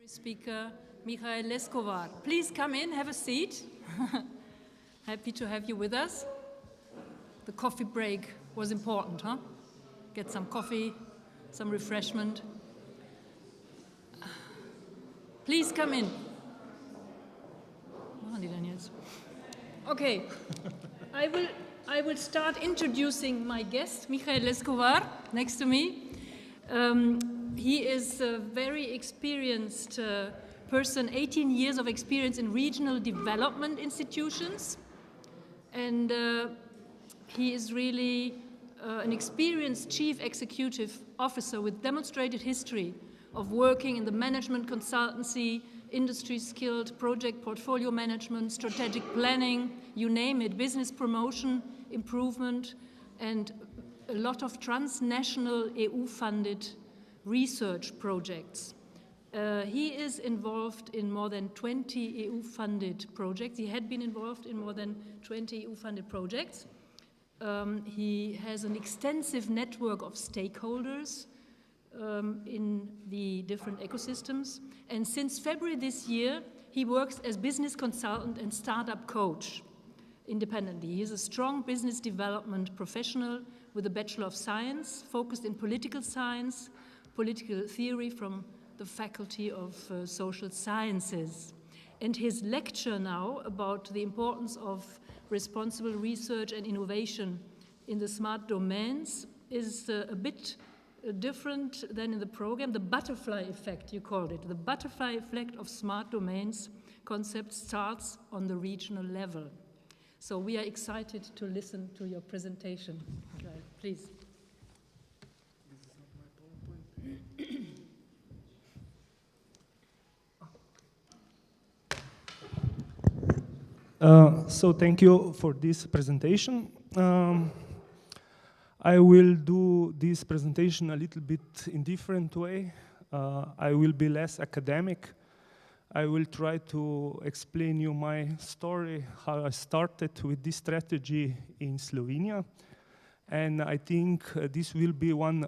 Speaker Michael Leskovar. Please come in, have a seat. Happy to have you with us. The coffee break was important, huh? Get some coffee, some refreshment. Please come in. Okay, I will start introducing my guest, Michael Leskovar, next to me. He is a very experienced person, 18 years of experience in regional development institutions. And he is really an experienced chief executive officer with demonstrated history of working in the management consultancy, industry-skilled project portfolio management, strategic planning, you name it, business promotion, improvement, and a lot of transnational EU-funded research projects. He is involved in more than 20 EU-funded projects. He had been involved in more than 20 EU-funded projects. He has an extensive network of stakeholders in the different ecosystems. And since February this year, he works as business consultant and startup coach independently. He is a strong business development professional with a Bachelor of Science, focused in political science, political theory from the Faculty of Social Sciences. And his lecture now about the importance of responsible research and innovation in the smart domains is a bit different than in the program. The butterfly effect, you called it. The butterfly effect of smart domains concept starts on the regional level. So we are excited to listen to your presentation. Right, please. So thank you for this presentation. I will do this presentation a little bit in different way. I will be less academic. I will try to explain you my story, how I started with this strategy in Slovenia. And I think this will be one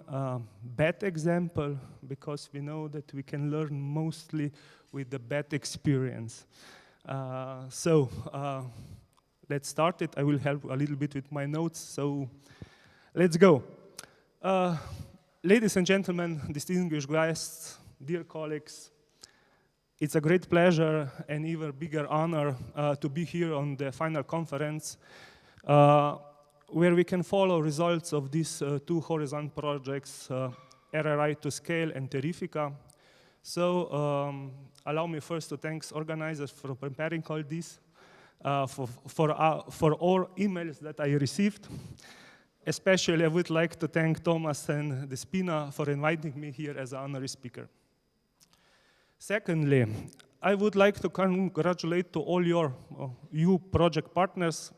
bad example, because we know that we can learn mostly with the bad experience. Let's start it. I will help a little bit with my notes, so let's go. Ladies and gentlemen, distinguished guests, dear colleagues, it's a great pleasure and even bigger honor to be here on the final conference where we can follow results of these two horizon projects, RRI2SCALE and TeRRIFICA. So allow me first to thank organizers for preparing all this, for all emails that I received. Especially I would like to thank Thomas and Despina for inviting me here as an honorary speaker. Secondly, I would like to congratulate to all you project partners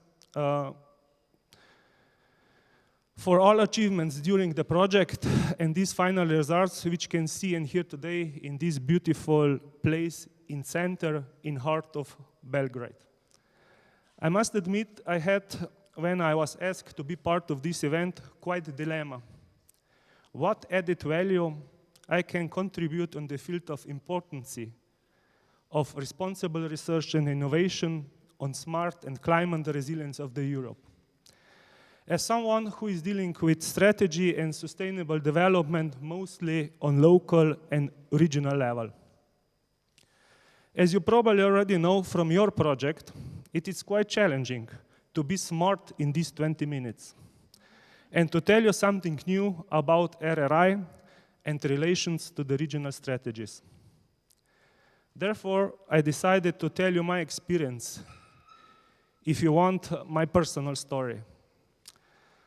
for all achievements during the project and these final results, which you can see and hear today in this beautiful place in center, in heart of Belgrade. I must admit, I had, when I was asked to be part of this event, quite a dilemma. What added value I can contribute on the field of importance of responsible research and innovation on smart and climate resilience of the Europe. As someone who is dealing with strategy and sustainable development mostly on local and regional level. As you probably already know from your project, it is quite challenging to be smart in these 20 minutes and to tell you something new about RRI and relations to the regional strategies. Therefore, I decided to tell you my experience, if you want, my personal story.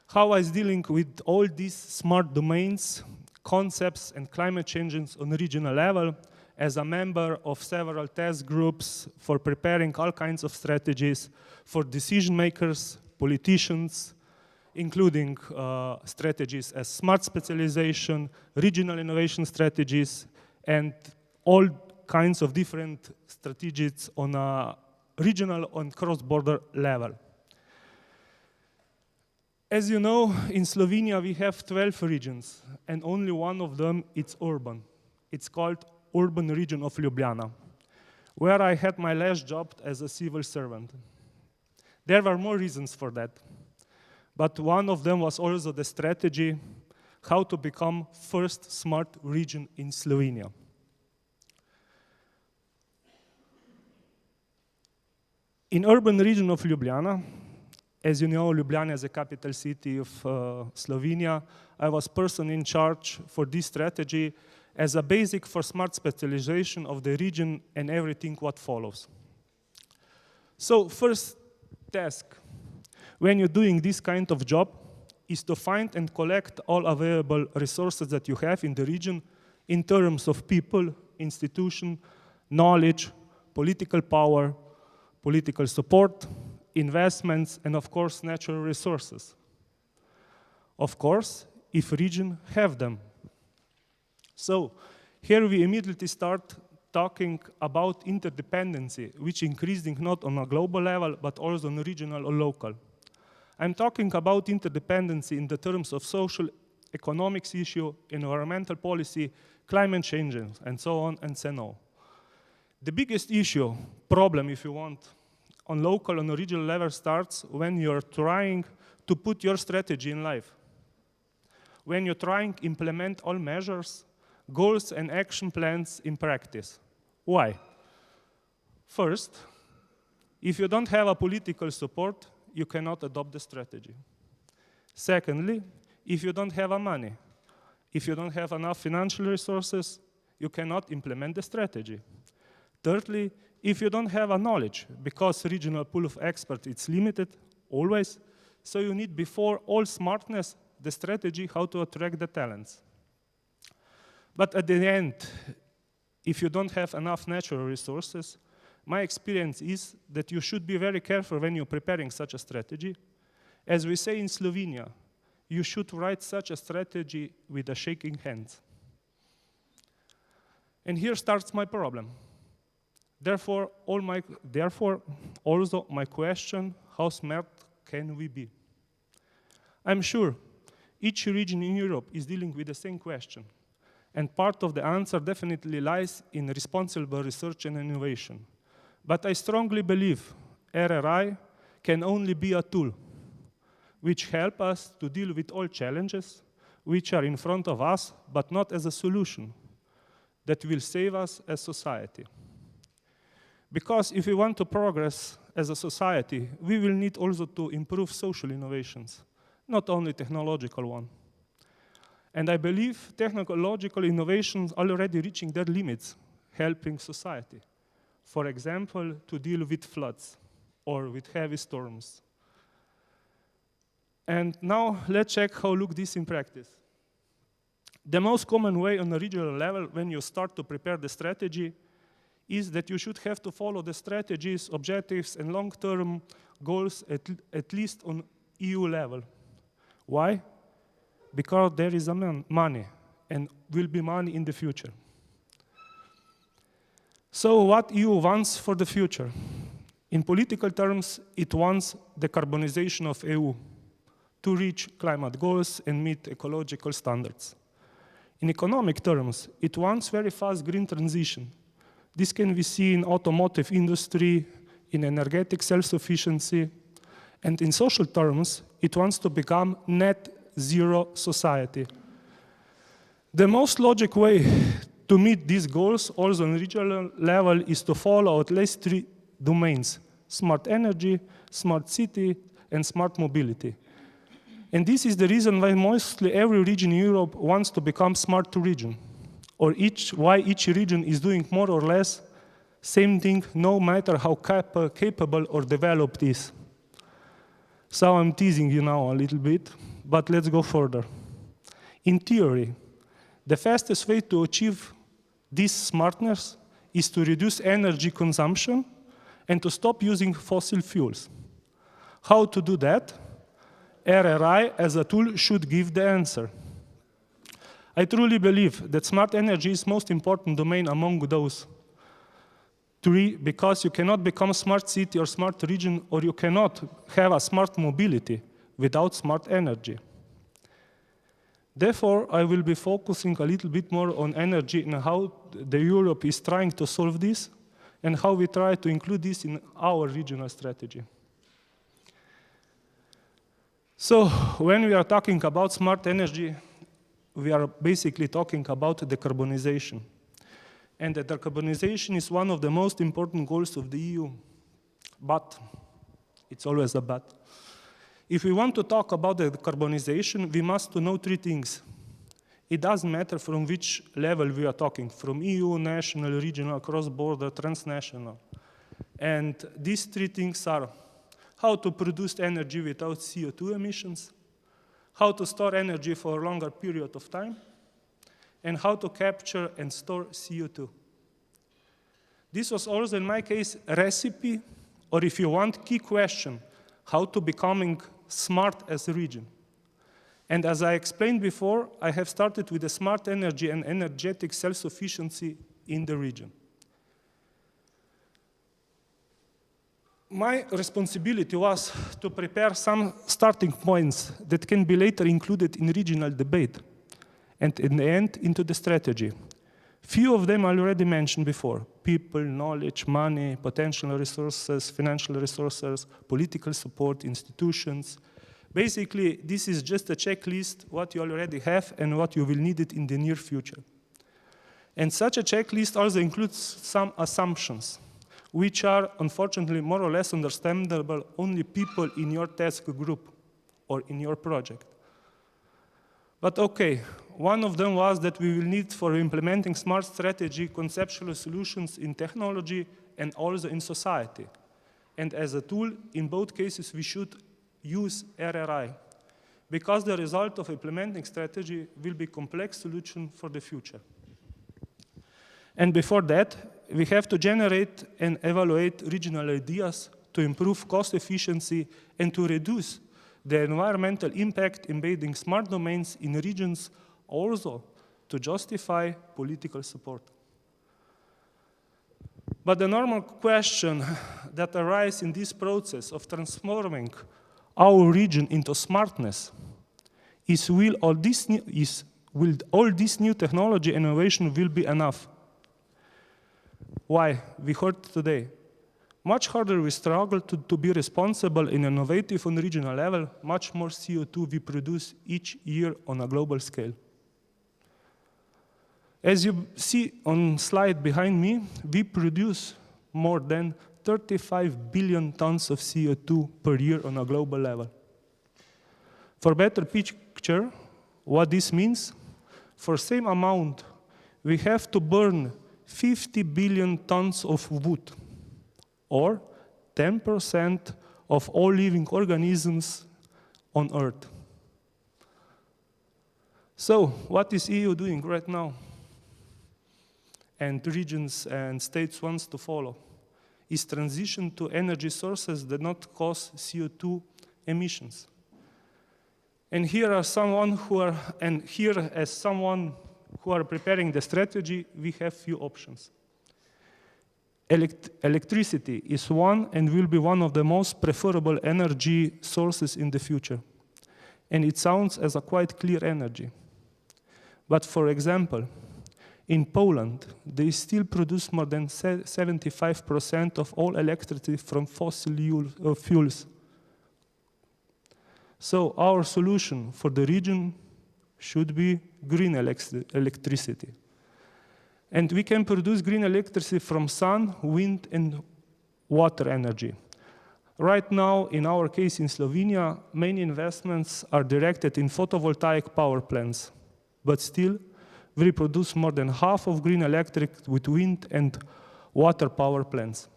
How I was dealing with all these smart domains, concepts, and climate changes on regional level as a member of several task groups for preparing all kinds of strategies for decision makers, politicians, including strategies as smart specialization, regional innovation strategies, and all kinds of different strategies on a regional and cross-border level. As you know, in Slovenia we have 12 regions, and only one of them is urban. It's called urban region of Ljubljana, where I had my last job as a civil servant. There were more reasons for that, but one of them was also the strategy how to become first smart region in Slovenia. In urban region of Ljubljana, as you know, Ljubljana is the capital city of Slovenia. I was person in charge for this strategy as a basic for smart specialization of the region and everything what follows. So first task, when you're doing this kind of job, is to find and collect all available resources that you have in the region in terms of people, institution, knowledge, political power, political support, investments, and of course, natural resources. Of course, if region have them. So here we immediately start talking about interdependency, which increasing not on a global level, but also on regional or local. I'm talking about interdependency in the terms of social, economics issue, environmental policy, climate change, and so on and so on. The biggest issue, problem if you want, on local and regional level starts when you're trying to put your strategy in life. When you're trying to implement all measures, goals and action plans in practice. Why? First, if you don't have a political support, you cannot adopt the strategy. Secondly, if you don't have money, if you don't have enough financial resources, you cannot implement the strategy. Thirdly, if you don't have a knowledge, because regional pool of experts is limited, always, so you need before all smartness, the strategy how to attract the talents. But at the end, if you don't have enough natural resources, my experience is that you should be very careful when you're preparing such a strategy. As we say in Slovenia, you should write such a strategy with a shaking hand. And here starts my problem. Therefore, also my question, how smart can we be? I'm sure each region in Europe is dealing with the same question. And part of the answer definitely lies in responsible research and innovation. But I strongly believe RRI can only be a tool which help us to deal with all challenges which are in front of us, but not as a solution that will save us as society. Because if we want to progress as a society, we will need also to improve social innovations, not only technological one. And I believe technological innovations are already reaching their limits, helping society. For example, to deal with floods or with heavy storms. And now let's check how look this in practice. The most common way on a regional level when you start to prepare the strategy is that you should have to follow the strategies, objectives, and long-term goals at least on EU level. Why? Because there is money, and will be money in the future. So what EU wants for the future? In political terms, it wants decarbonization of EU to reach climate goals and meet ecological standards. In economic terms, it wants very fast green transition. This can be seen in automotive industry, in energetic self-sufficiency, and in social terms, it wants to become net zero society. The most logical way to meet these goals, also on regional level, is to follow at least 3 domains: smart energy, smart city, and smart mobility. And this is the reason why mostly every region in Europe wants to become smart region, or why each region is doing more or less same thing, no matter how capable or developed it is. So I'm teasing you now a little bit, but let's go further. In theory, the fastest way to achieve this smartness is to reduce energy consumption and to stop using fossil fuels. How to do that? RRI as a tool should give the answer. I truly believe that smart energy is the most important domain among those 3, because you cannot become a smart city or smart region, or you cannot have a smart mobility without smart energy. Therefore, I will be focusing a little bit more on energy and how the Europe is trying to solve this and how we try to include this in our regional strategy. So when we are talking about smart energy, we are basically talking about decarbonization. And the decarbonization is one of the most important goals of the EU. But, it's always a but. If we want to talk about the decarbonization, we must know three things. It doesn't matter from which level we are talking, from EU, national, regional, cross-border, transnational. And these three things are how to produce energy without CO2 emissions, how to store energy for a longer period of time, and how to capture and store CO2. This was also, in my case, a recipe, or if you want, key question, how to becoming smart as a region. And as I explained before, I have started with the smart energy and energetic self-sufficiency in the region. My responsibility was to prepare some starting points that can be later included in regional debate, and in the end, into the strategy. Few of them I already mentioned before: people, knowledge, money, potential resources, financial resources, political support, institutions. Basically, this is just a checklist, what you already have and what you will need it in the near future. And such a checklist also includes some assumptions, which are unfortunately more or less understandable only people in your task group or in your project. But okay, one of them was that we will need for implementing smart strategy conceptual solutions in technology and also in society. And as a tool, in both cases, we should use RRI, because the result of implementing strategy will be complex solution for the future. And before that, we have to generate and evaluate regional ideas to improve cost efficiency and to reduce the environmental impact embedding smart domains in regions, also to justify political support. But the normal question that arises in this process of transforming our region into smartness is, will all this new technology and innovation will be enough? Why? We heard today. Much harder we struggle to be responsible and innovative on regional level, much more CO2 we produce each year on a global scale. As you see on slide behind me, we produce more than 35 billion tons of CO2 per year on a global level. For better picture, what this means, for same amount, we have to burn 50 billion tons of wood, or 10% of all living organisms on Earth. So, what is EU doing right now? And regions and states wants to follow, is transition to energy sources that not cause CO2 emissions. And here are someone who are, and here as someone who are preparing the strategy, we have few options. Electricity is one and will be one of the most preferable energy sources in the future. And it sounds as a quite clear energy. But for example, in Poland, they still produce more than 75% of all electricity from fossil fuels. So our solution for the region should be green electricity. And we can produce green electricity from sun, wind, and water energy. Right now, in our case in Slovenia, many investments are directed in photovoltaic power plants, but still, we produce more than half of green electric with wind and water power plants.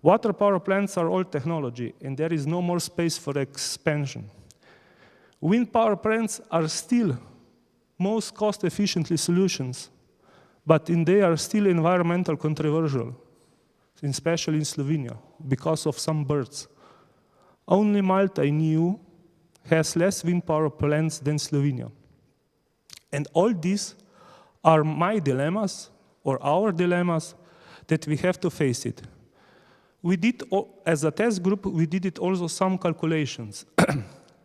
Water power plants are old technology, and there is no more space for expansion. Wind power plants are still most cost-efficiently solutions, but they are still environmental controversial, especially in Slovenia, because of some birds. Only Malta in EU has less wind power plants than Slovenia. And all these are my dilemmas, or our dilemmas, that we have to face it. We did, as a test group, we did it also some calculations.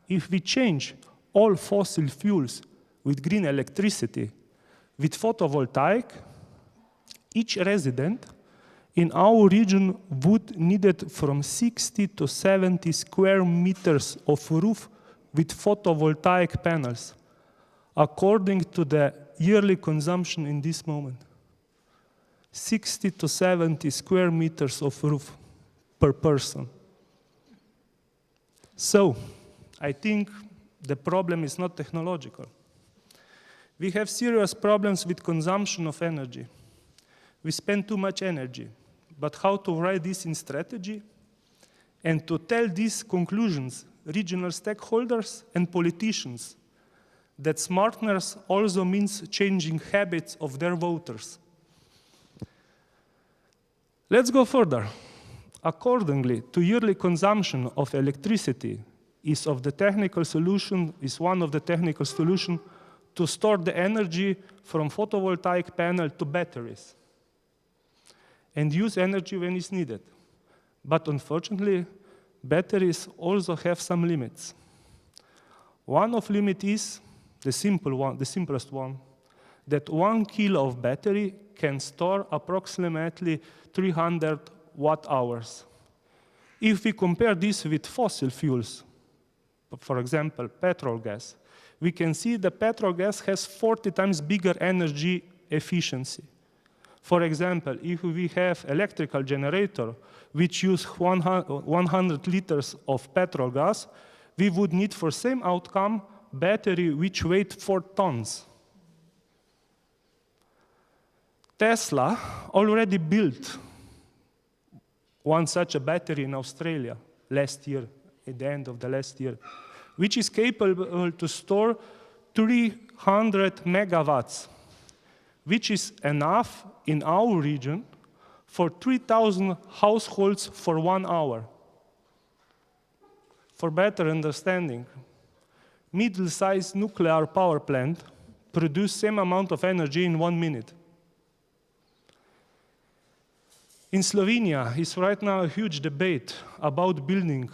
If we change all fossil fuels with green electricity, with photovoltaic, each resident in our region would need from 60 to 70 square meters of roof with photovoltaic panels, according to the yearly consumption in this moment. 60 to 70 square meters of roof per person. So, I think the problem is not technological. We have serious problems with consumption of energy. We spend too much energy. But how to write this in strategy? And to tell these conclusions, regional stakeholders and politicians, that smartness also means changing habits of their voters. Let's go further. Accordingly, to yearly consumption of electricity is one of the technical solutions to store the energy from photovoltaic panel to batteries and use energy when it's needed. But unfortunately, batteries also have some limits. One of limit is the simplest one, that 1 kilo of battery can store approximately 300 watt-hours. If we compare this with fossil fuels, for example, petrol gas, we can see the petrol gas has 40 times bigger energy efficiency. For example, if we have electrical generator which use 100 liters of petrol gas, we would need for same outcome battery which weight 4 tons. Tesla already built one such a battery in Australia last year, at the end of the last year, which is capable to store 300 megawatts, which is enough in our region for 3,000 households for 1 hour. For better understanding, middle-sized nuclear power plant produce same amount of energy in 1 minute. In Slovenia, is right now a huge debate about building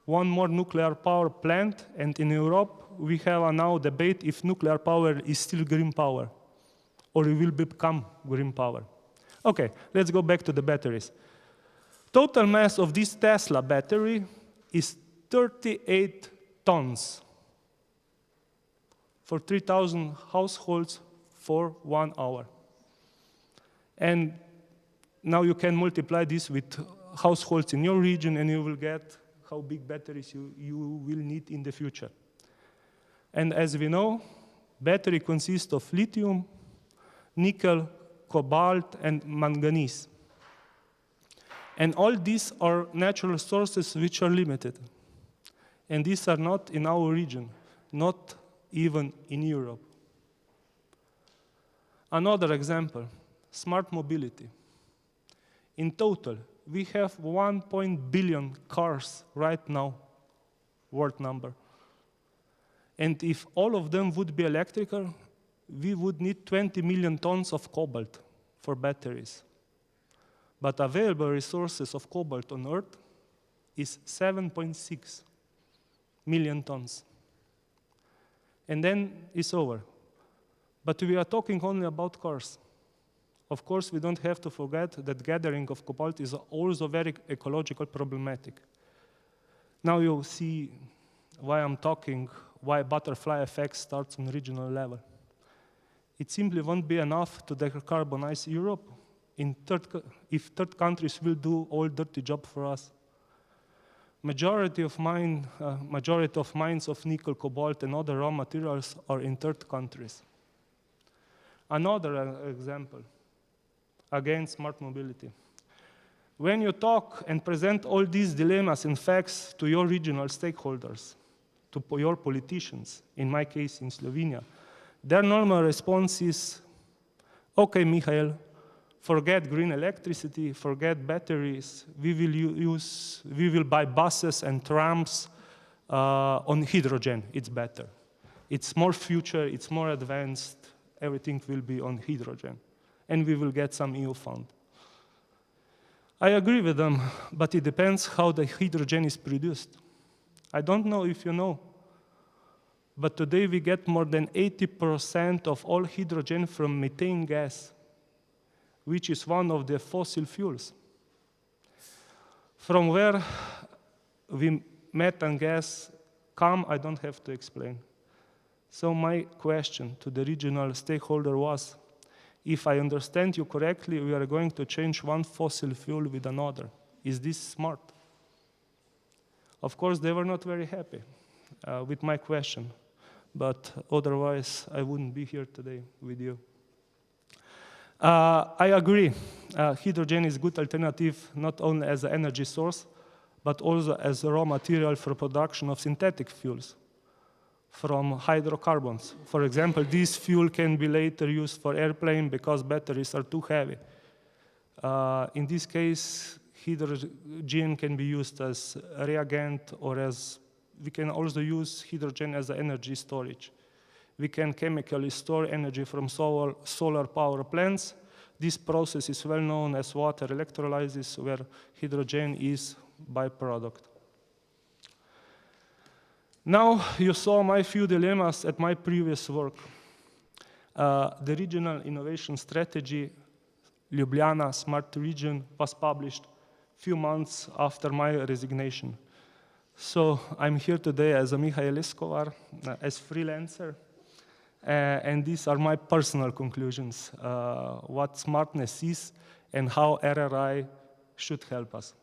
one more nuclear power plant, and in Europe, we have now debate if nuclear power is still green power, or it will become green power. Okay, let's go back to the batteries. Total mass of this Tesla battery is 38 tons for 3,000 households for 1 hour. And now you can multiply this with households in your region, and you will get how big batteries you will need in the future. And as we know, battery consists of lithium, nickel, cobalt, and manganese. And all these are natural sources which are limited. And these are not in our region, not even in Europe. Another example, smart mobility. In total, we have 1 billion cars right now, world number. And if all of them would be electrical, we would need 20 million tons of cobalt for batteries. But available resources of cobalt on Earth is 7.6 million tons. And then it's over. But we are talking only about cars. Of course, we don't have to forget that gathering of cobalt is also very ecological problematic. Now you'll see why I'm talking, why butterfly effect starts on regional level. It simply won't be enough to decarbonize Europe if third countries will do all dirty job for us. Majority of mines of nickel, cobalt, and other raw materials are in third countries. Another example, again, smart mobility. When you talk and present all these dilemmas and facts to your regional stakeholders, to your politicians, in my case in Slovenia, their normal response is, okay, Michael, forget green electricity, forget batteries, we will buy buses and trams on hydrogen, it's better. It's more future, it's more advanced, everything will be on hydrogen, and we will get some EU fund. I agree with them, but it depends how the hydrogen is produced. I don't know if you know, But today we get more than 80% of all hydrogen from methane gas, which is one of the fossil fuels. From where methane gas come, I don't have to explain. So my question to the regional stakeholder was, if I understand you correctly, we are going to change one fossil fuel with another. Is this smart? Of course, they were not very happy with my question, but otherwise, I wouldn't be here today with you. I agree, hydrogen is a good alternative, not only as an energy source, but also as a raw material for production of synthetic fuels from hydrocarbons. For example, this fuel can be later used for airplane because batteries are too heavy. In this case, hydrogen can be used as a reagent, or we can also use hydrogen as energy storage. We can chemically store energy from solar power plants. This process is well known as water electrolysis, where hydrogen is byproduct. Now you saw my few dilemmas at my previous work. The regional innovation strategy, Ljubljana Smart Region, was published a few months after my resignation. So I'm here today as a Mihail Leskovar, as freelancer. And these are my personal conclusions, what smartness is and how RRI should help us.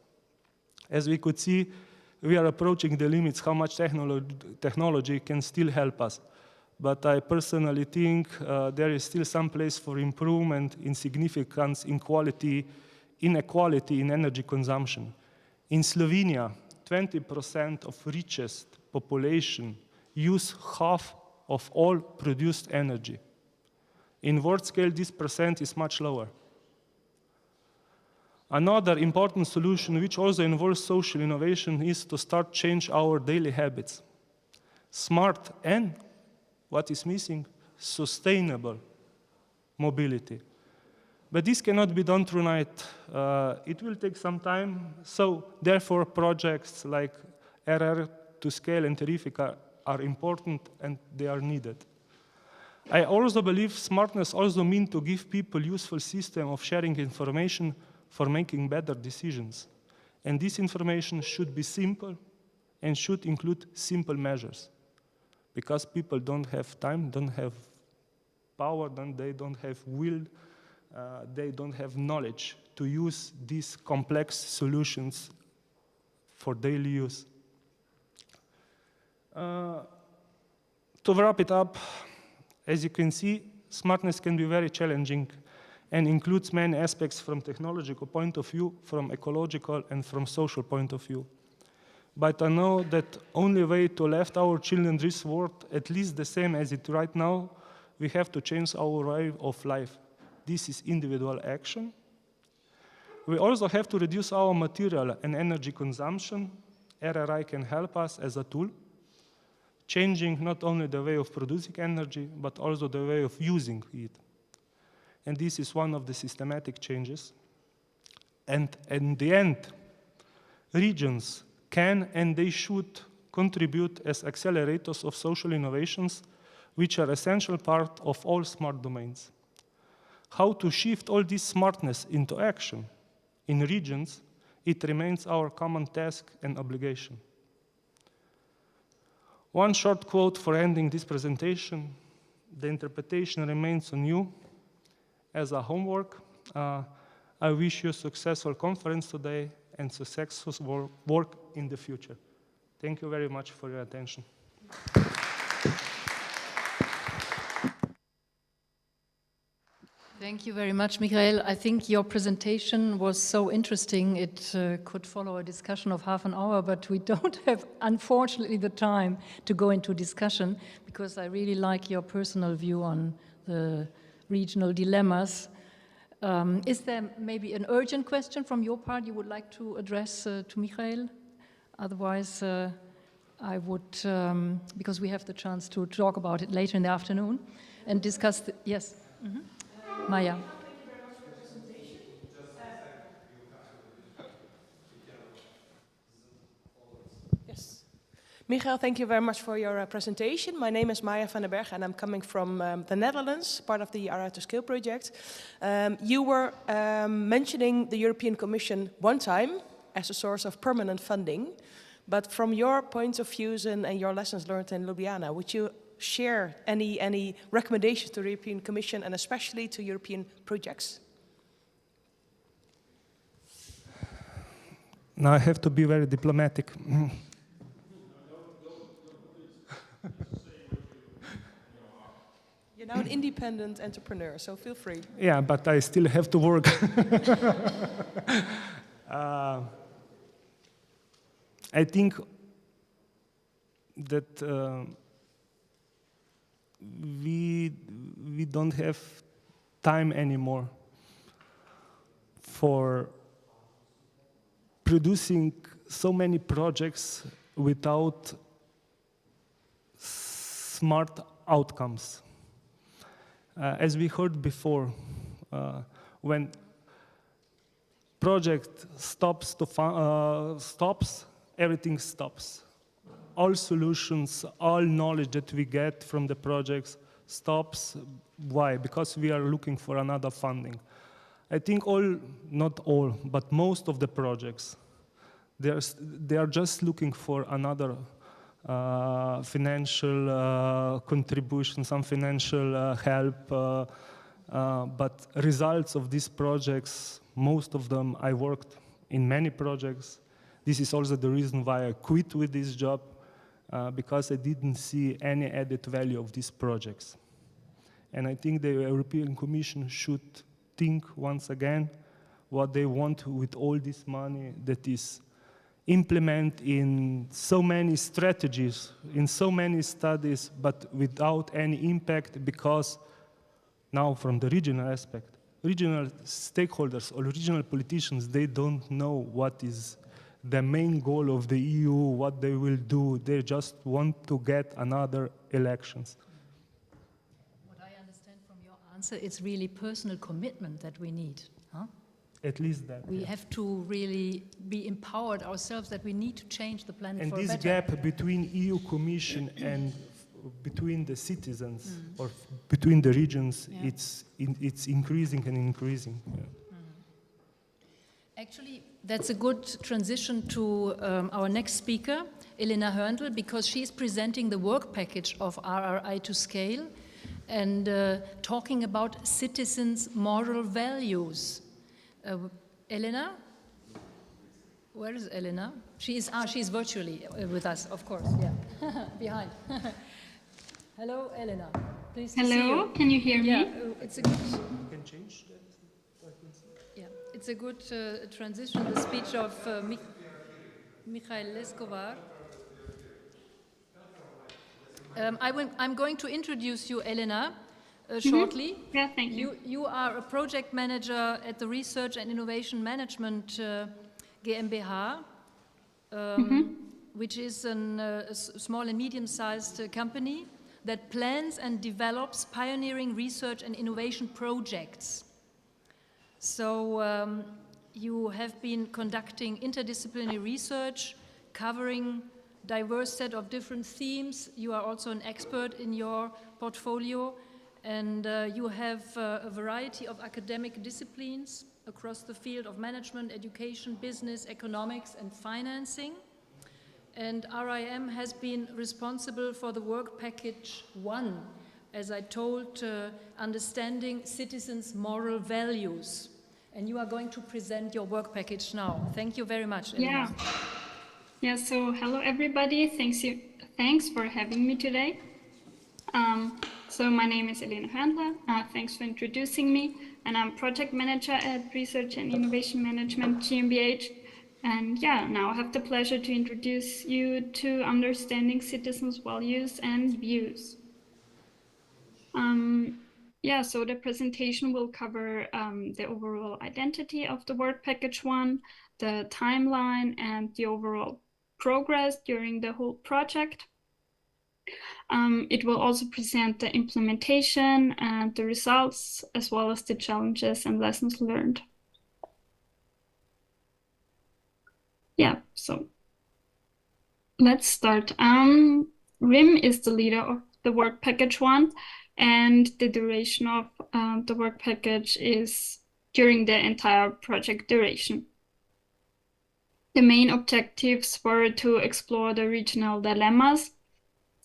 As we could see, we are approaching the limits how much technology can still help us. But I personally think there is still some place for improvement in significance, in quality, inequality in energy consumption. In Slovenia, 20% of richest population use half of all produced energy. In world scale, this percent is much lower. Another important solution, which also involves social innovation, is to start change our daily habits. Smart and, what is missing, sustainable mobility. But this cannot be done tonight. It will take some time. So therefore, projects like RRI2SCALE and TeRRIFICA are important and they are needed. I also believe smartness also means to give people useful system of sharing information for making better decisions. And this information should be simple and should include simple measures. Because people don't have time, don't have power, they don't have will, they don't have knowledge to use these complex solutions for daily use. To wrap it up, as you can see, smartness can be very challenging and includes many aspects from technological point of view, from ecological and from social point of view. But I know that only way to left our children this world at least the same as it right now, we have to change our way of life. This is individual action. We also have to reduce our material and energy consumption. RRI can help us as a tool, changing not only the way of producing energy, but also the way of using it. And this is one of the systematic changes. And in the end, regions can and they should contribute as accelerators of social innovations, which are essential part of all smart domains. How to shift all this smartness into action in regions, it remains our common task and obligation. One short quote for ending this presentation: the interpretation remains on you as a homework. I wish you a successful conference today and successful work in the future. Thank you very much for your attention. Thank you very much, Michael. I think your presentation was so interesting. It could follow a discussion of half an hour, but we don't have, unfortunately, the time to go into discussion because I really like your personal view on the regional dilemmas. Is there maybe an urgent question from your part you would like to address to Michael? Otherwise, I would, because we have the chance to talk about it later in the afternoon and discuss, yes. Mm-hmm. Maya. Thank you very much for the presentation. Yes. Michael, thank you very much for your presentation. My name is Maya van den Berg and I'm coming from the Netherlands, part of the RRI2SCALE project. You were mentioning the European Commission one time as a source of permanent funding, but from your points of views and your lessons learned in Ljubljana, would you share any recommendations to the European Commission and especially to European projects? Now I have to be very diplomatic. You're now an independent entrepreneur, so feel free. Yeah, but I still have to work. I think that we don't have time anymore for producing so many projects without smart outcomes. As we heard before, when project stops, everything stops. All solutions, all knowledge that we get from the projects stops. Why? Because we are looking for another funding. I think not all, but most of the projects, they are just looking for another financial contribution, some financial help, but results of these projects, most of them, I worked in many projects. This is also the reason why I quit with this job, because I didn't see any added value of these projects. And I think the European Commission should think once again what they want with all this money that is implement in so many strategies, in so many studies, but without any impact, because now from the regional aspect, regional stakeholders or regional politicians, they don't know what is the main goal of the EU, what they will do. They just want to get another elections. What I understand from your answer, it's really personal commitment that we need, huh? At least that. We have to really be empowered ourselves that we need to change the planet for better. And this gap between EU Commission and between the citizens or between the regions, it's increasing and increasing. Yeah. Actually, that's a good transition to our next speaker, Elena Hörndl, because she's presenting the work package of RRI2SCALE and talking about citizens' moral values. Elena? Where is Elena? She's virtually with us, of course, yeah. Behind. Hello, Elena. Pleased to see you. Hello, can you hear me? Yeah, it's a good... You can change that? Yeah, it's a good transition, the speech of Michael Leskovar. I'm going to introduce you, Elena, shortly. Yeah, thank you. You are a project manager at the Research and Innovation Management GmbH, which is a small and medium-sized company that plans and develops pioneering research and innovation projects. So you have been conducting interdisciplinary research, covering diverse set of different themes. You are also an expert in your portfolio, and you have a variety of academic disciplines across the field of management, education, business, economics, and financing. And RIM has been responsible for the work package 1, as I told, understanding citizens' moral values. And you are going to present your work package now. Thank you very much, Elena. Yeah, so hello everybody. Thanks for having me today. So my name is Elena Hörndl. Thanks for introducing me. And I'm project manager at Research and Innovation Management GmbH. And yeah, now I have the pleasure to introduce you to understanding citizens' values and views. Yeah, so the presentation will cover the overall identity of the work package 1, the timeline, and the overall progress during the whole project. It will also present the implementation and the results, as well as the challenges and lessons learned. Yeah, so let's start. RIM is the leader of the work package 1, and the duration of the work package is during the entire project duration. The main objectives were to explore the regional dilemmas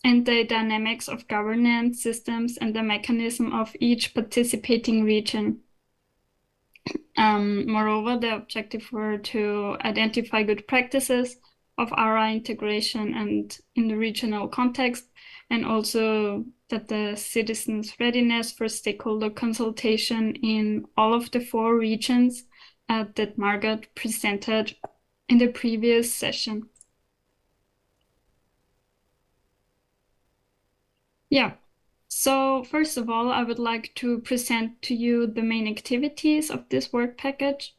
and the dynamics of governance systems and the mechanism of each participating region. Moreover, the objectives were to identify good practices of RRI integration and in the regional context, and also that the citizens' readiness for stakeholder consultation in all of the 4 regions that Margot presented in the previous session. Yeah, so first of all, I would like to present to you the main activities of this work package.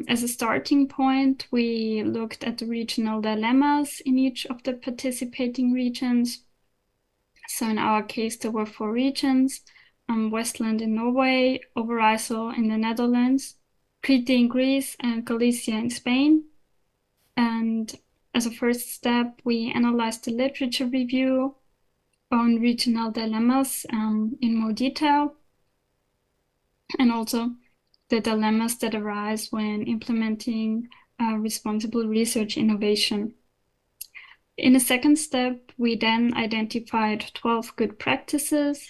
As a starting point, we looked at the regional dilemmas in each of the participating regions. So in our case, there were 4 regions, Westland in Norway, Overijssel in the Netherlands, Crete in Greece, and Galicia in Spain. And as a first step, we analyzed the literature review on regional dilemmas in more detail, and also the dilemmas that arise when implementing responsible research innovation. In a second step, we then identified 12 good practices,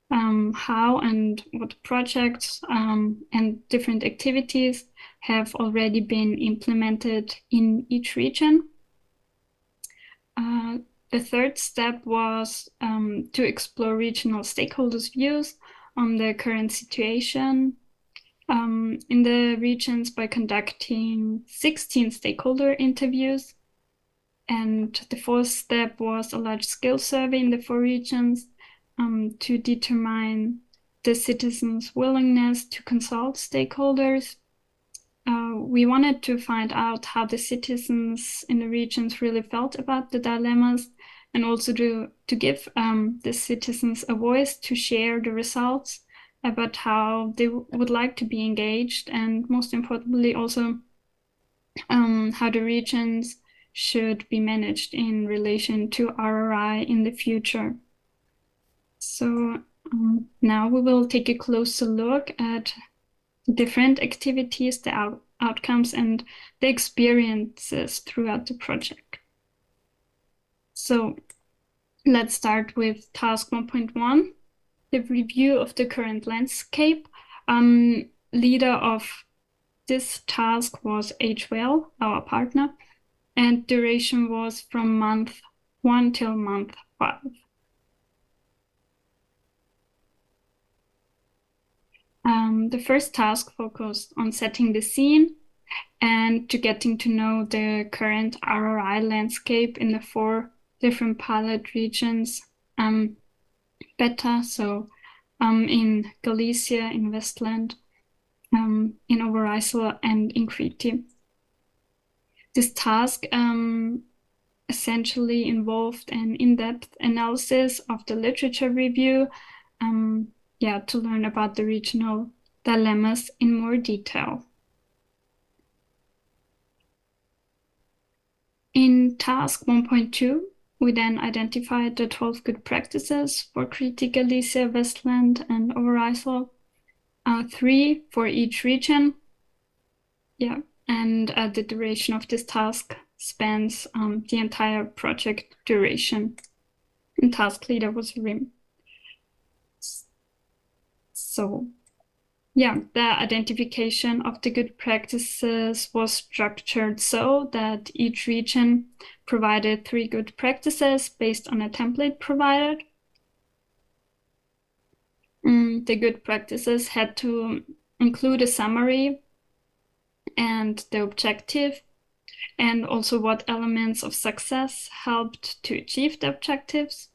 how and what projects and different activities have already been implemented in each region. The third step was to explore regional stakeholders' views on the current situation in the regions by conducting 16 stakeholder interviews. And the fourth step was a large-scale survey in the 4 regions to determine the citizens' willingness to consult stakeholders. We wanted to find out how the citizens in the regions really felt about the dilemmas, and also to give the citizens a voice to share the results about how they would like to be engaged, and most importantly also how the regions should be managed in relation to RRI in the future. So now we will take a closer look at different activities, the outcomes, and the experiences throughout the project. So let's start with task 1.1, the review of the current landscape. Leader of this task was HWL, our partner, and duration was from month 1 till month 5. The first task focused on setting the scene and to getting to know the current RRI landscape in the 4 different pilot regions better. So in Galicia, in Westland, in Overijssel, and in Crete. This task essentially involved an in-depth analysis of the literature review, to learn about the regional dilemmas in more detail. In task 1.2, we then identified the 12 good practices for Crete, Galicia, Westland, and Overijssel, 3 for each region. And the duration of this task spans the entire project duration. And task leader was RIM. So, the identification of the good practices was structured so that each region provided 3 good practices based on a template provided. The good practices had to include a summary and the objective, and also what elements of success helped to achieve the objectives.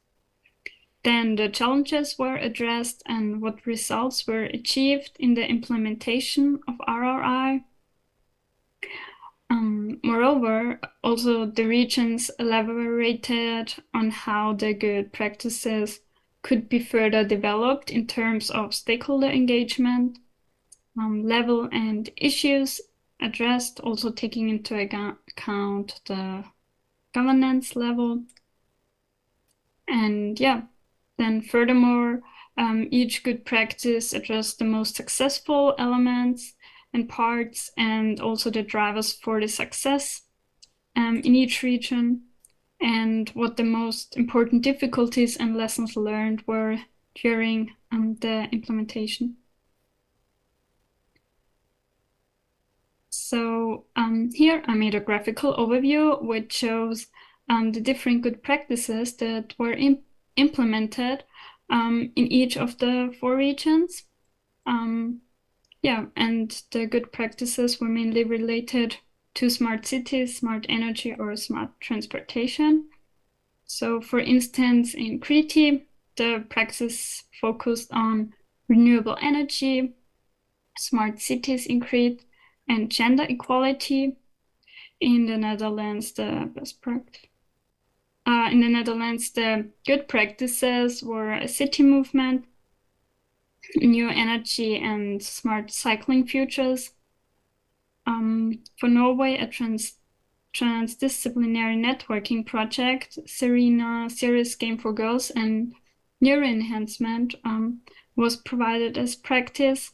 Then the challenges were addressed and what results were achieved in the implementation of RRI. Moreover, also the regions elaborated on how the good practices could be further developed in terms of stakeholder engagement, level and issues addressed, also taking into account the governance level. And yeah, then furthermore, each good practice addressed the most successful elements and parts, and also the drivers for the success in each region, and what the most important difficulties and lessons learned were during the implementation. So here I made a graphical overview which shows the different good practices that were implemented in each of the 4 regions. Yeah, and the good practices were mainly related to smart cities, smart energy, or smart transportation. So for instance, in Crete, the practice focused on renewable energy, smart cities in Crete, and gender equality. In the Netherlands, the best practice. In the Netherlands, the good practices were a city movement, new energy, and smart cycling futures. For Norway, a transdisciplinary networking project, Serena, Serious Game for Girls, and neuro enhancement was provided as practice.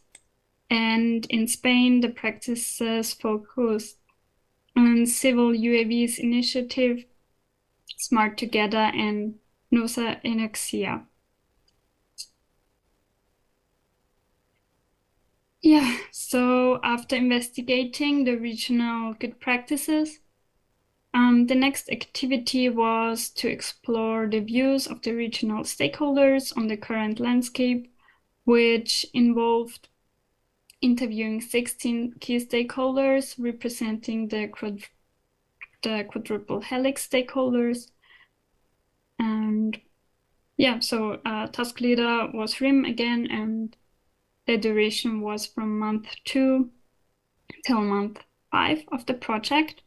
And in Spain, the practices focused on civil UAVs initiative, Smart Together, and Nosa Enexia. Yeah, so after investigating the regional good practices, the next activity was to explore the views of the regional stakeholders on the current landscape, which involved interviewing 16 key stakeholders representing the quadruple helix stakeholders. And yeah, so task leader was RIM again, and the duration was from month 2 till month 5 of the project.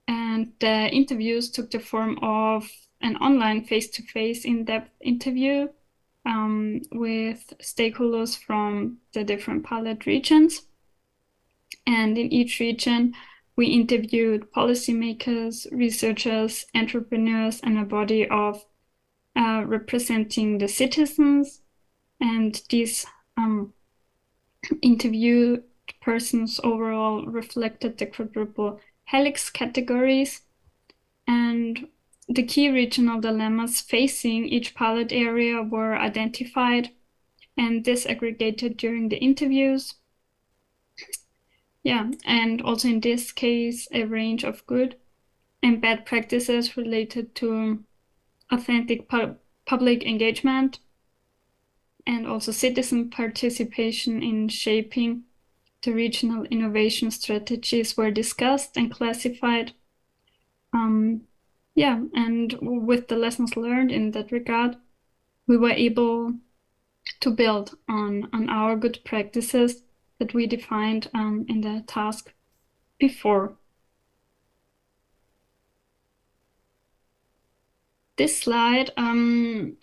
And the interviews took the form of an online face-to-face in-depth interview with stakeholders from the different pilot regions. And in each region, we interviewed policymakers, researchers, entrepreneurs, and a body of representing the citizens. And these interviewed persons overall reflected the quadruple helix categories. And the key regional dilemmas facing each pilot area were identified and disaggregated during the interviews. Yeah, and also in this case, a range of good and bad practices related to authentic public engagement and also citizen participation in shaping the regional innovation strategies were discussed and classified. Yeah, and with the lessons learned in that regard, we were able to build on our good practices that we defined in the task before. This slide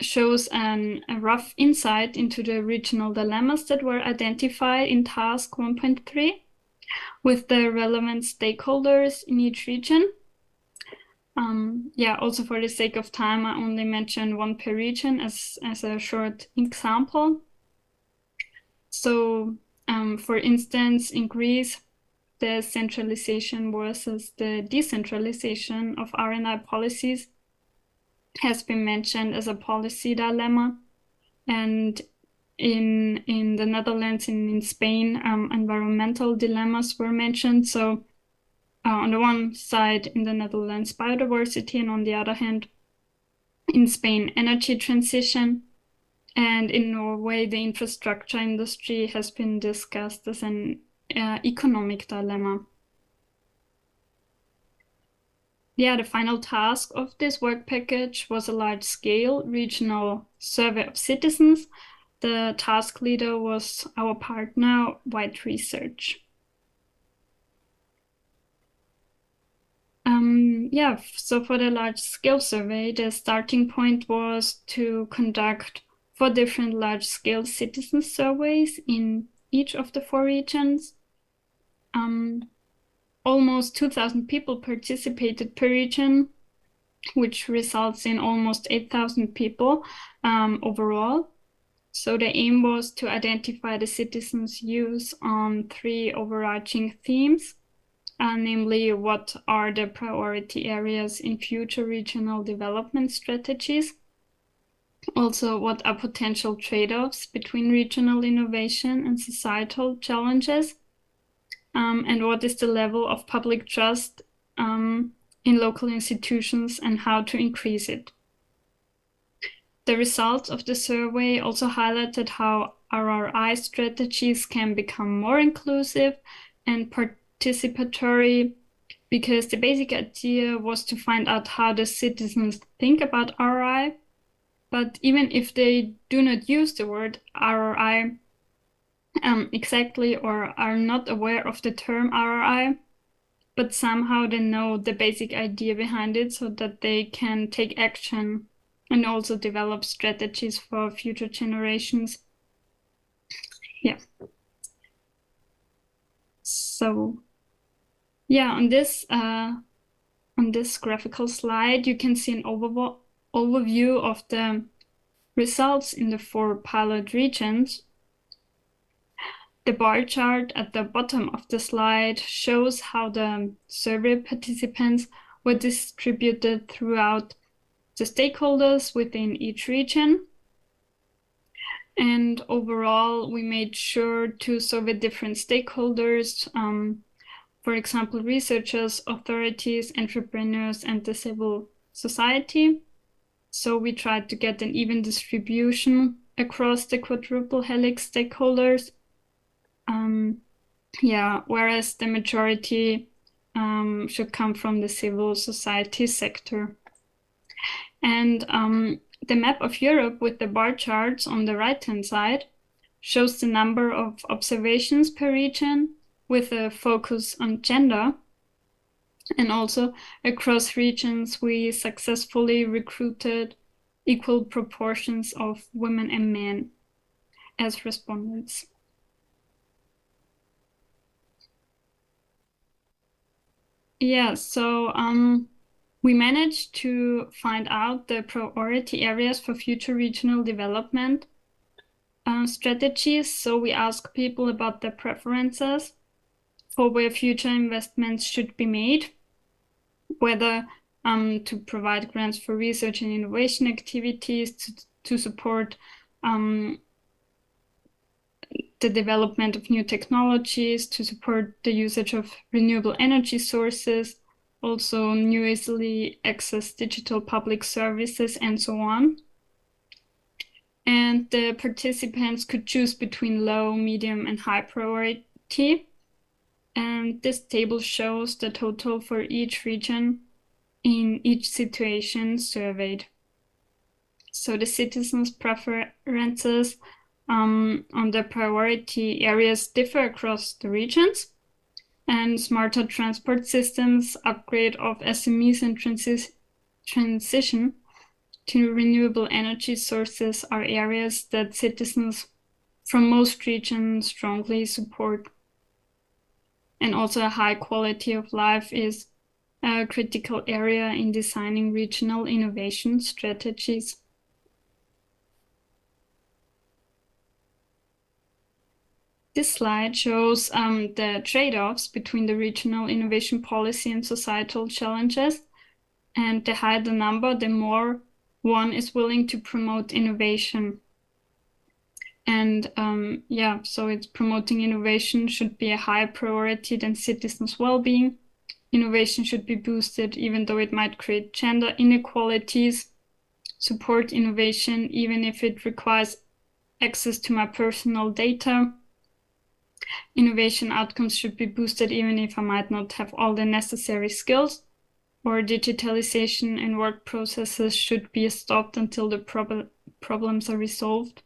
shows a rough insight into the regional dilemmas that were identified in task 1.3 with the relevant stakeholders in each region. Yeah, also for the sake of time, I only mentioned one per region as a short example. So, for instance, in Greece, the centralization versus the decentralization of RRI policies has been mentioned as a policy dilemma. And in the Netherlands and in Spain, environmental dilemmas were mentioned. So on the one side, in the Netherlands, biodiversity, and on the other hand, in Spain, energy transition. And in Norway, the infrastructure industry has been discussed as an economic dilemma. Yeah, the final task of this work package was a large-scale regional survey of citizens. The task leader was our partner, White Research. Yeah, so for the large-scale survey, the starting point was to conduct 4 different large-scale citizen surveys in each of the 4 regions. almost 2,000 people participated per region, which results in almost 8,000 people overall. So the aim was to identify the citizens' views on 3 overarching themes, namely what are the priority areas in future regional development strategies, also what are potential trade-offs between regional innovation and societal challenges, and what is the level of public trust in local institutions and how to increase it. The results of the survey also highlighted how RRI strategies can become more inclusive and participatory, because the basic idea was to find out how the citizens think about RRI, but even if they do not use the word RRI exactly or are not aware of the term RRI, but somehow they know the basic idea behind it so that they can take action and also develop strategies for future generations. Yeah. So, yeah, on this graphical slide, you can see an overview of the results in the 4 pilot regions. The bar chart at the bottom of the slide shows how the survey participants were distributed throughout the stakeholders within each region. And overall, we made sure to survey different stakeholders, for example, researchers, authorities, entrepreneurs, and the civil society. So we tried to get an even distribution across the quadruple helix stakeholders. Whereas the majority should come from the civil society sector. And the map of Europe with the bar charts on the right-hand side shows the number of observations per region with a focus on gender. And also across regions, we successfully recruited equal proportions of women and men as respondents. Yeah, so we managed to find out the priority areas for future regional development strategies. So we asked people about their preferences for where future investments should be made, whether to provide grants for research and innovation activities, to support the development of new technologies, to support the usage of renewable energy sources, also new easily accessed digital public services, and so on. And the participants could choose between low, medium, and high priority. And this table shows the total for each region in each situation surveyed. So the citizens' preferences on the priority areas differ across the regions, and smarter transport systems, upgrade of SMEs, and transition to renewable energy sources are areas that citizens from most regions strongly support. And also a high quality of life is a critical area in designing regional innovation strategies. This slide shows the trade-offs between the regional innovation policy and societal challenges. And the higher the number, the more one is willing to promote innovation. And so it's promoting innovation should be a higher priority than citizens' well-being. Innovation should be boosted even though it might create gender inequalities. Support innovation even if it requires access to my personal data. Innovation outcomes should be boosted even if I might not have all the necessary skills, or digitalization and work processes should be stopped until the problems are resolved.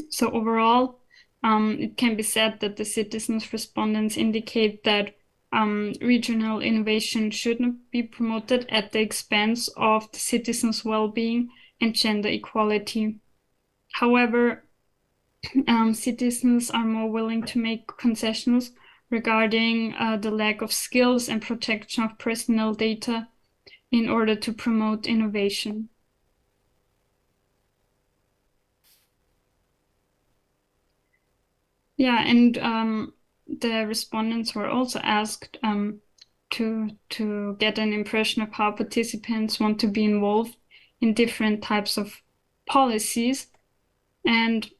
So overall, it can be said that the citizens' respondents indicate that regional innovation should not be promoted at the expense of the citizens' well-being and gender equality. However, citizens are more willing to make concessions regarding the lack of skills and protection of personal data in order to promote innovation. Yeah, and the respondents were also asked to get an impression of how participants want to be involved in different types of policies. And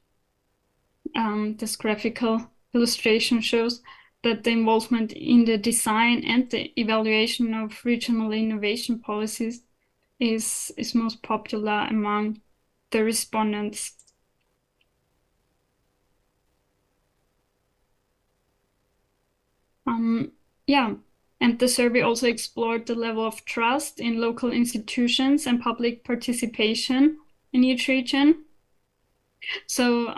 this graphical illustration shows that the involvement in the design and the evaluation of regional innovation policies is most popular among the respondents. Yeah, and the survey also explored the level of trust in local institutions and public participation in each region. So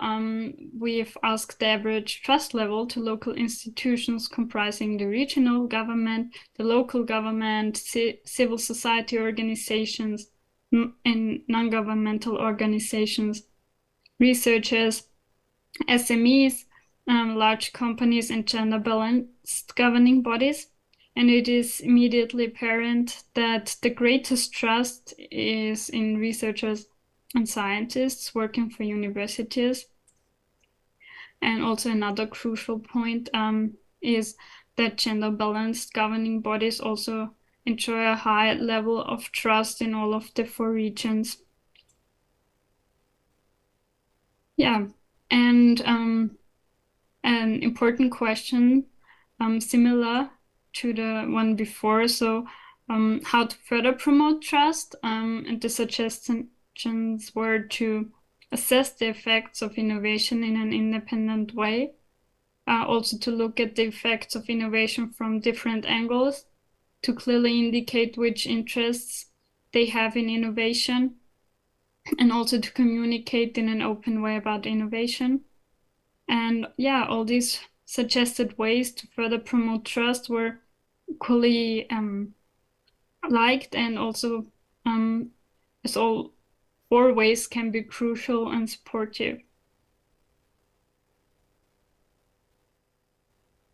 we've asked the average trust level to local institutions comprising the regional government, the local government, civil society organizations, and non-governmental organizations, researchers, SMEs, large companies, and gender-balanced governing bodies. And it is immediately apparent that the greatest trust is in researchers and scientists working for universities. And also another crucial point is that gender-balanced governing bodies also enjoy a high level of trust in all of the 4 regions. Yeah, and an important question similar to the one before, so how to further promote trust, and the suggestions were to assess the effects of innovation in an independent way, also to look at the effects of innovation from different angles, to clearly indicate which interests they have in innovation, and also to communicate in an open way about innovation. And yeah, all these suggested ways to further promote trust were equally liked, and also as all 4 ways can be crucial and supportive.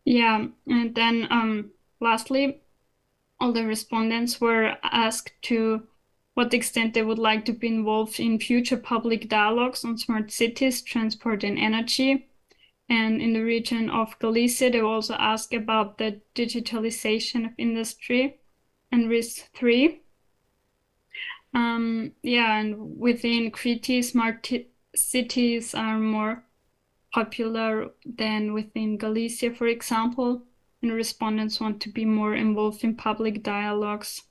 Yeah, and then lastly, all the respondents were asked to what extent they would like to be involved in future public dialogues on smart cities, transport, and energy. And in the region of Galicia, they were also asked about the digitalization of industry and risk 3. Yeah, and within Crete, smart cities are more popular than within Galicia, for example, and respondents want to be more involved in public dialogues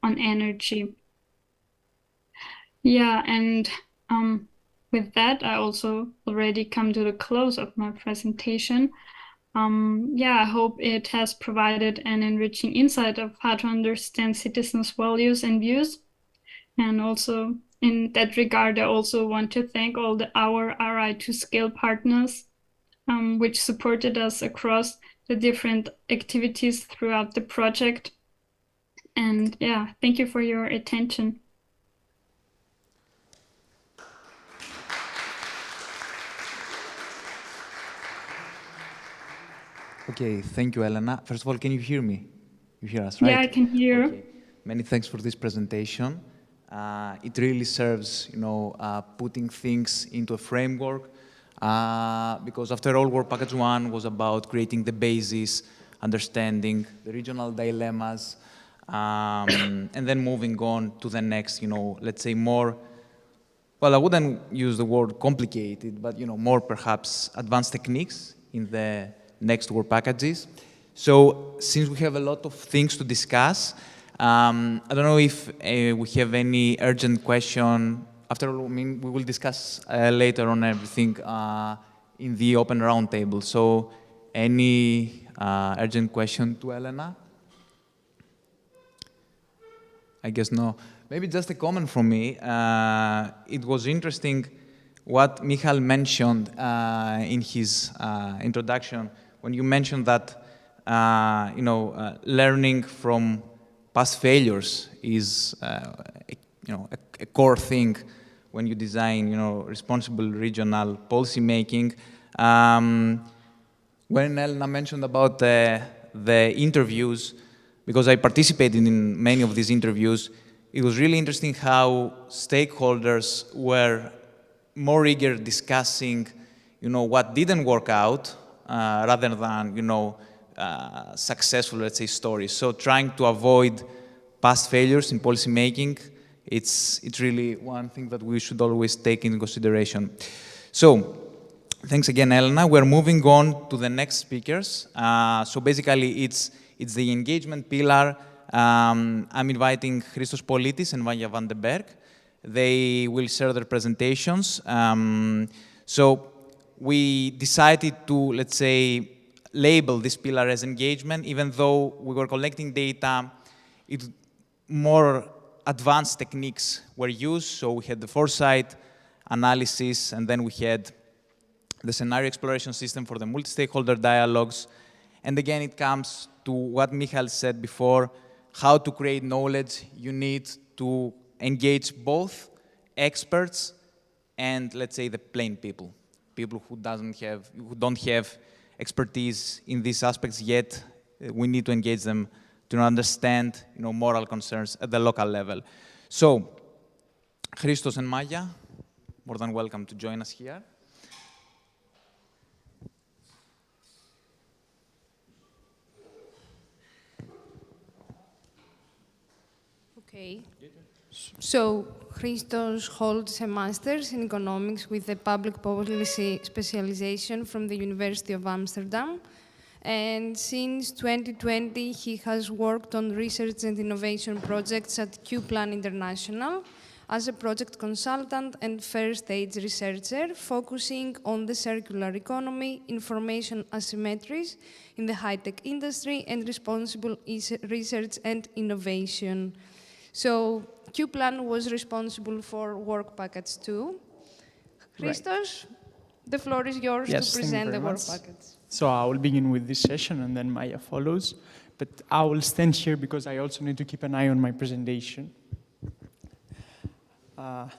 on energy. Yeah, and with that, I also already come to the close of my presentation. Yeah, I hope it has provided an enriching insight of how to understand citizens' values and views. And also in that regard, I also want to thank all our RRI2SCALE partners, which supported us across the different activities throughout the project. And yeah, thank you for your attention. Okay, thank you, Elena. First of all, can you hear me? You hear us, right? Yeah, I can hear. Okay. Many thanks for this presentation. It really serves, putting things into a framework, because after all, Work Package 1 was about creating the basis, understanding the regional dilemmas, and then moving on to the next, let's say more, well, I wouldn't use the word complicated, but, more perhaps advanced techniques in the next work packages. So since we have a lot of things to discuss, I don't know if we have any urgent question. After all, we will discuss later on everything in the open roundtable. So any urgent question to Elena? I guess no. Maybe just a comment from me. It was interesting what Michal mentioned in his introduction, when you mentioned that learning from past failures is a core thing when you design responsible regional policy making. When Elena mentioned about the interviews, because I participated in many of these interviews, it was really interesting how stakeholders were more eager discussing, what didn't work out rather than, successful, let's say, stories. So trying to avoid past failures in policy making, it's really one thing that we should always take into consideration. So, thanks again, Elena. We're moving on to the next speakers. So basically, it's the engagement pillar. I'm inviting Christos Politis and Vanya van den Berg. They will share their presentations. So we decided to, let's say, label this pillar as engagement, even though we were collecting data, more advanced techniques were used. So we had the foresight analysis, and then we had the scenario exploration system for the multi-stakeholder dialogues. And again, it comes to what Michael said before, how to create knowledge. You need to engage both experts and, let's say, the plain people who don't have expertise in these aspects yet. We need to engage them to understand, moral concerns at the local level. So, Christos and Maya, more than welcome to join us here. Okay. So, Christos holds a master's in economics with a public policy specialization from the University of Amsterdam. And since 2020, he has worked on research and innovation projects at Q-Plan International as a project consultant and first-stage researcher, focusing on the circular economy, information asymmetries in the high-tech industry, and responsible research and innovation. So Q-Plan was responsible for work package 2. Christos, the floor is yours to present the work package. So I will begin with this session and then Maya follows. But I will stand here because I also need to keep an eye on my presentation. The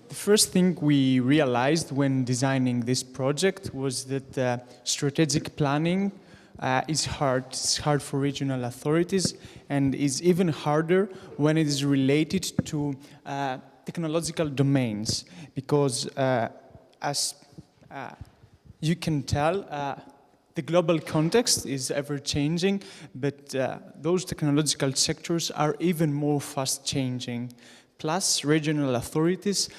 first thing we realized when designing this project was that strategic planning is hard. It's hard for regional authorities and is even harder when it is related to technological domains because as you can tell, the global context is ever-changing, but those technological sectors are even more fast-changing. Plus, regional authorities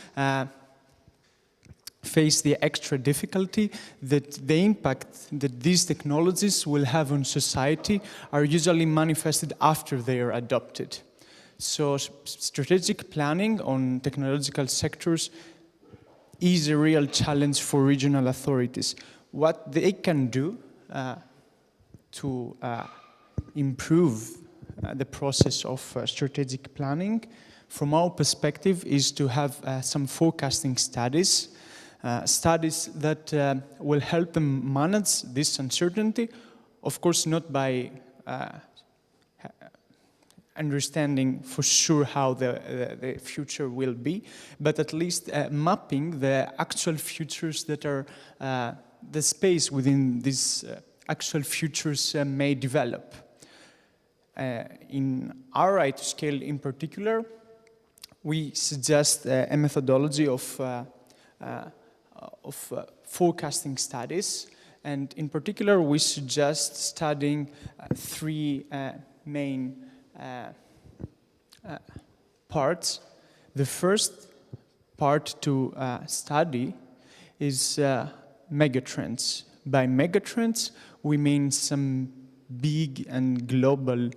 face the extra difficulty that the impact that these technologies will have on society are usually manifested after they are adopted. So, strategic planning on technological sectors is a real challenge for regional authorities. What they can do to improve the process of strategic planning, from our perspective, is to have some forecasting studies, studies that will help them manage this uncertainty, of course not by understanding for sure how the future will be, but at least mapping the actual futures that are the space within these actual futures may develop. In RRI2SCALE in particular, we suggest a methodology of forecasting studies, and in particular we suggest studying three main parts. The first part to study is megatrends. By megatrends, we mean some big and global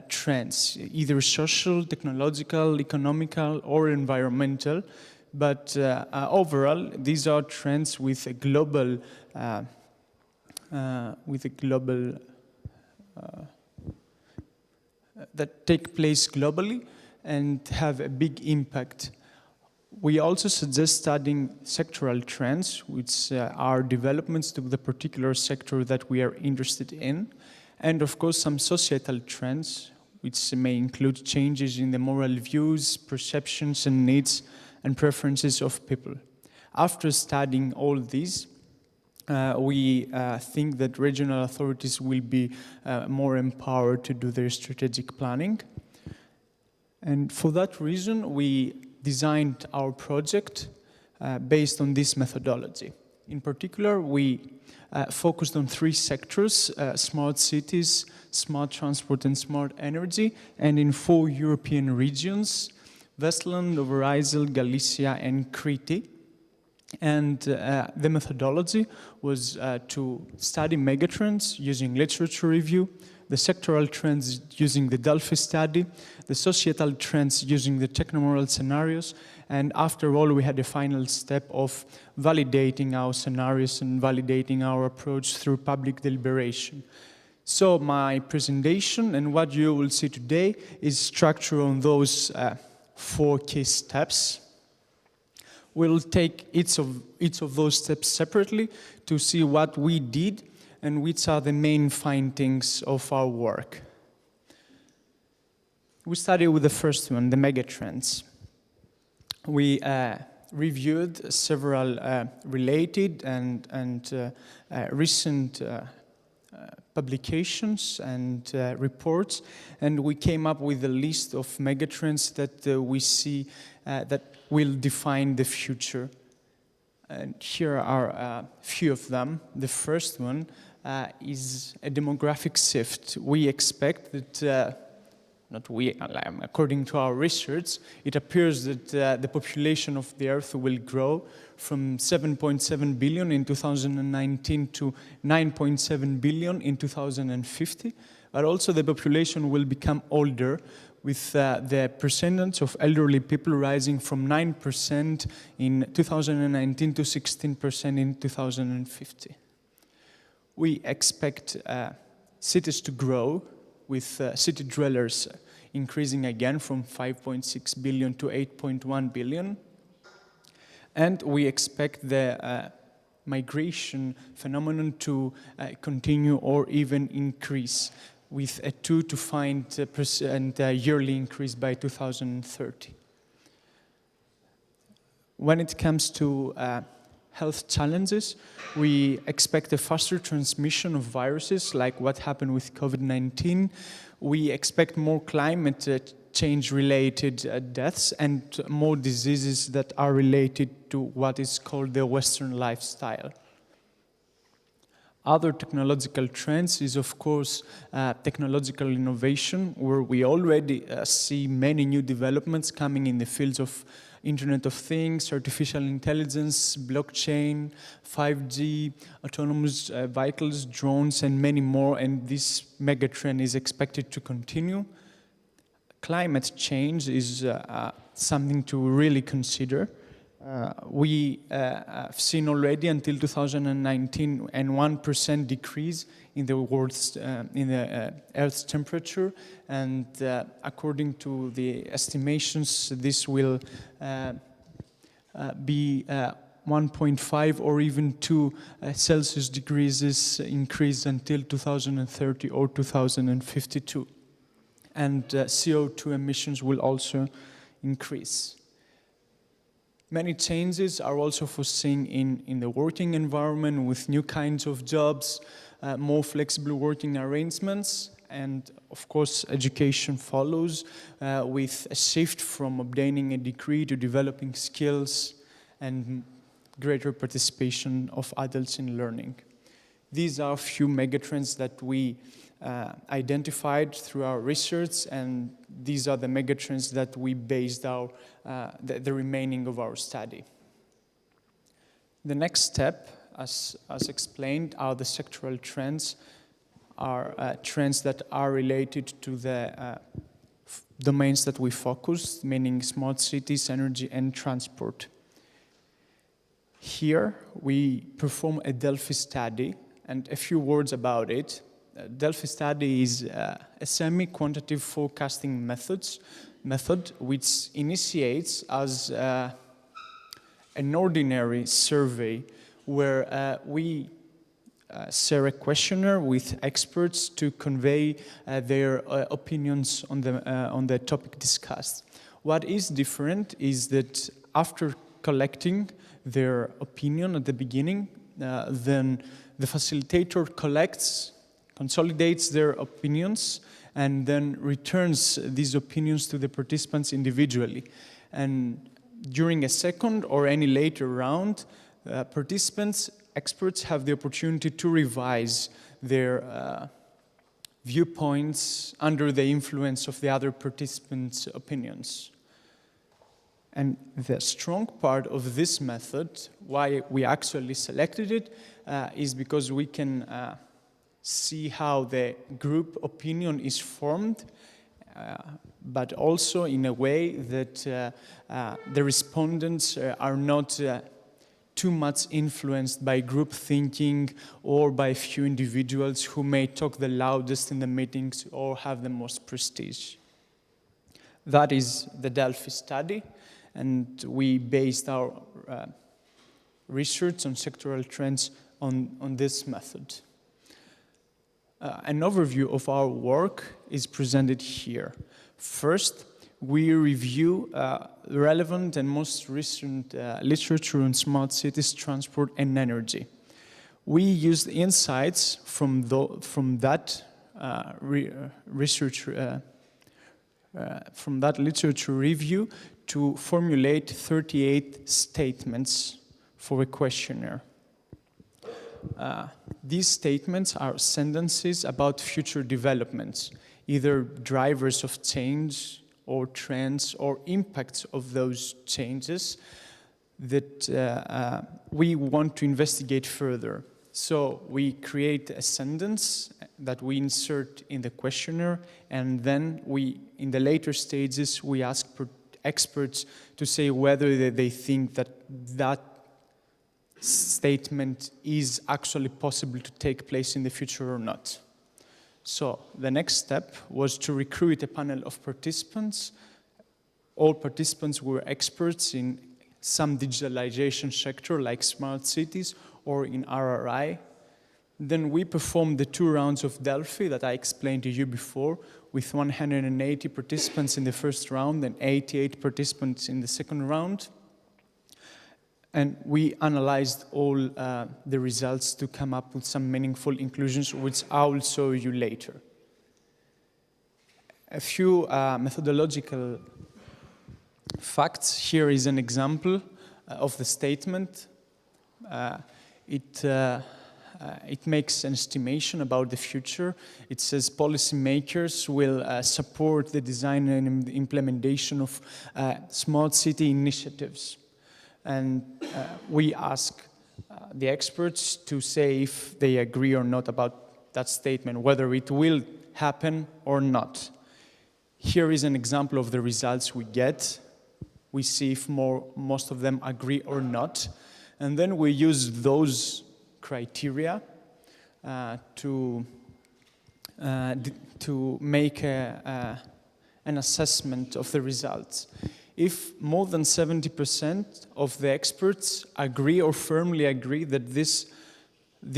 trends, either social, technological, economical, or environmental. But overall, these are trends with a global, that take place globally and have a big impact. We also suggest studying sectoral trends, which are developments to the particular sector that we are interested in, and of course some societal trends, which may include changes in the moral views, perceptions, and needs and preferences of people. After studying all these, we think that regional authorities will be more empowered to do their strategic planning. And for that reason, we designed our project based on this methodology. In particular, we focused on 3 sectors: smart cities, smart transport, and smart energy, and in 4 European regions: Westland, Overijssel, Galicia, and Crete. And the methodology was to study megatrends using literature review, the sectoral trends using the Delphi study, the societal trends using the technomoral scenarios, and after all, we had the final step of validating our scenarios and validating our approach through public deliberation. So my presentation and what you will see today is structured on those 4 key steps. We'll take each of those steps separately to see what we did and which are the main findings of our work. We started with the first one, the megatrends. We reviewed several related and recent publications and reports, and we came up with a list of megatrends that we see that will define the future. And here are a few of them. The first one is a demographic shift. We expect that, not we, according to our research, it appears that the population of the Earth will grow from 7.7 billion in 2019 to 9.7 billion in 2050, but also the population will become older, with the percentage of elderly people rising from 9% in 2019 to 16% in 2050. We expect cities to grow, with city dwellers increasing again from 5.6 billion to 8.1 billion. And we expect the migration phenomenon to continue or even increase, with a 2 to 5% yearly increase by 2030. When it comes to health challenges, we expect a faster transmission of viruses, like what happened with COVID-19. We expect more climate change-related deaths and more diseases that are related to what is called the Western lifestyle. Other technological trends is, of course, technological innovation, where we already see many new developments coming in the fields of Internet of Things, artificial intelligence, blockchain, 5G, autonomous vehicles, drones, and many more, and this megatrend is expected to continue. Climate change is something to really consider. We have seen already until 2019 a 1% decrease in the world's Earth's temperature, and according to the estimations, this will be 1.5 or even 2 Celsius degrees increase until 2030 or 2052. And CO2 emissions will also increase. Many changes are also foreseen in the working environment, with new kinds of jobs, more flexible working arrangements, and of course education follows with a shift from obtaining a degree to developing skills and greater participation of adults in learning. These are a few megatrends that we identified through our research, and these are the megatrends that we based our the remaining of our study. The next step, as explained, are the sectoral trends, are trends that are related to the domains that we focused, meaning smart cities, energy, and transport. Here we perform a Delphi study, and a few words about it. Delphi study is a semi-quantitative forecasting method which initiates as an ordinary survey where we share a questionnaire with experts to convey their opinions on the topic discussed. What is different is that after collecting their opinion at the beginning, then the facilitator consolidates their opinions, and then returns these opinions to the participants individually. And during a second or any later round, experts have the opportunity to revise their viewpoints under the influence of the other participants' opinions. And the strong part of this method, why we actually selected it, is because we can see how the group opinion is formed, but also in a way that the respondents are not too much influenced by group thinking or by a few individuals who may talk the loudest in the meetings or have the most prestige. That is the Delphi study, and we based our research on sectoral trends on this method. An overview of our work is presented here. First, we review relevant and most recent literature on smart cities, transport, and energy. We used insights from that literature review to formulate 38 statements for a questionnaire. These statements are sentences about future developments, either drivers of change or trends or impacts of those changes that we want to investigate further. So we create a sentence that we insert in the questionnaire, and then in the later stages, we ask experts to say whether they think that statement is actually possible to take place in the future or not. So the next step was to recruit a panel of participants. All participants were experts in some digitalization sector like smart cities or in RRI. Then we performed the 2 rounds of Delphi that I explained to you before, with 180 participants in the first round and 88 participants in the second round. And we analyzed all the results to come up with some meaningful inclusions, which I will show you later. A few methodological facts. Here is an example of the statement. It makes an estimation about the future. It says policymakers will support the design and implementation of smart city initiatives. And we ask the experts to say if they agree or not about that statement, whether it will happen or not. Here is an example of the results we get. We see if most of them agree or not. And then we use those criteria to make an assessment of the results. If more than 70% of the experts agree or firmly agree that this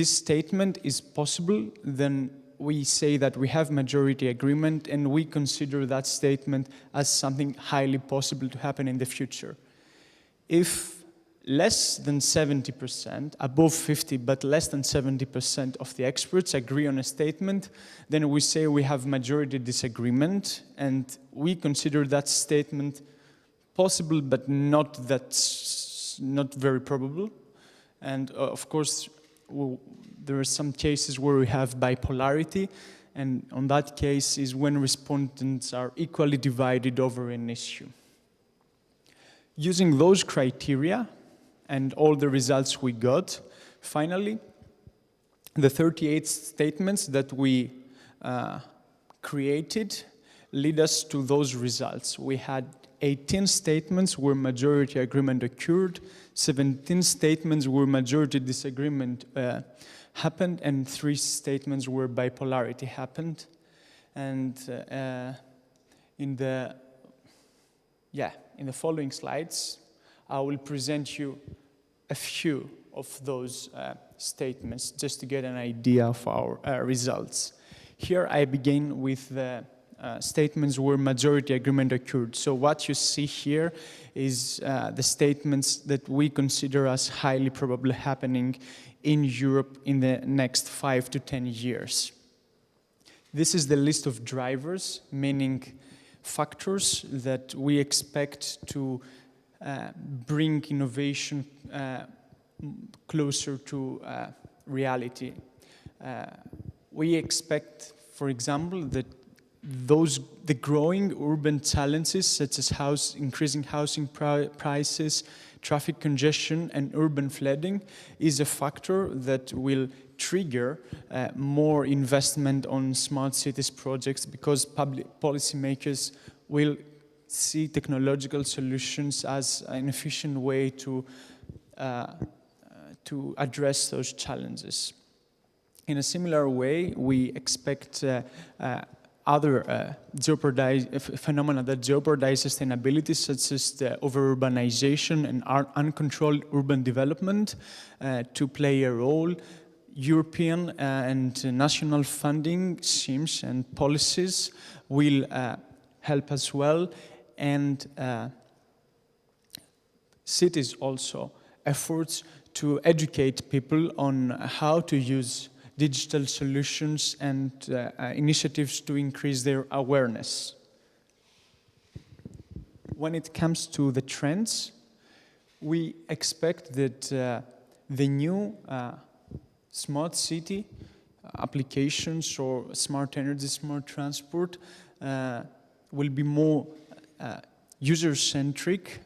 statement is possible, then we say that we have majority agreement and we consider that statement as something highly possible to happen in the future. If less than 70%, above 50, but less than 70% of the experts agree on a statement, then we say we have majority disagreement and we consider that statement possible, but not very probable. And of course, there are some cases where we have bipolarity, and on that case is when respondents are equally divided over an issue. Using those criteria and all the results we got, finally, the 38 statements that we created lead us to those results. We had 18 statements where majority agreement occurred, 17 statements where majority disagreement happened, and 3 statements where bipolarity happened. And in the following slides, I will present you a few of those statements just to get an idea of our results. Here I begin with the statements where majority agreement occurred. So what you see here is the statements that we consider as highly probably happening in Europe in the next 5 to 10 years. This is the list of drivers, meaning factors that we expect to bring innovation closer to reality. We expect, for example, that the growing urban challenges such as increasing housing prices, traffic congestion, and urban flooding is a factor that will trigger more investment on smart cities projects, because public policymakers will see technological solutions as an efficient way to address those challenges. In a similar way, we expect other phenomena that jeopardize sustainability, such as the over-urbanization and uncontrolled urban development, to play a role. European and national funding schemes and policies will help as well, and cities also efforts to educate people on how to use digital solutions and initiatives to increase their awareness. When it comes to the trends, we expect that the new smart city applications or smart energy, smart transport will be more user-centric.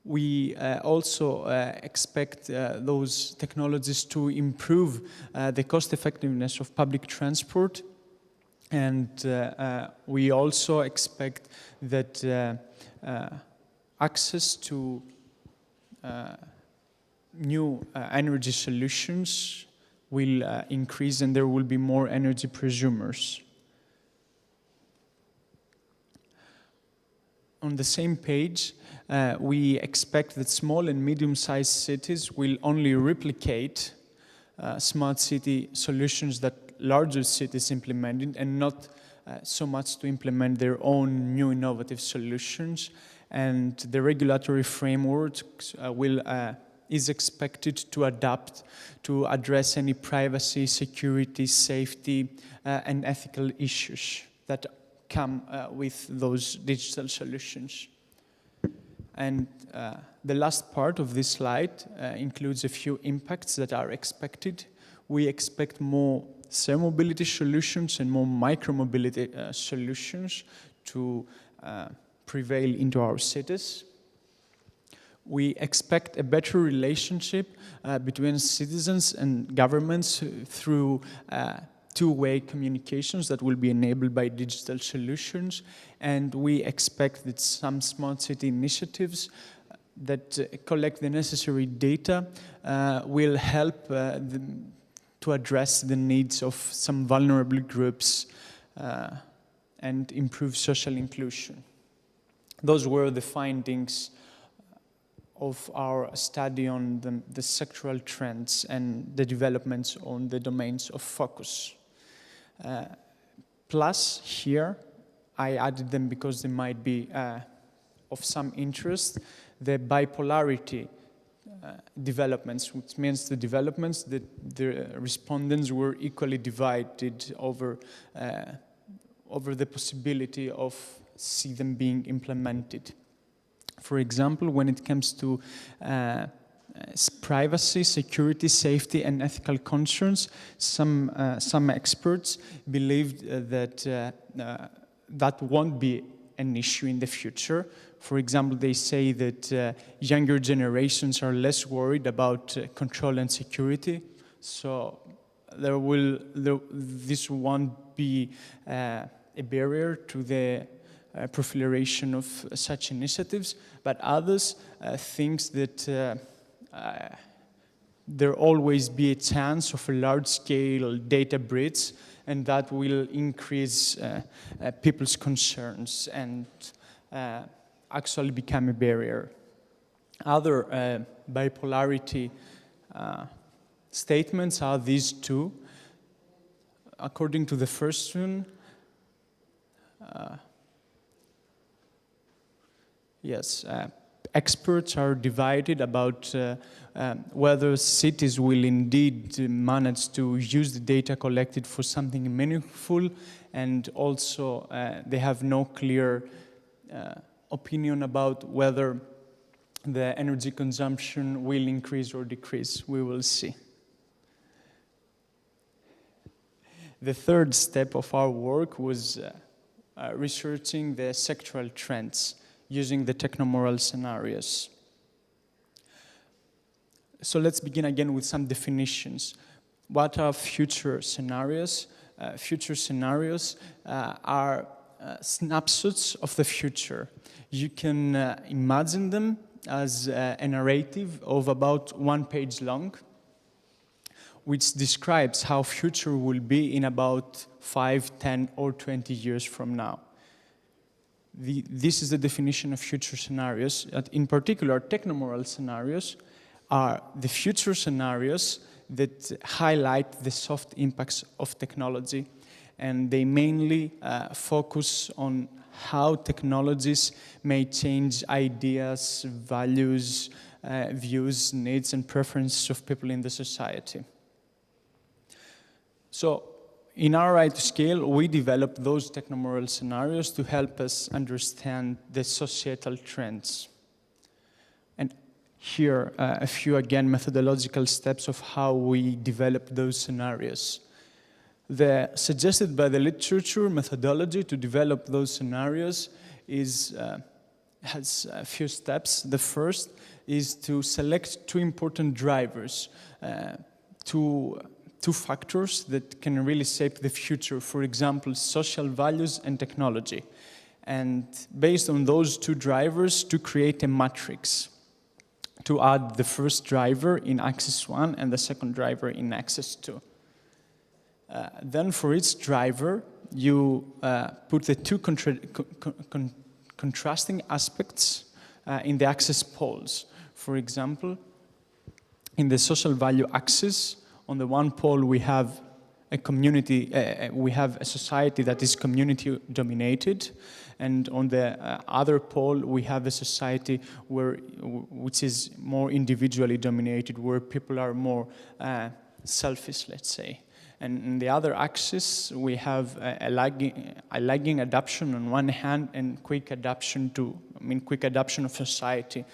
We also expect those technologies to improve the cost-effectiveness of public transport, and we also expect that access to new energy solutions will increase, and there will be more energy prosumers. On the same page, we expect that small and medium-sized cities will only replicate smart city solutions that larger cities implemented, and not so much to implement their own new innovative solutions. And the regulatory framework is expected to adapt to address any privacy, security, safety, and ethical issues that come with those digital solutions. And the last part of this slide includes a few impacts that are expected. We expect more self-mobility solutions and more micro-mobility solutions to prevail into our cities. We expect a better relationship between citizens and governments through two-way communications that will be enabled by digital solutions. And we expect that some smart city initiatives that collect the necessary data will help to address the needs of some vulnerable groups and improve social inclusion. Those were the findings of our study on the sectoral trends and the developments on the domains of focus. Plus, here, I added them because they might be of some interest, the bipolarity developments, which means the developments that the respondents were equally divided over the possibility of see them being implemented. For example, when it comes to privacy, security, safety, and ethical concerns, some experts believed that that won't be an issue in the future. For example, they say that younger generations are less worried about control and security, so this won't be a barrier to the proliferation of such initiatives. But others think that there always be a chance of a large-scale data breach, and that will increase people's concerns and actually become a barrier. Other bipolarity statements are these two. According to the first one, yes, experts are divided about whether cities will indeed manage to use the data collected for something meaningful, and also they have no clear opinion about whether the energy consumption will increase or decrease. We will see. The third step of our work was researching the sectoral trends using the technomoral scenarios. So let's begin again with some definitions. What are future scenarios? Future scenarios are snapshots of the future. You can imagine them as a narrative of about 1 page long, which describes how future will be in about 5, 10, or 20 years from now. This is the definition of future scenarios. In particular, technomoral scenarios are the future scenarios that highlight the soft impacts of technology, and they mainly focus on how technologies may change ideas, values, views, needs, and preferences of people in the society. So, in RRI2SCALE, we develop those technomoral scenarios to help us understand the societal trends. And here, a few, again, methodological steps of how we develop those scenarios. The suggested by the literature methodology to develop those scenarios has a few steps. The first is to select two important drivers, two factors that can really shape the future, for example, social values and technology. And based on those two drivers, to create a matrix, to add the first driver in axis 1 and the second driver in axis 2. Then for each driver, you put the two contrasting aspects in the axis poles. For example, in the social value axis, on the one pole, we have a community, we have a society that is community-dominated, and on the other pole, we have a society which is more individually dominated, where people are more selfish, let's say. And in the other axis, we have a lagging adoption on one hand, and quick adoption of society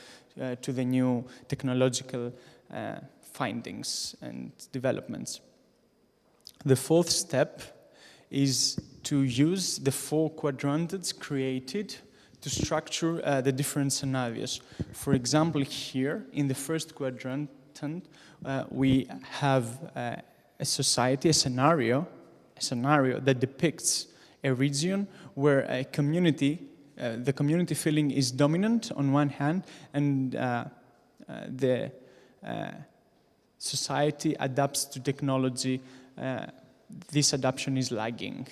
to the new technological findings and developments. The fourth step is to use the 4 quadrants created to structure the different scenarios. For example, here in the first quadrant, we have a society, a scenario that depicts a region where a community, the community feeling is dominant on one hand, and the society adapts to technology. This adaptation is lagging.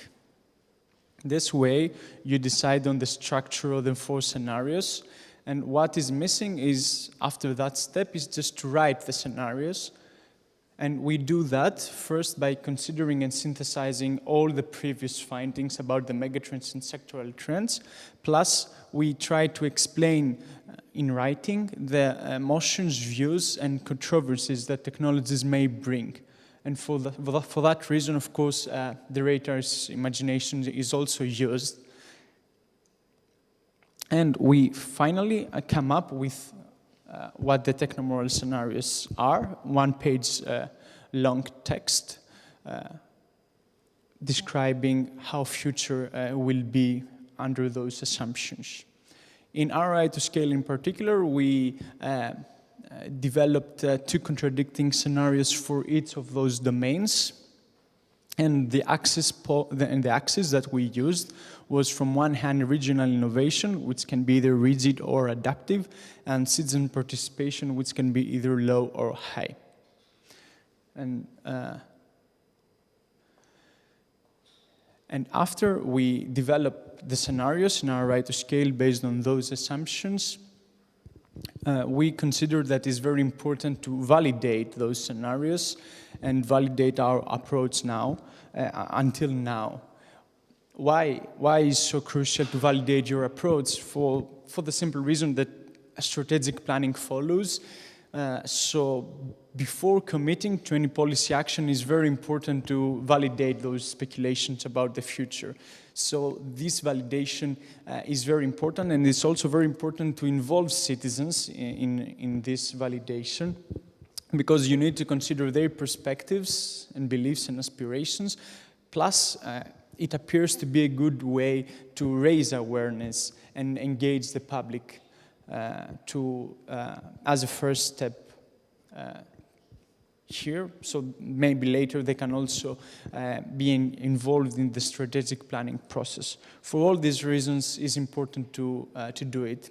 This way, you decide on the structure of the 4 scenarios, and what is missing is, after that step, is just to write the scenarios. And we do that first by considering and synthesizing all the previous findings about the megatrends and sectoral trends, plus we try to explain in writing the emotions, views, and controversies that technologies may bring. And for that reason, of course, the writer's imagination is also used. And we finally come up with what the technomoral scenarios are, 1 page long text describing how future will be under those assumptions. In RRI2SCALE in particular, we developed 2 contradicting scenarios for each of those domains. And the axis that we used was, from one hand, regional innovation, which can be either rigid or adaptive, and citizen participation, which can be either low or high. And after we developed the scenarios in RRI2SCALE based on those assumptions, we considered that it's very important to validate those scenarios and validate our approach now, until now. Why is so crucial to validate your approach? For for the simple reason that strategic planning follows. So before committing to any policy action, it's very important to validate those speculations about the future. So this validation is very important, and it's also very important to involve citizens in this validation, because you need to consider their perspectives and beliefs and aspirations. Plus, it appears to be a good way to raise awareness and engage the public as a first step here. So maybe later they can also be involved in the strategic planning process. For all these reasons, it's important to do it.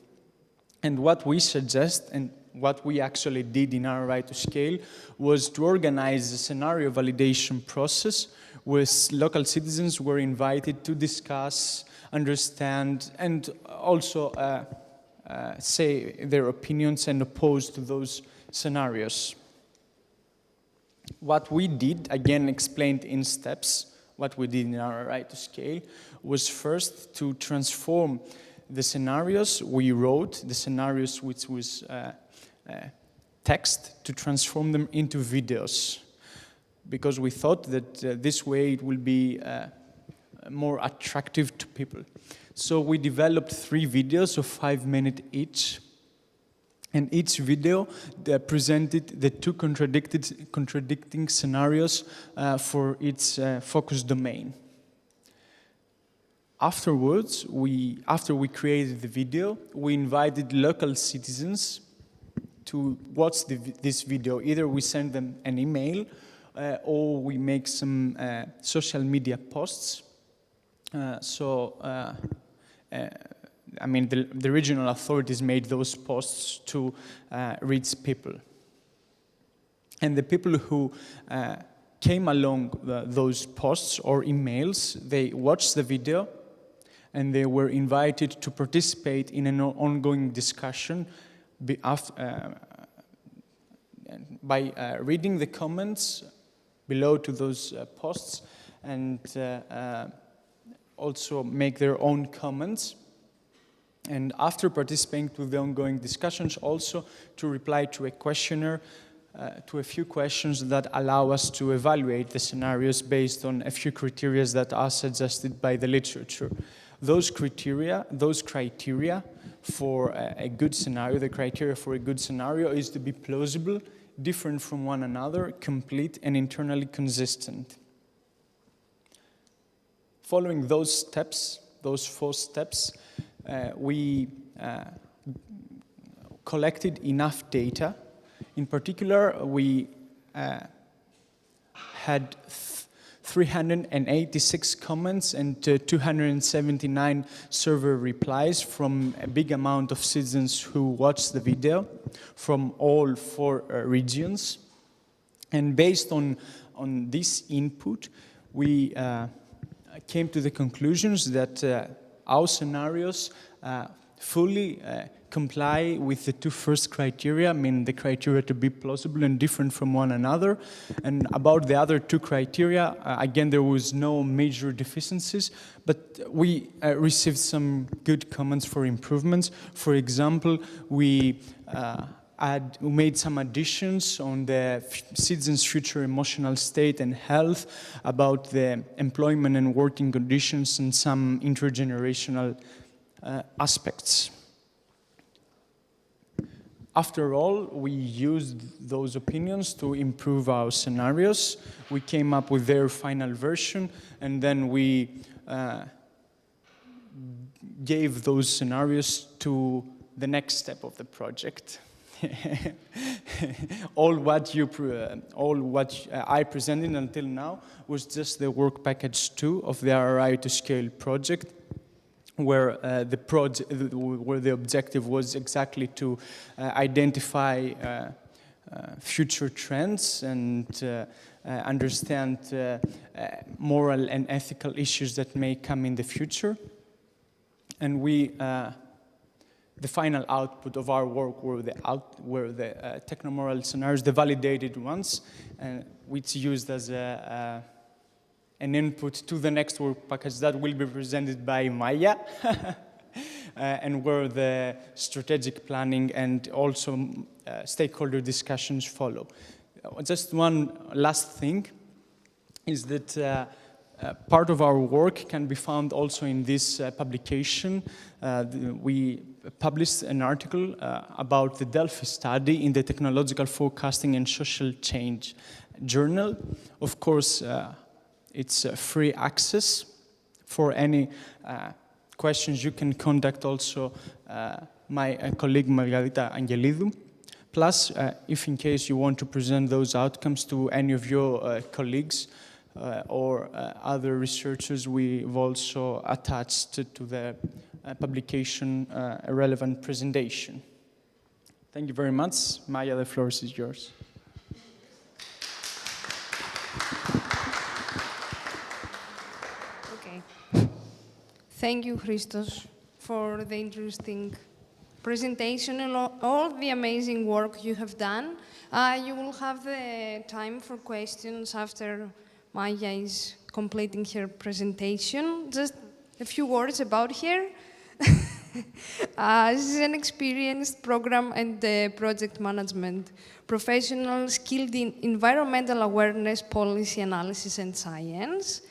And what we suggest, and what we actually did in RRI2SCALE, was to organize a scenario validation process where local citizens were invited to discuss, understand, and also say their opinions and oppose to those scenarios. What we did, again explained in steps, what we did in RRI2SCALE, was first to transform the scenarios we wrote, the scenarios which was text, to transform them into videos, because we thought that this way it will be more attractive to people. So we developed 3 videos of 5 minutes each, and each video presented the 2 contradicting scenarios for its focus domain. Afterwards, after we created the video, we invited local citizens to watch this video. Either we send them an email or we make some social media posts. I mean, the regional authorities made those posts to reach people. And the people who came along those posts or emails, they watched the video and they were invited to participate in an ongoing discussion by reading the comments below to those posts, and also make their own comments. And after participating to the ongoing discussions, also to reply to a questionnaire, to a few questions that allow us to evaluate the scenarios based on a few criteria that are suggested by the literature. Those criteria for a good scenario, the criteria for a good scenario is to be plausible, different from one another, complete, and internally consistent. Following those steps, those 4 steps, we collected enough data. In particular, we had 386 comments and 279 survey replies from a big amount of citizens who watched the video from all 4 regions. And based on this input, we came to the conclusions that our scenarios fully comply with the 2 first criteria, I mean the criteria to be plausible and different from one another. And about the other 2 criteria, again, there was no major deficiencies, but we received some good comments for improvements. For example, we made some additions on the citizens' future emotional state and health, about the employment and working conditions, and some intergenerational aspects. After all, we used those opinions to improve our scenarios. We came up with their final version, and then we gave those scenarios to the next step of the project. all what I presented until now was just the work package 2 of the RRI2SCALE project, where the objective was exactly to identify future trends and understand moral and ethical issues that may come in the future. And the final output of our work were the technomoral scenarios, the validated ones, which used as an input to the next work package that will be presented by Maya. and where the strategic planning and also stakeholder discussions follow. Just one last thing is that part of our work can be found also in this publication. We published an article about the Delphi study in the Technological Forecasting and Social Change journal. Of course, it's free access. For any questions, you can contact also my colleague Margarita Angelidou. Plus, if in case you want to present those outcomes to any of your colleagues or other researchers, we've also attached to the publication a relevant presentation. Thank you very much. Maya, the floor is yours. Okay. Thank you, Christos, for the interesting presentation and all the amazing work you have done. You will have the time for questions after Maya is completing her presentation. Just a few words about her. This is an experienced program and project management professional skilled in environmental awareness, policy analysis, and science.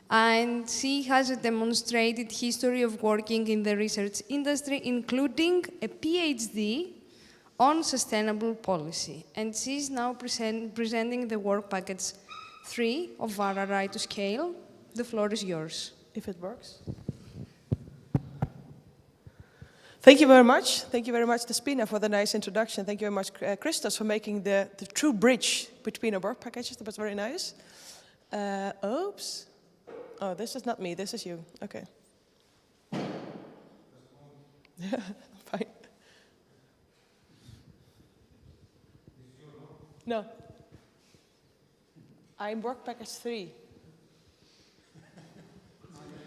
And she has a demonstrated history of working in the research industry, including a PhD on sustainable policy. And she's now presenting the work package 3 of RRI2SCALE. The floor is yours. If it works. Thank you very much. Thank you very much, Despina, for the nice introduction. Thank you very much, Christos, for making the true bridge between our work packages. That was very nice. Oops. Oh, this is not me. This is you. Okay. Fine. No. I'm work package 3.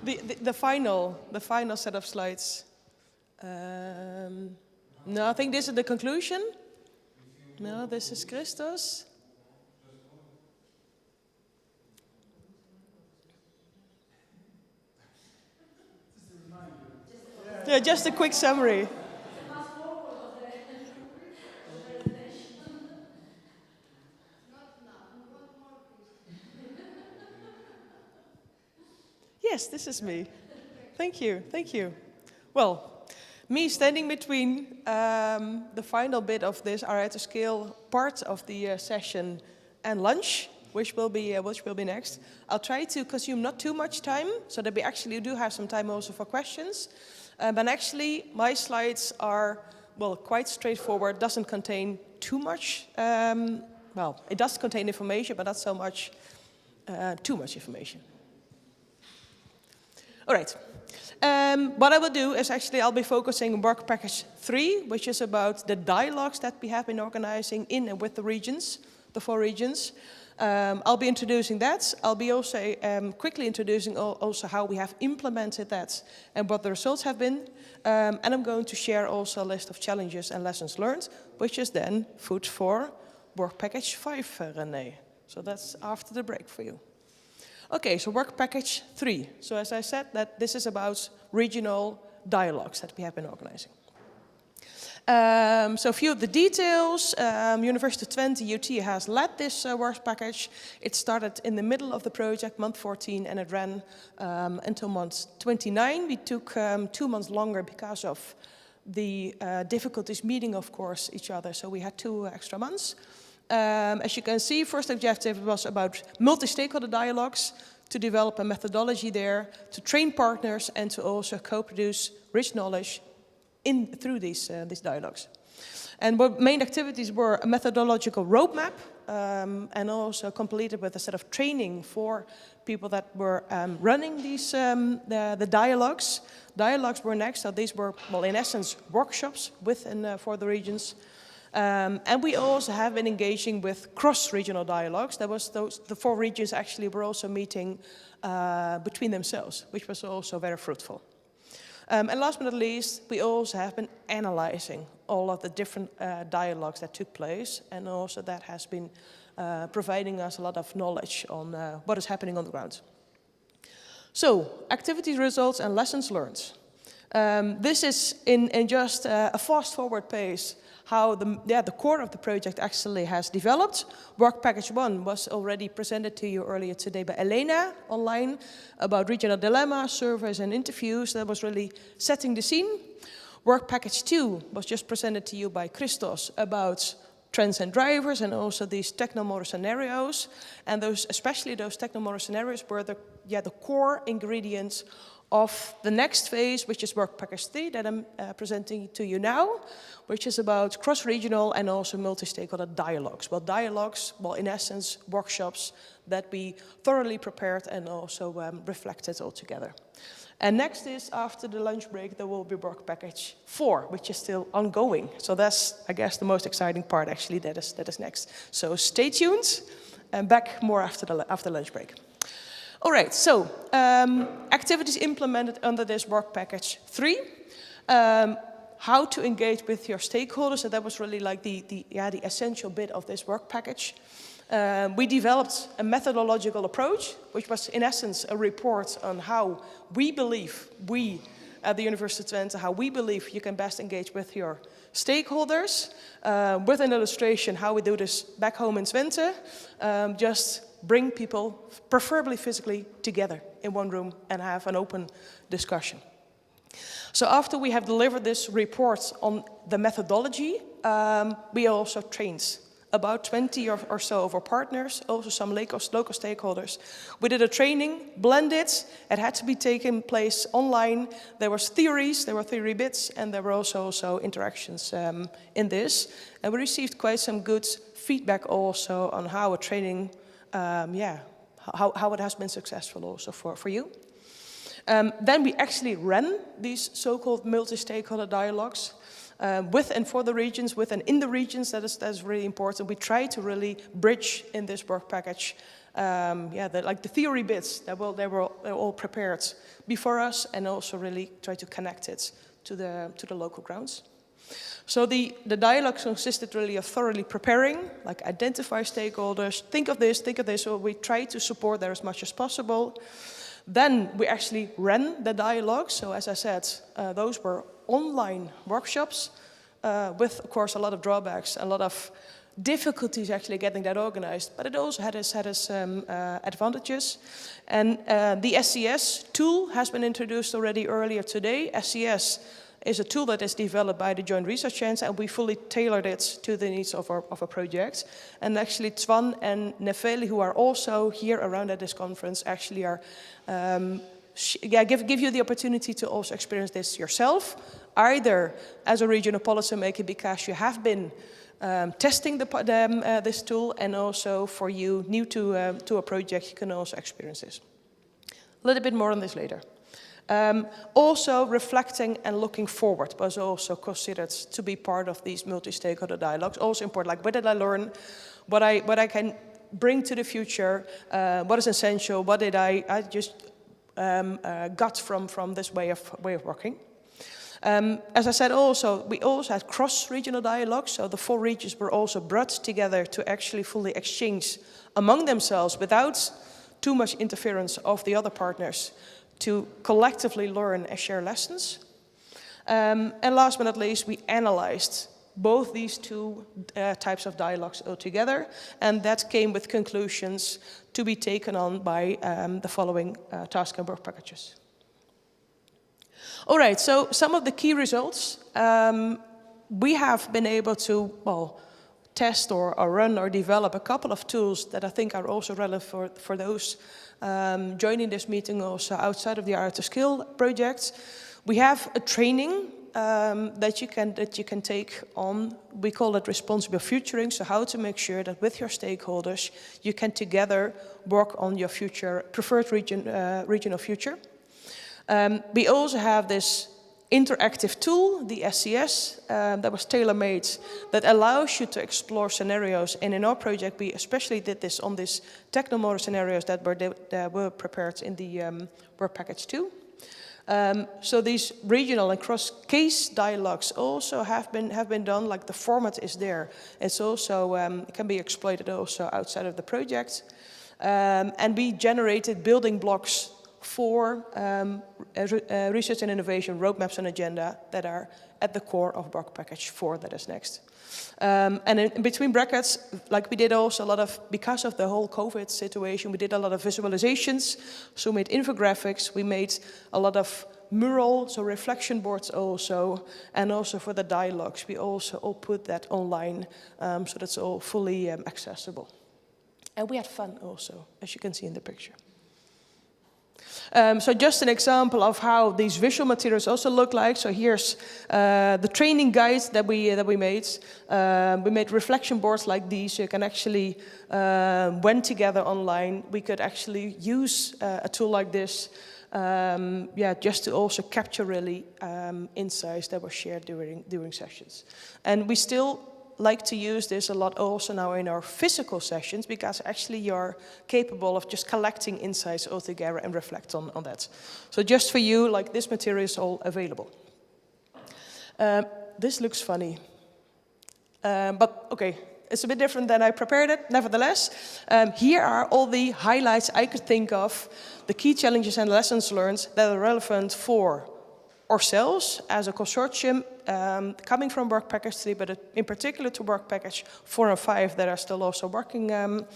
The final set of slides. No, I think this is the conclusion. No, this is Christos. Yeah, just a quick summary. Yes, this is me. Thank you, thank you. Well, me standing between the final bit of this RRI2SCALE part of the session and lunch, which will be next. I'll try to consume not too much time, so that we actually do have some time also for questions. But actually, my slides are, well, quite straightforward, doesn't contain too much. Well, it does contain information, but not so much, too much information. All right. What I will do is actually I'll be focusing on work package 3, which is about the dialogues that we have been organizing in and with the regions, the 4 regions. I'll be introducing that. I'll be also quickly introducing also how we have implemented that and what the results have been. And I'm going to share also a list of challenges and lessons learned, which is then food for work package 5, René. So that's after the break for you. Okay, so work package 3. So as I said, that this is about regional dialogues that we have been organizing. So a few of the details. University of Twente, UT, has led this work package. It started in the middle of the project, month 14, and it ran until month 29. We took 2 months longer because of the difficulties meeting, of course, each other. So we had 2 extra months. As you can see, first objective was about multi-stakeholder dialogues, to develop a methodology there, to train partners, and to also co-produce rich knowledge through these dialogues. And what main activities were a methodological roadmap, and also completed with a set of training for people that were running these the dialogues. Dialogues were next, so these were, well, in essence, workshops within for the regions. And we also have been engaging with cross-regional dialogues. The 4 regions actually were also meeting between themselves, which was also very fruitful. And last but not least, we also have been analyzing all of the different dialogues that took place, and also that has been providing us a lot of knowledge on what is happening on the ground. So, activity results and lessons learned. This is in just a fast-forward pace how the core of the project actually has developed. Work Package 1 was already presented to you earlier today by Elena online about regional dilemmas, surveys and interviews. That was really setting the scene. Work Package 2 was just presented to you by Christos about trends and drivers and also these technomodal scenarios. And especially those technomodal scenarios were the core ingredients of the next phase, which is Work Package 3 that I'm presenting to you now, which is about cross-regional and also multi-stakeholder dialogues. Well, dialogues, well, in essence, workshops that we thoroughly prepared and also reflected all together. And next is, after the lunch break, there will be Work Package 4, which is still ongoing. So that's, I guess, the most exciting part, actually, that is next. So stay tuned, and back more after lunch break. All right, so activities implemented under this Work Package 3. How to engage with your stakeholders, so that was really like the essential bit of this work package. We developed a methodological approach, which was in essence a report on how we believe, we at the University of Twente, how we believe you can best engage with your stakeholders, with an illustration how we do this back home in Twente, just bring people, preferably physically, together in one room and have an open discussion. So after we have delivered this report on the methodology, we also trained about 20 or so of our partners, also some local stakeholders. We did a training, blended. It had to be taken place online. There were theory bits, and there were also interactions in this. And we received quite some good feedback also on how a training, how it has been successful also for you. Then we actually ran these so-called multi-stakeholder dialogues with and for the regions, with and in the regions. That is really important. We try to really bridge in this work package, like the theory bits they were all prepared before us, and also really try to connect it to the local grounds. So the dialogue consisted really of thoroughly preparing, like identify stakeholders, think of this. So we try to support that as much as possible. Then we actually ran the dialogue. So as I said, those were online workshops with, of course, a lot of drawbacks, a lot of difficulties actually getting that organized. But it also had its advantages. And the SCS tool has been introduced already earlier today. SCS is a tool that is developed by the Joint Research Centre, and we fully tailored it to the needs of our project. And actually, Twan and Nefeli, who are also here around at this conference, actually are give you the opportunity to also experience this yourself, either as a regional policymaker because you have been testing this tool, and also for you new to a project, you can also experience this. A little bit more on this later. Also reflecting and looking forward was also considered to be part of these multi-stakeholder dialogues. Also important, like what did I learn, what I can bring to the future, what is essential, what did I just got from this way of working. As I said, we also had cross-regional dialogues, so the 4 regions were also brought together to actually fully exchange among themselves without too much interference of the other partners, to collectively learn and share lessons. And last but not least, we analyzed both these 2 types of dialogues altogether, and that came with conclusions to be taken on by the following task and work packages. All right, so some of the key results. We have been able to, test or run or develop a couple of tools that I think are also relevant for those joining this meeting also outside of the RRI2SCALE project. We have a training that you can take on. We call it responsible futuring. So how to make sure that with your stakeholders you can together work on your future preferred regional future. We also have this interactive tool, the SCS, that was tailor-made, that allows you to explore scenarios. And in our project, we especially did this on these technomodal scenarios that were prepared in the work package 2. So these regional and cross-case dialogues also have been done. Like the format is there. It's also it can be exploited also outside of the project. And we generated building blocks 4 research and innovation roadmaps and agenda that are at the core of work package 4 that is next. And in between brackets, like we did also a lot of, because of the whole COVID situation, we did a lot of visualizations. So we made infographics, we made a lot of mural, so reflection boards also, and also for the dialogues, we also all put that online, so that's all fully accessible. And we had fun also, as you can see in the picture. So just an example of how these visual materials also look like. So here's the training guides that we made. We made reflection boards like these, so you can actually, when together online, we could actually use a tool like this, just to also capture really insights that were shared during sessions. And we still like to use this a lot also now in our physical sessions, because actually you're capable of just collecting insights all together and reflect on that. So just for you, like this material is all available. This looks funny, but okay, it's a bit different than I prepared it. Nevertheless, here are all the highlights I could think of, the key challenges and lessons learned that are relevant for ourselves as a consortium, coming from Work Package 3, but in particular to Work Package 4 and 5 that are still also working on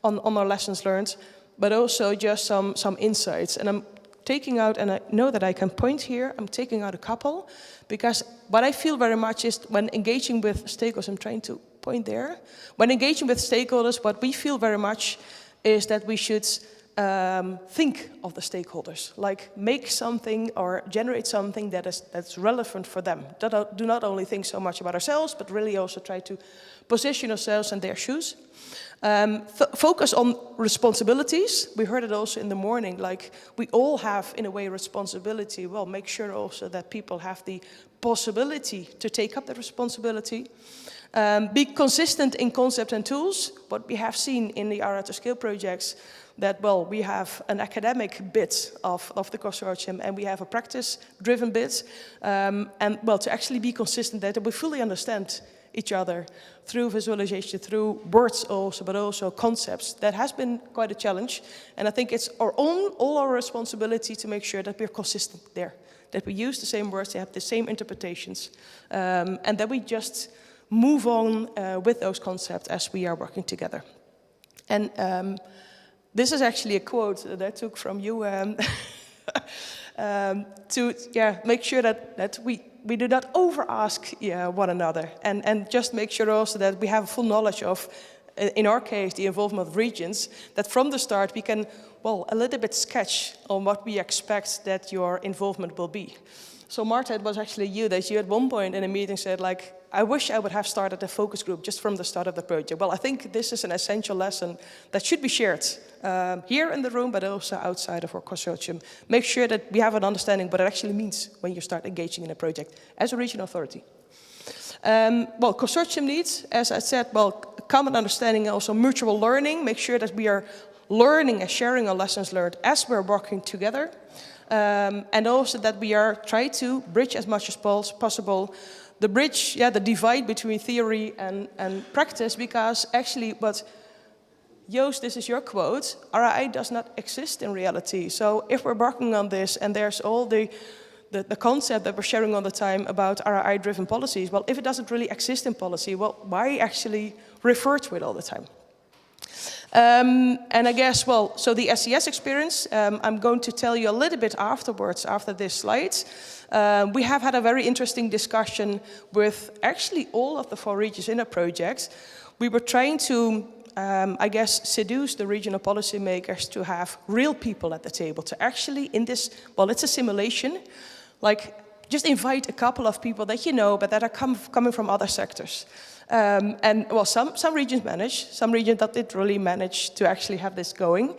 our lessons learned, but also just some insights. And I'm taking out, and I know that I can point here, I'm taking out a couple, because what I feel very much is when engaging with stakeholders, I'm trying to point there, when engaging with stakeholders, what we feel very much is that we should think of the stakeholders, like make something or generate something that's relevant for them. Do not only think so much about ourselves, but really also try to position ourselves in their shoes. Focus on responsibilities. We heard it also in the morning, like we all have in a way responsibility. Well, make sure also that people have the possibility to take up that responsibility. Be consistent in concept and tools. What we have seen in the RRI2SCALE projects, that, well, we have an academic bit of the consortium and we have a practice-driven bit. And, well, to actually be consistent that we fully understand each other through visualization, through words also, but also concepts. That has been quite a challenge. And I think it's all our responsibility to make sure that we're consistent there, that we use the same words, they have the same interpretations, and that we just move on with those concepts as we are working together. And this is actually a quote that I took from you to make sure that we do not over-ask one another, and just make sure also that we have full knowledge of, in our case, the involvement of regions, that from the start we can, well, a little bit sketch on what we expect that your involvement will be. So Marta, it was actually you that you at one point in a meeting said, like, I wish I would have started a focus group just from the start of the project. Well, I think this is an essential lesson that should be shared here in the room, but also outside of our consortium. Make sure that we have an understanding what it actually means when you start engaging in a project as a regional authority. Well, consortium needs, as I said, well, common understanding, also mutual learning. Make sure that we are learning and sharing our lessons learned as we're working together. And also that we are trying to bridge as much as possible the bridge, the divide between theory and practice, because actually what, Joost, this is your quote, RRI does not exist in reality. So if we're working on this and there's all the concept that we're sharing all the time about RRI-driven policies, well, if it doesn't really exist in policy, well, why actually refer to it all the time? And I guess, well, so the SES experience, I'm going to tell you a little bit afterwards, after this slide. We have had a very interesting discussion with actually all of the 4 regions in a project. We were trying to, I guess, seduce the regional policymakers to have real people at the table, to actually in this, well, it's a simulation, like just invite a couple of people that you know, but that are coming from other sectors. And well, some regions manage, some regions that did really manage to actually have this going.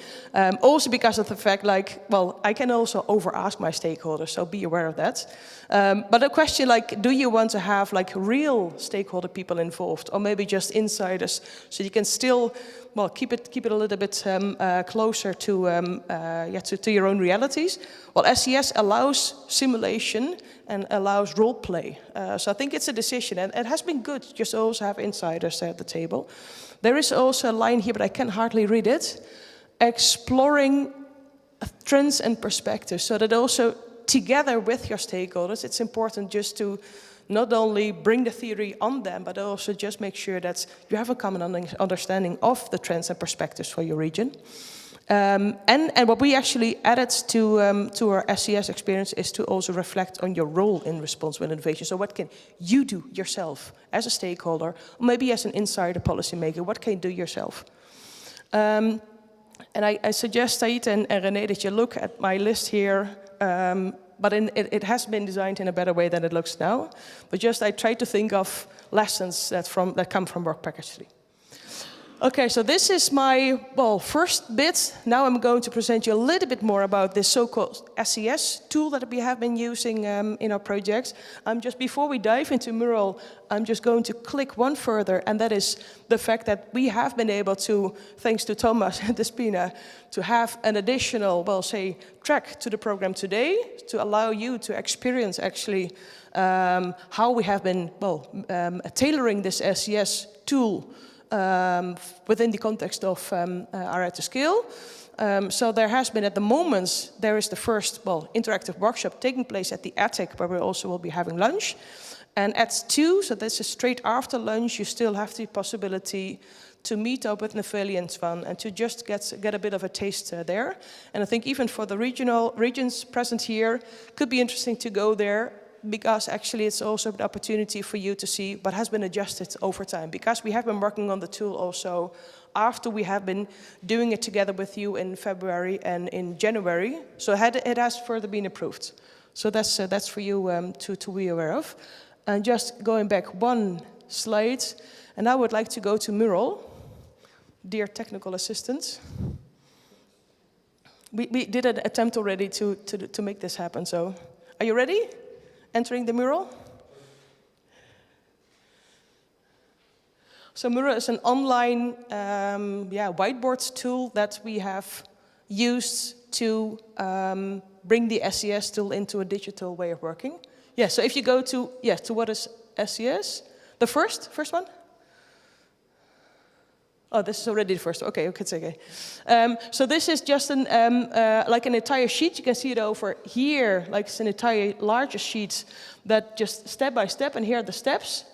Also because of the fact, like, well, I can also over-ask my stakeholders, so be aware of that. But a question like, do you want to have like real stakeholder people involved, or maybe just insiders, so you can still, well, keep it a little bit closer to your own realities? Well, SES allows simulation and allows role play. So I think it's a decision, and it has been good just to also have insiders at the table. There is also a line here, but I can hardly read it. Exploring trends and perspectives, so that also together with your stakeholders, it's important just to not only bring the theory on them, but also just make sure that you have a common understanding of the trends and perspectives for your region. And what we actually added to our SCS experience is to also reflect on your role in responsible innovation. So what can you do yourself as a stakeholder, or maybe as an insider policymaker, what can you do yourself? And I suggest, Said and René, that you look at my list here, but it has been designed in a better way than it looks now. But just I try to think of lessons that come from Work Package 3. Okay, so this is my, first bit. Now I'm going to present you a little bit more about this so-called SCS tool that we have been using in our projects. Just before we dive into Mural, I'm just going to click one further, and that is the fact that we have been able to, thanks to Thomas and Despina, to have an additional, track to the program today to allow you to experience actually how we have been, tailoring this SCS tool within the context of RRI2SCALE. So there has been, at the moment, there is the first, interactive workshop taking place at the attic, where we also will be having lunch. And at 2, so this is straight after lunch, you still have the possibility to meet up with Nefeli and Svan and to just get a bit of a taste there. And I think even for the regions present here, could be interesting to go there, because actually it's also an opportunity for you to see what has been adjusted over time. Because we have been working on the tool also after we have been doing it together with you in February and in January. So it has further been improved. So that's for you to be aware of. And just going back one slide, and I would like to go to Mural. Dear technical assistants. We did an attempt already to make this happen, so are you ready? Entering the Mural. So Mural is an online whiteboard tool that we have used to bring the SCS tool into a digital way of working. Yeah, so if you go to what is SCS? The first one? Oh, this is already the first. Okay, it's okay. So this is just like an entire sheet. You can see it over here, like it's an entire larger sheet that just step by step, and here are the steps.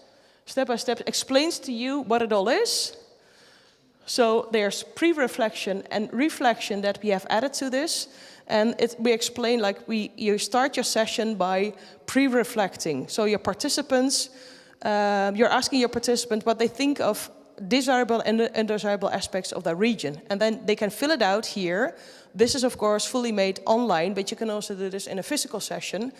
Step by step explains to you what it all is. So there's pre-reflection and reflection that we have added to this. And we explain, like you start your session by pre-reflecting. So your participants, you're asking your participant what they think of desirable and undesirable aspects of the region. And then they can fill it out here. This is, of course, fully made online, but you can also do this in a physical session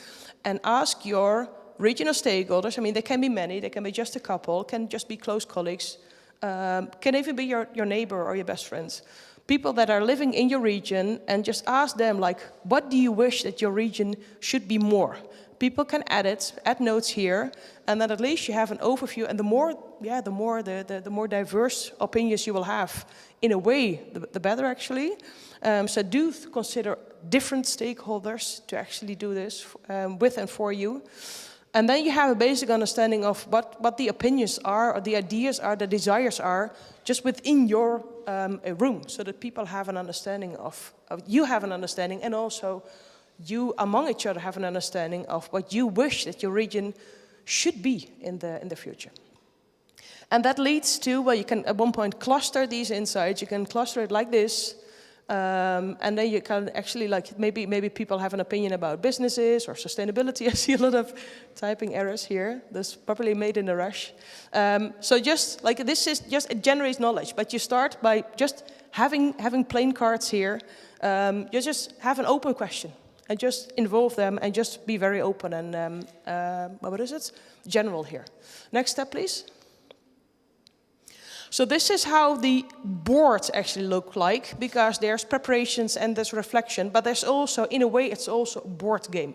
and ask your regional stakeholders. I mean, there can be many, there can be just a couple, can just be close colleagues, can even be your neighbor or your best friends. People that are living in your region, and just ask them, like, what do you wish that your region should be more? People can add notes here, and then at least you have an overview. And the more diverse opinions you will have, in a way, the better actually. So do consider different stakeholders to actually do this with and for you. And then you have a basic understanding of what the opinions are, or the ideas are, the desires are, just within your room, so that people have an understanding of you have an understanding, and also you among each other have an understanding of what you wish that your region should be in the future. And that leads to, well, you can at one point cluster these insights. You can cluster it like this, and then you can actually, like, maybe people have an opinion about businesses or sustainability. I see a lot of typing errors here. This probably made in a rush. So just like this is just, it generates knowledge, but you start by just having plain cards here. You just have an open question and just involve them and just be very open and general here. Next step, please. So this is how the boards actually look like, because there's preparations and there's reflection, but there's also, in a way, it's also a board game.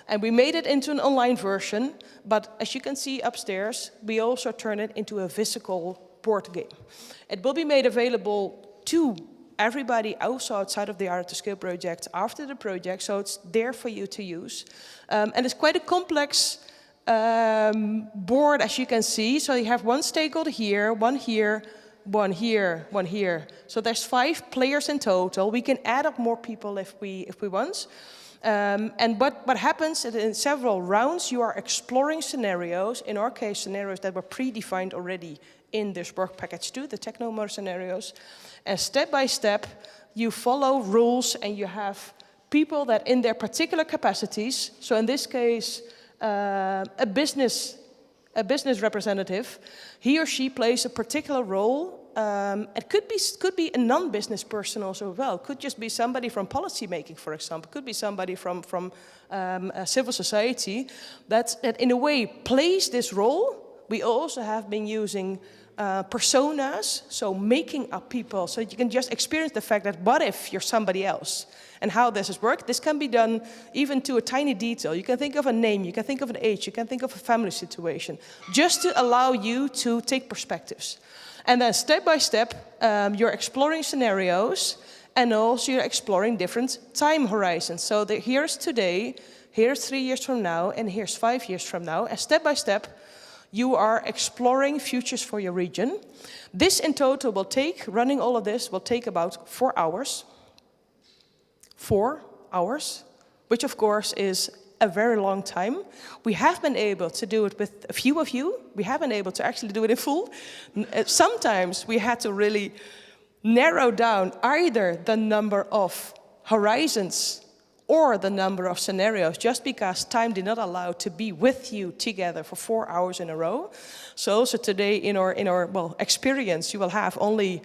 And we made it into an online version, but as you can see upstairs, we also turn it into a physical board game. It will be made available to everybody also outside of the RRI2SCALE project after the project, so it's there for you to use. And it's quite a complex board, as you can see. So you have one stakeholder here, one here, one here, one here. So there's 5 players in total. We can add up more people if we want. And what happens in several rounds, you are exploring scenarios, in our case, scenarios that were predefined already in this work package 2, the technomotor scenarios. And step by step, you follow rules and you have people that in their particular capacities, so in this case, a business representative, he or she plays a particular role. It could be a non-business person also as well. Could just be somebody from policy making, for example. Could be somebody from civil society that in a way plays this role. We also have been using personas, so making up people, so you can just experience the fact that what if you're somebody else, and how this has worked. This can be done even to a tiny detail. You can think of a name, you can think of an age, you can think of a family situation, just to allow you to take perspectives. And then step by step, you're exploring scenarios, and also you're exploring different time horizons. So here's today, here's 3 years from now, and here's 5 years from now, and step by step, you are exploring futures for your region. This in total will take, running all of this, will take about 4 hours. 4 hours, which of course is a very long time. We have been able to do it with a few of you. We haven't been able to actually do it in full. Sometimes we had to really narrow down either the number of horizons or the number of scenarios, just because time did not allow to be with you together for 4 hours in a row. So also today in our experience, you will have only,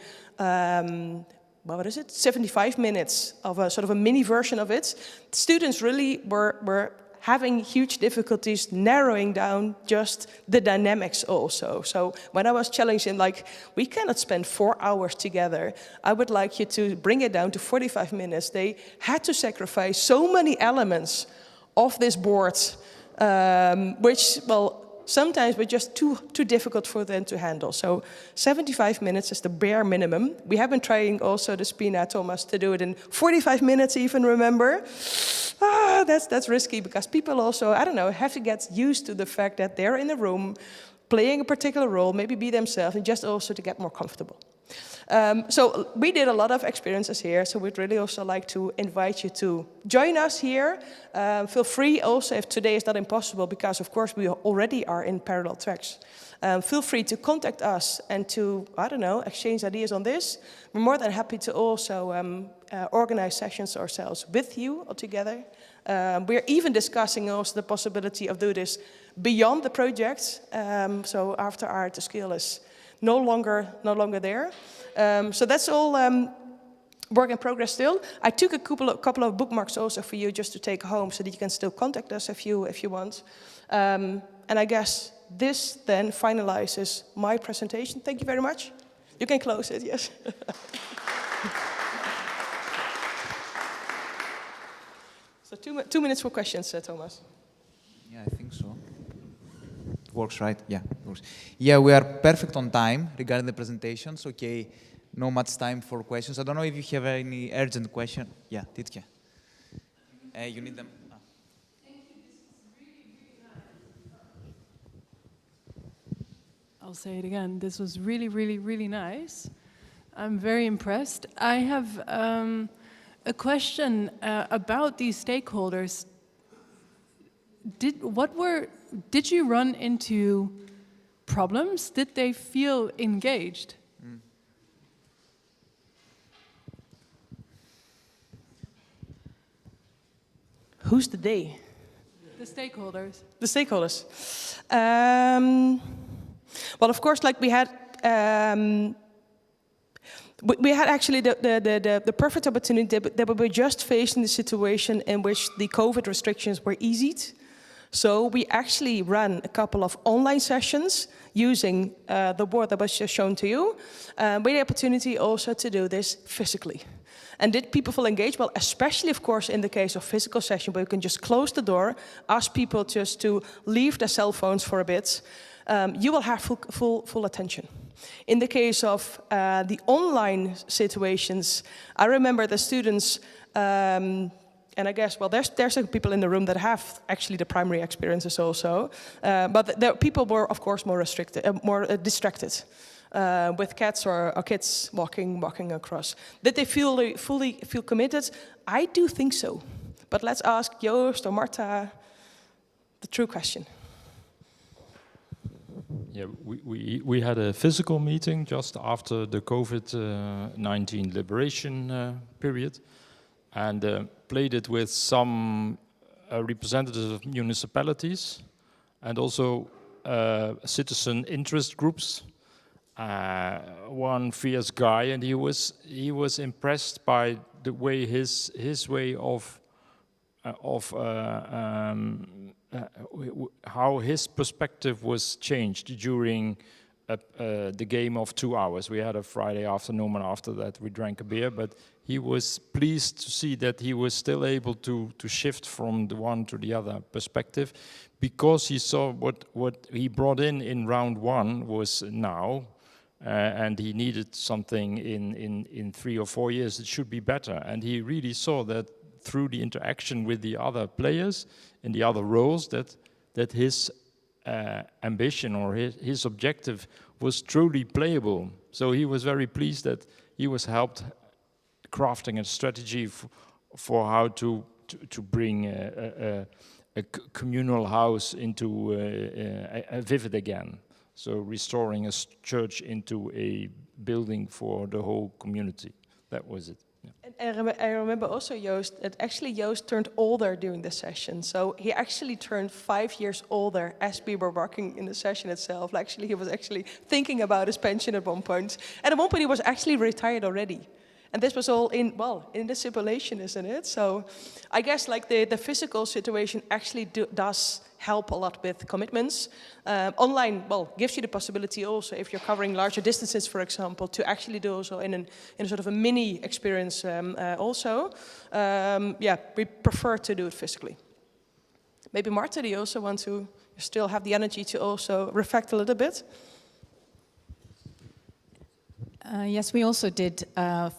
75 minutes of a sort of a mini version of it. Students really were having huge difficulties narrowing down just the dynamics also. So when I was challenging, like, we cannot spend 4 hours together, I would like you to bring it down to 45 minutes. They had to sacrifice so many elements of this board, which, well, sometimes were just too difficult for them to handle. So 75 minutes is the bare minimum. We have been trying also, the Spina, Thomas, to do it in 45 minutes even, remember? That's risky, because people also, I don't know, have to get used to the fact that they're in a room playing a particular role, maybe be themselves, and just also to get more comfortable. So we did a lot of experiences here, so we'd really also like to invite you to join us here. Feel free also, if today is not impossible, because of course we already are in parallel tracks. Feel free to contact us and to, I don't know, exchange ideas on this. We're more than happy to also organize sessions ourselves with you all together. We're even discussing also the possibility of doing this beyond the project. So after RRI2SCALE is no longer there. So that's all work in progress still. I took a couple of bookmarks also for you just to take home, so that you can still contact us if you want. And I guess this then finalizes my presentation. Thank you very much. You can close it, yes. So 2 minutes for questions, Thomas. Yeah, I think so. Works, right? Yeah, it works. Yeah, we are perfect on time regarding the presentations. Okay, no much time for questions. I don't know if you have any urgent question. Yeah, Titke. You need them. Thank you. This was really nice. I'll say it again. This was really nice. I'm very impressed. I have a question about these stakeholders. Did you run into problems? Did they feel engaged? Who's the they? The stakeholders. The stakeholders. Well, of course, like we had actually the perfect opportunity that we were just facing the situation in which the COVID restrictions were eased. So we actually ran a couple of online sessions using the board that was just shown to you. We had the opportunity also to do this physically. And did people feel engaged? Well, especially, of course, in the case of physical session, where you can just close the door, ask people just to leave their cell phones for a bit. You will have full attention. In the case of the online situations, I remember the students, and I guess, well, there's some people in the room that have actually the primary experiences also, but the people were, of course, more distracted. with cats or kids walking across. Did they fully feel committed? I do think so. But let's ask Joost or Marta the true question. Yeah, we had a physical meeting just after the COVID-19 liberation period, and played it with some representatives of municipalities and also citizen interest groups. One fierce guy, and he was impressed by the way his way of how his perspective was changed during the game of 2 hours. We had a Friday afternoon, and after that we drank a beer, but he was pleased to see that he was still able to shift from the one to the other perspective, because he saw what he brought in round one was now, and he needed something in 3 or 4 years it should be better. And he really saw that through the interaction with the other players in the other roles, that his ambition or his objective was truly playable. So he was very pleased that he was helped crafting a strategy for how to bring a communal house into a vivid again. So restoring a church into a building for the whole community. That was it. Yeah. And I remember also Joost, that actually Joost turned older during the session. So he actually turned 5 years older as we were working in the session itself. Actually, he was actually thinking about his pension at one point. And at one point he was actually retired already. And this was all in the simulation, isn't it? So I guess like the physical situation actually does help a lot with commitments. Online, gives you the possibility also, if you're covering larger distances, for example, to actually do also in a sort of a mini experience also. Yeah, we prefer to do it physically. Maybe Marta, do you also want to still have the energy to also reflect a little bit? Yes, we also did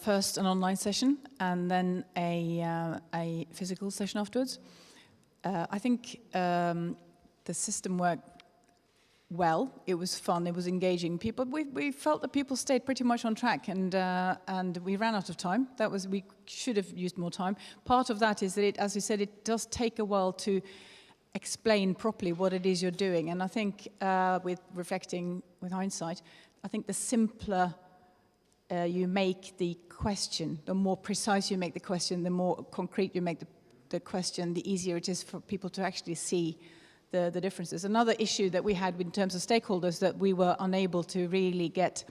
first an online session and then a physical session afterwards. I think the system worked well. It was fun. It was engaging people. We felt that people stayed pretty much on track, and we ran out of time. We should have used more time. Part of that is that, as you said, it does take a while to explain properly what it is you're doing. And I think, with reflecting with hindsight, I think the simpler you make the question, the more precise you make the question, the more concrete you make the question, the easier it is for people to actually see the differences. Another issue that we had in terms of stakeholders, that we were unable to really get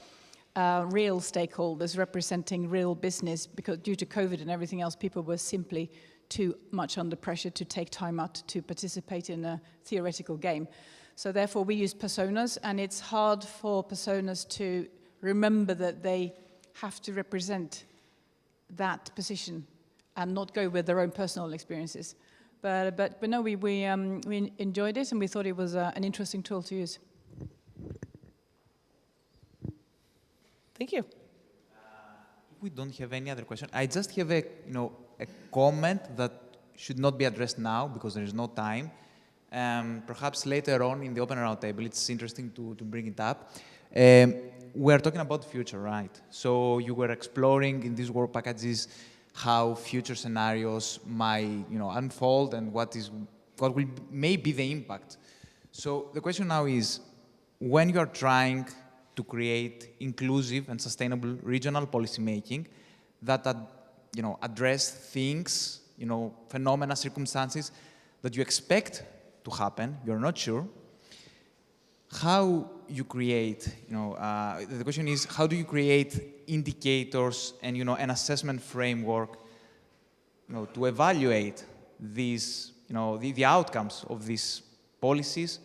real stakeholders representing real business, because due to COVID and everything else, people were simply too much under pressure to take time out to participate in a theoretical game. So therefore we use personas, and it's hard for personas to remember that they have to represent that position and not go with their own personal experiences. But no, we enjoyed it, and we thought it was an interesting tool to use. Thank you. We don't have any other question. I just have a comment that should not be addressed now because there is no time. Perhaps later on in the open roundtable, it's interesting to bring it up. We're talking about the future, right? So you were exploring in these work packages how future scenarios might, unfold, and what may be the impact. So the question now is, when you are trying to create inclusive and sustainable regional policymaking that address things, phenomena, circumstances that you expect to happen, you're not sure, how you create, the question is, how do you create indicators and, an assessment framework, to evaluate these, the outcomes of these policies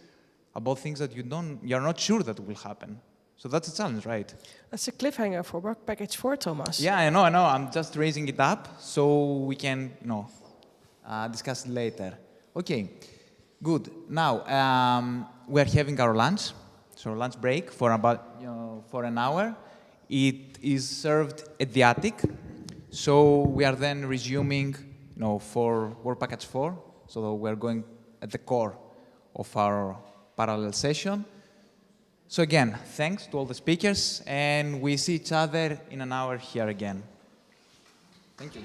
about things that you're not sure that will happen. So that's a challenge, right? That's a cliffhanger for work package 4, Thomas. Yeah, I know. I'm just raising it up so we can, discuss it later. Okay, good. Now, we're having our lunch, so lunch break for about, for an hour. It is served at the attic, so we are then resuming, for work package 4. So we're going at the core of our parallel session. So again, thanks to all the speakers, and we see each other in an hour here again. Thank you.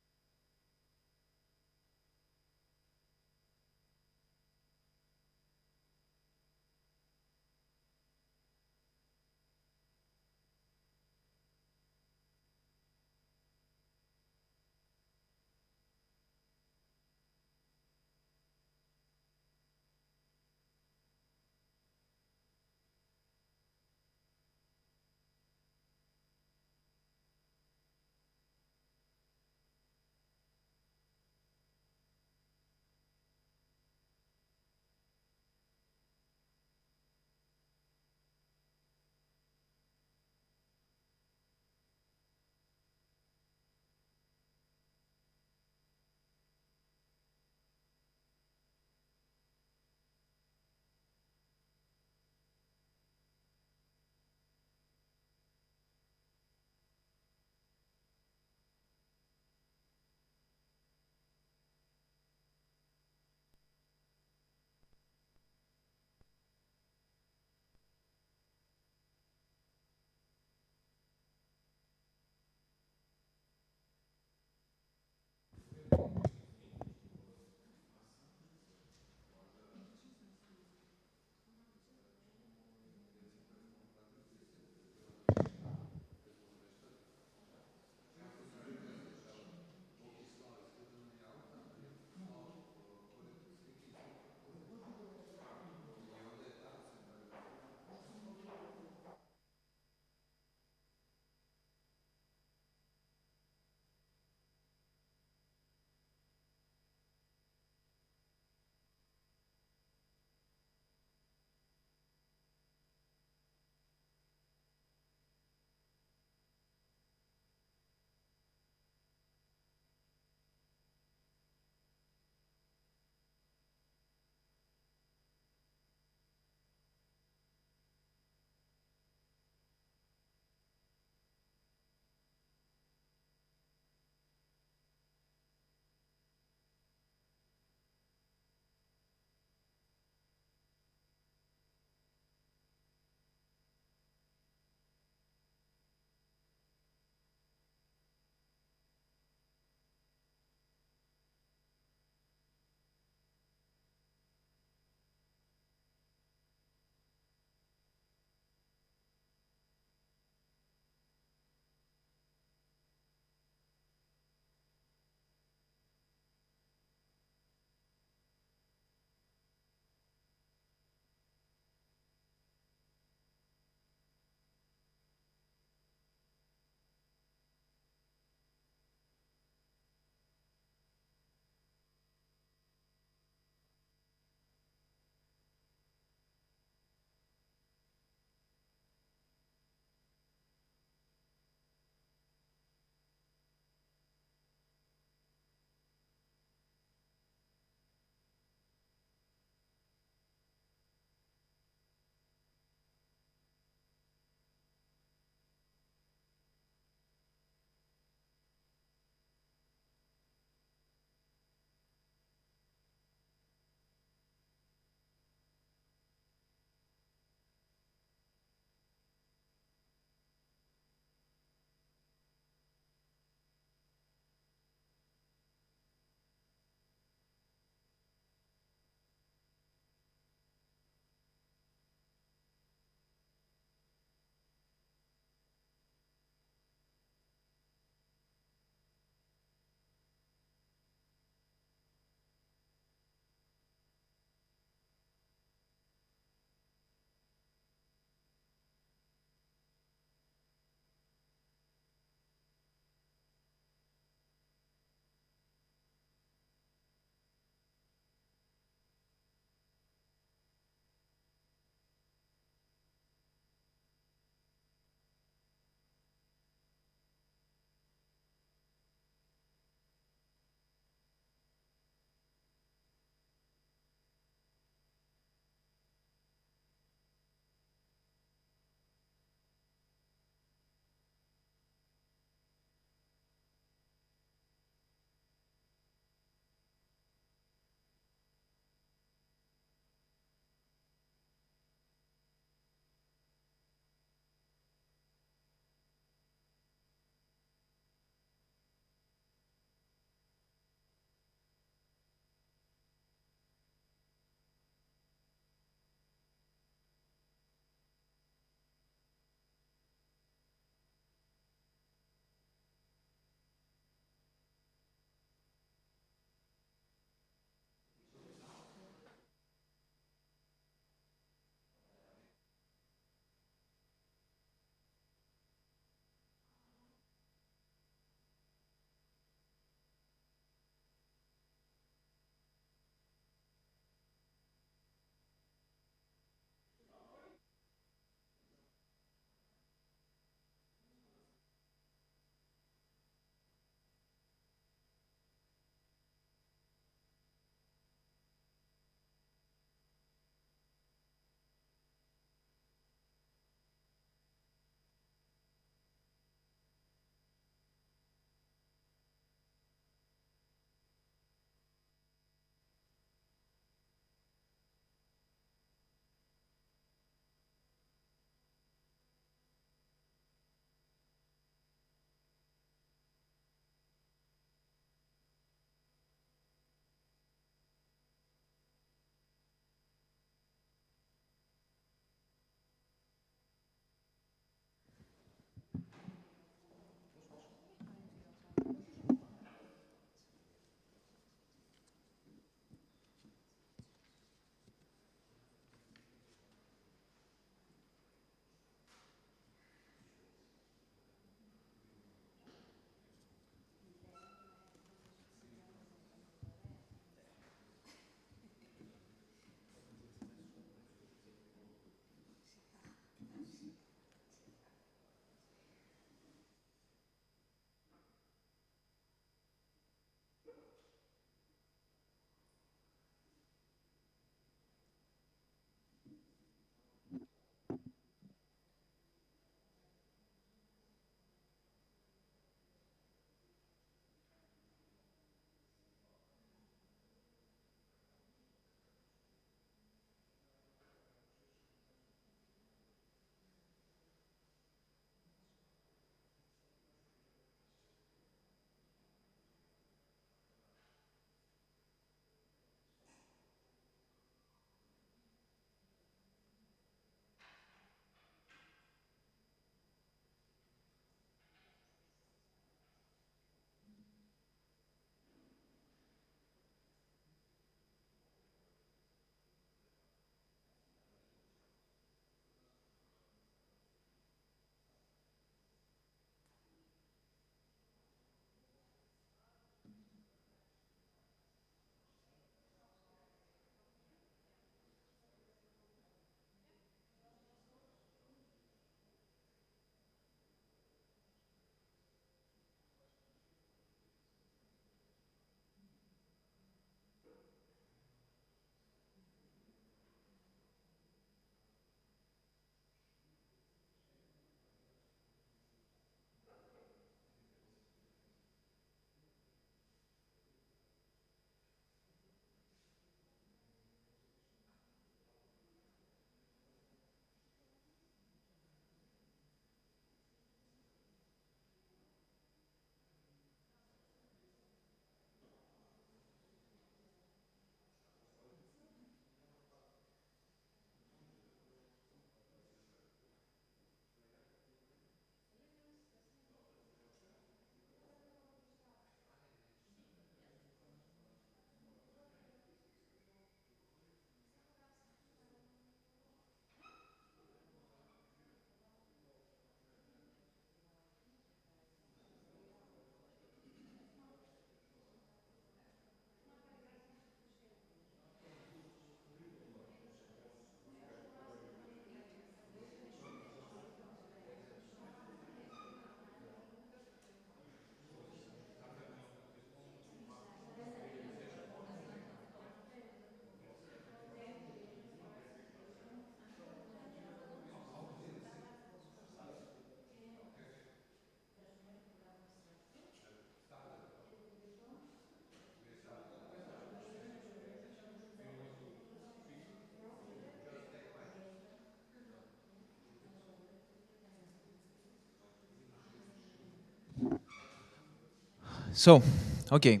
So, okay,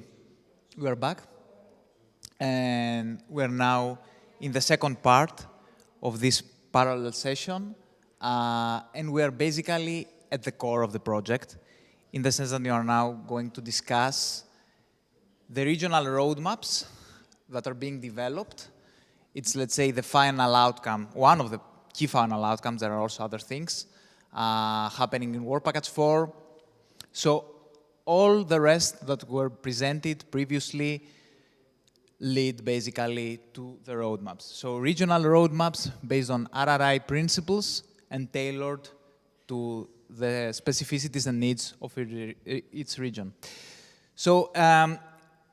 we are back, and we're now in the second part of this parallel session, and we are basically at the core of the project, in the sense that we are now going to discuss the regional roadmaps that are being developed. It's, let's say, the final outcome, one of the key final outcomes. There are also other things happening in Work Package 4. So all the rest that were presented previously lead basically to the roadmaps. So regional roadmaps based on RRI principles and tailored to the specificities and needs of each region. So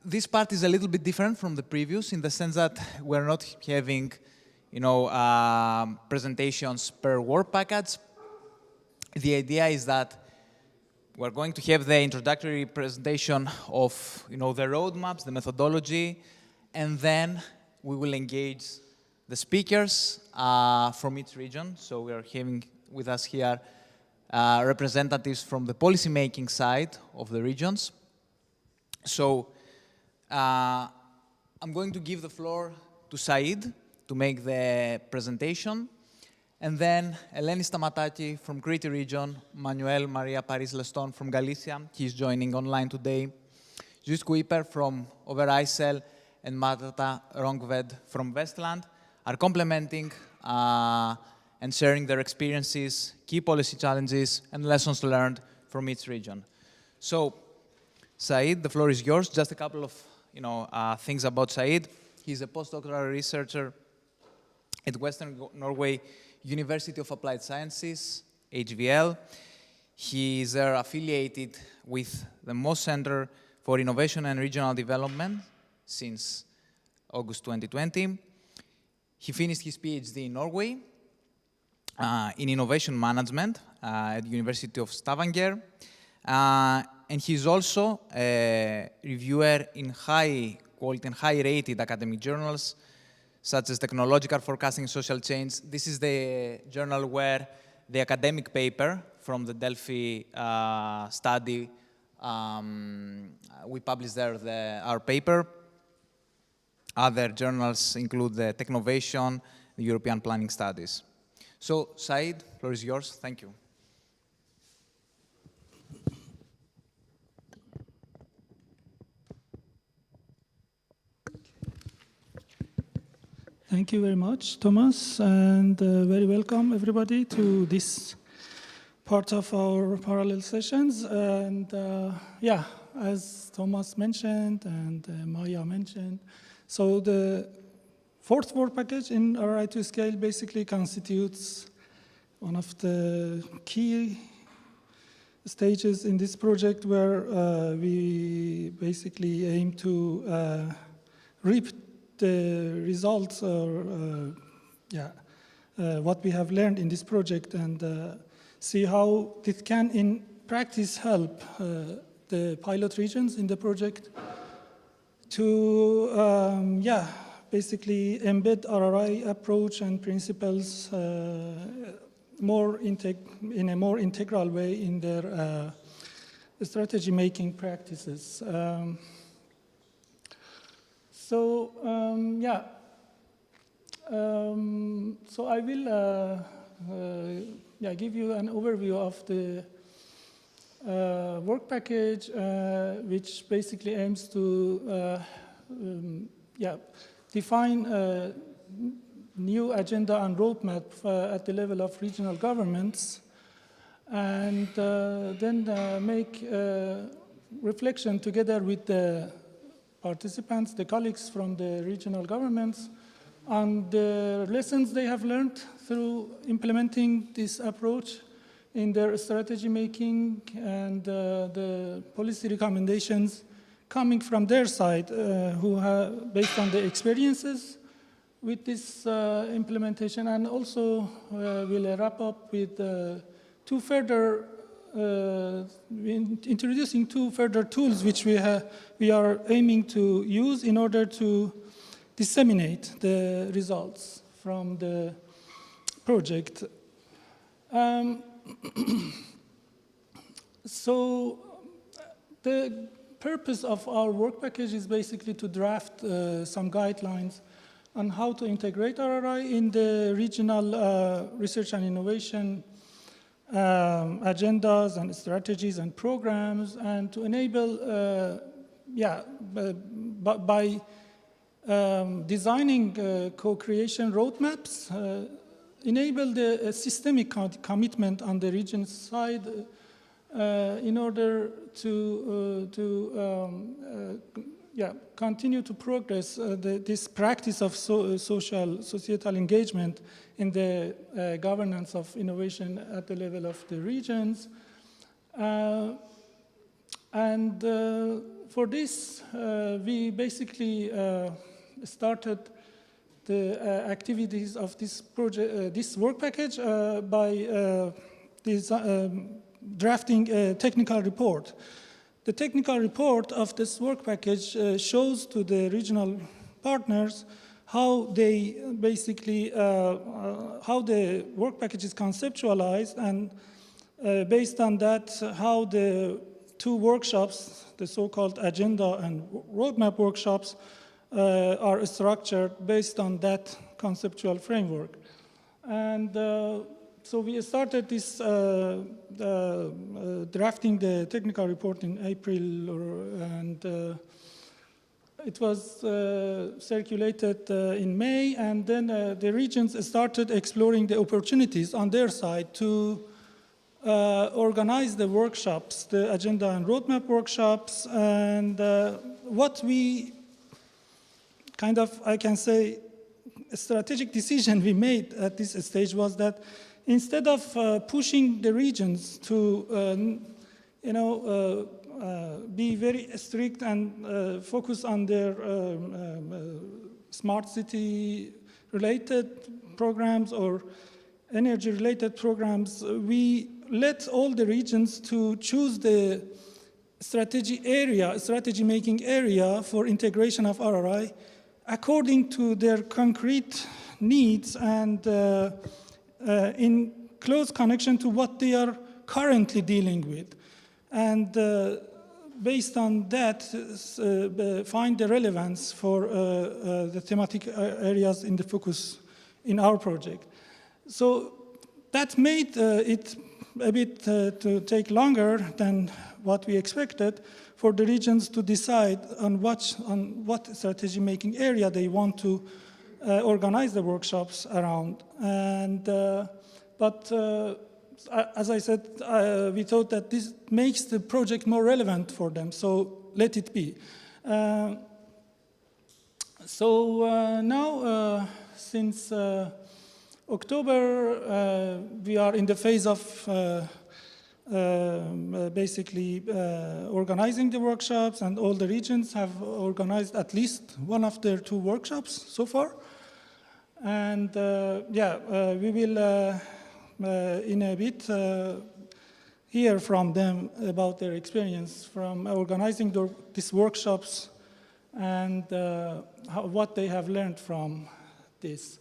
this part is a little bit different from the previous in the sense that we're not having, presentations per work package. The idea is that we're going to have the introductory presentation of, the roadmaps, the methodology, and then we will engage the speakers from each region. So we are having with us here representatives from the policy-making side of the regions. So I'm going to give the floor to Said to make the presentation, and then Eleni Stamataki from Crete region, Manuel Maria Paris Leston from Galicia, he's joining online today, Jus Kuiper from RRI2SCALE, and Marta Rongved from Westland are complementing and sharing their experiences, key policy challenges, and lessons learned from each region. So, Said, the floor is yours. Just a couple of things about Said. He's a postdoctoral researcher at Western Norway University of Applied Sciences, HVL. He is affiliated with the Moss Center for Innovation and Regional Development since August 2020. He finished his PhD in Norway in innovation management at the University of Stavanger. And he's also a reviewer in high quality and high rated academic journals, such as Technological Forecasting and Social Change. This is the journal where the academic paper from the Delphi study, we published there our paper. Other journals include the Technovation, the European Planning Studies. So, Said, the floor is yours. Thank you. Thank you very much, Thomas, and very welcome everybody to this part of our parallel sessions. And yeah, as Thomas mentioned and Maya mentioned, so the fourth work package in RRI2SCALE basically constitutes one of the key stages in this project where we basically aim to reap the results or what we have learned in this project and see how this can in practice help the pilot regions in the project to basically embed RRI approach and principles in a more integral way in their strategy making practices. So I will give you an overview of the work package, which basically aims to define a new agenda and roadmap at the level of regional governments, and then make reflection together with the participants, the colleagues from the regional governments, on the lessons they have learned through implementing this approach in their strategy making and the policy recommendations coming from their side, who have, based on the experiences with this implementation, and also we'll wrap up with introducing two further tools which we are aiming to use in order to disseminate the results from the project. So the purpose of our work package is basically to draft some guidelines on how to integrate RRI in the regional research and innovation agendas and strategies and programs, and to enable, by designing co-creation roadmaps, enable the systemic commitment on the region's side in order to continue to progress this practice of societal engagement in the governance of innovation at the level of the regions. For this, we basically started the activities of this project, this work package, by drafting a technical report. The technical report of this work package shows to the regional partners how they basically, how the work package is conceptualized, and based on that, how the two workshops, the so-called agenda and roadmap workshops, are structured based on that conceptual framework. And so we started this drafting the technical report in April, and it was circulated in May, and then the regions started exploring the opportunities on their side to organize the workshops, the agenda and roadmap workshops. And what we kind of, I can say, a strategic decision we made at this stage was that instead of pushing the regions to, be very strict and focus on their smart city related programs or energy related programs, we let all the regions to choose the strategy making area for integration of RRI according to their concrete needs and in close connection to what they are currently dealing with. And based on that, find the relevance for the thematic areas in the focus in our project. So that made it a bit to take longer than what we expected for the regions to decide on what strategy making area they want to organize the workshops around. And as I said, we thought that this makes the project more relevant for them, so let it be. Now, since October, we are in the phase of basically organizing the workshops, and all the regions have organized at least one of their two workshops so far. And we will in a bit hear from them about their experience from organizing these workshops and what they have learned from this.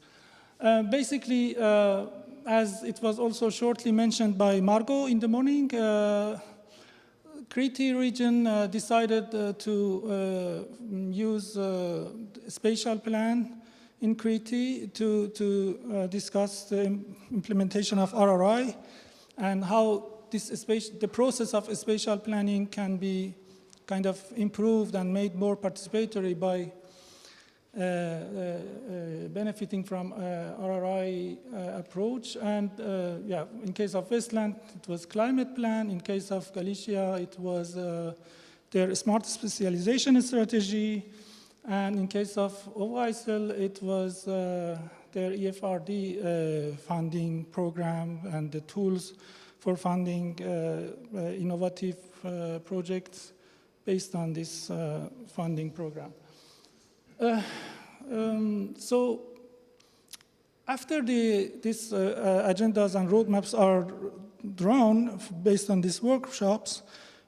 Basically, as it was also shortly mentioned by Margot in the morning, Crete region decided to use a spatial plan in Crete to discuss the implementation of RRI and how the process of spatial planning can be kind of improved and made more participatory by benefiting from RRI approach. And in case of Westland, it was climate plan. In case of Galicia, it was their smart specialization strategy. And in case of OISL, it was their EFRD funding program and the tools for funding innovative projects based on this funding program. So after these agendas and roadmaps are drawn based on these workshops,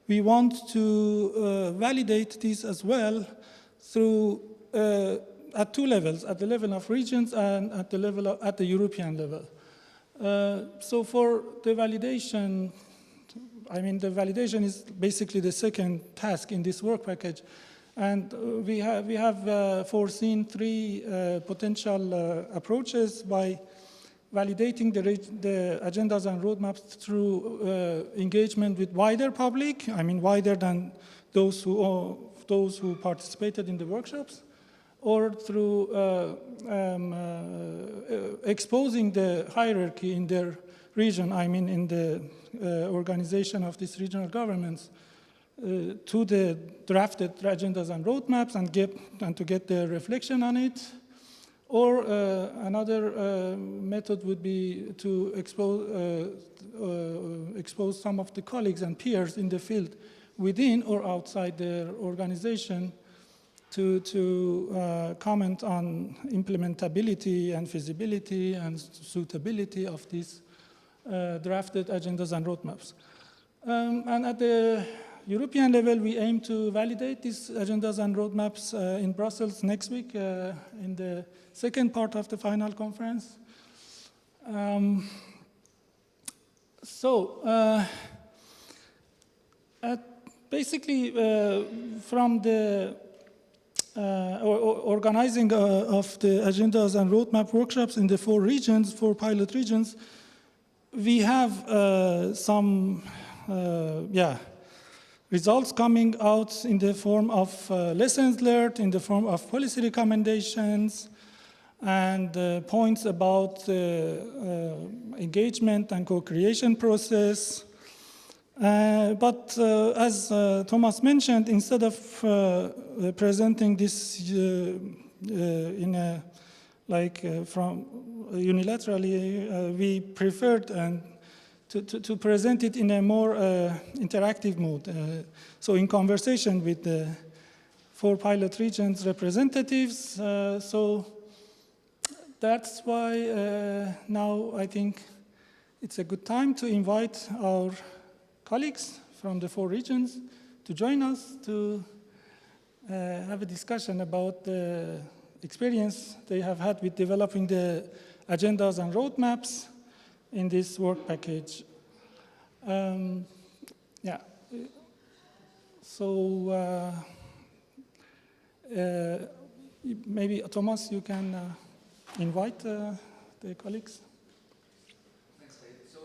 we want to validate these as well through at two levels, at the level of regions and at the European level. So for the validation I mean, the validation is basically the second task in this work package. And we have foreseen three potential approaches by validating the agendas and roadmaps through engagement with wider public, I mean wider than those who participated in the workshops, or through exposing the hierarchy in their region, I mean in the organization of these regional governments, to the drafted agendas and roadmaps and to get their reflection on it. Or another method would be to expose some of the colleagues and peers in the field within or outside their organization to comment on implementability and feasibility and suitability of these drafted agendas and roadmaps. And at the European level, we aim to validate these agendas and roadmaps in Brussels next week in the second part of the final conference. Basically, from the organizing of the agendas and roadmap workshops in the four pilot regions, we have some results coming out in the form of lessons learned, in the form of policy recommendations, and points about engagement and co-creation process. But as Thomas mentioned, instead of presenting this in a unilaterally, we preferred to present it in a more interactive mode. So in conversation with the four pilot regions representatives. So that's why now I think it's a good time to invite our colleagues from the four regions to join us to have a discussion about the experience they have had with developing the agendas and roadmaps in this work package. So maybe Thomas, you can invite the colleagues. Thanks, Dave. So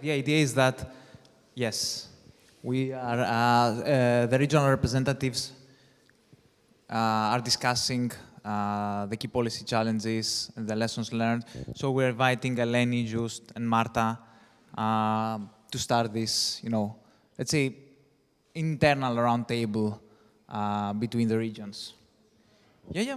the idea is that, yes, we are, the regional representatives are discussing the key policy challenges and the lessons learned. So we're inviting Eleni, Just, and Marta to start this, let's say, internal roundtable between the regions. Yeah.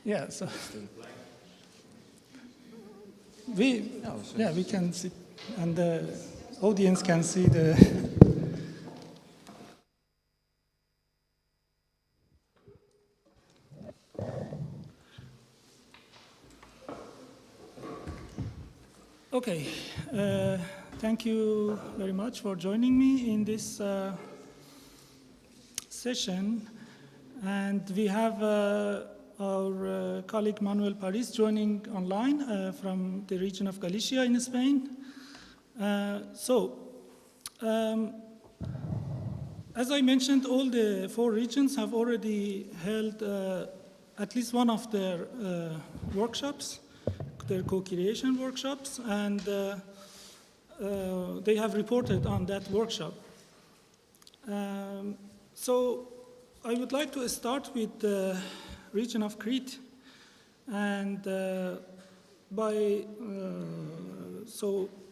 Yeah, so we can see, and the audience can see the. Okay, thank you very much for joining me in this session, and we have our colleague Manuel Paris joining online from the region of Galicia in Spain. As I mentioned, all the four regions have already held at least one of their workshops, their co-creation workshops, and they have reported on that workshop. So I would like to start with the region of Crete, and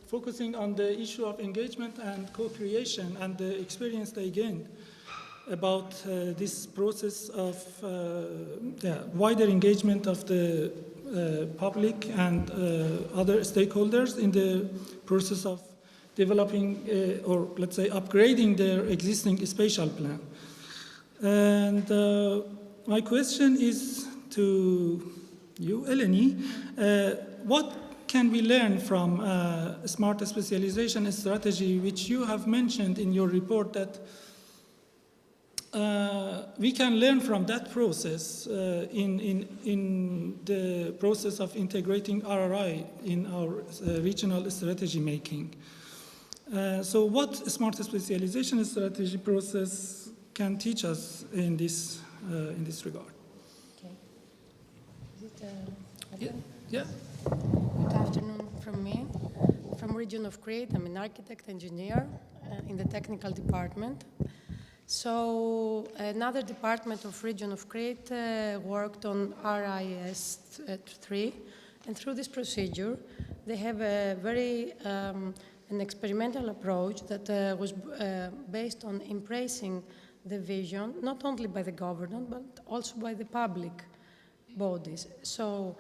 focusing on the issue of engagement and co-creation and the experience they gained about this process of wider engagement of the public and other stakeholders in the process of developing or let's say upgrading their existing spatial plan. And my question is to you, Eleni. What can we learn from smart specialization strategy, which you have mentioned in your report that we can learn from that process in the process of integrating RRI in our regional strategy making. So what smart specialization strategy process can teach us in this regard? Okay. Is it Yeah. Good afternoon from me. From region of Crete, I'm an architect engineer in the technical department. So another department of region of Crete worked on RRI2SCALE, and through this procedure, they have a very an experimental approach that was based on embracing the vision, not only by the government, but also by the public bodies. So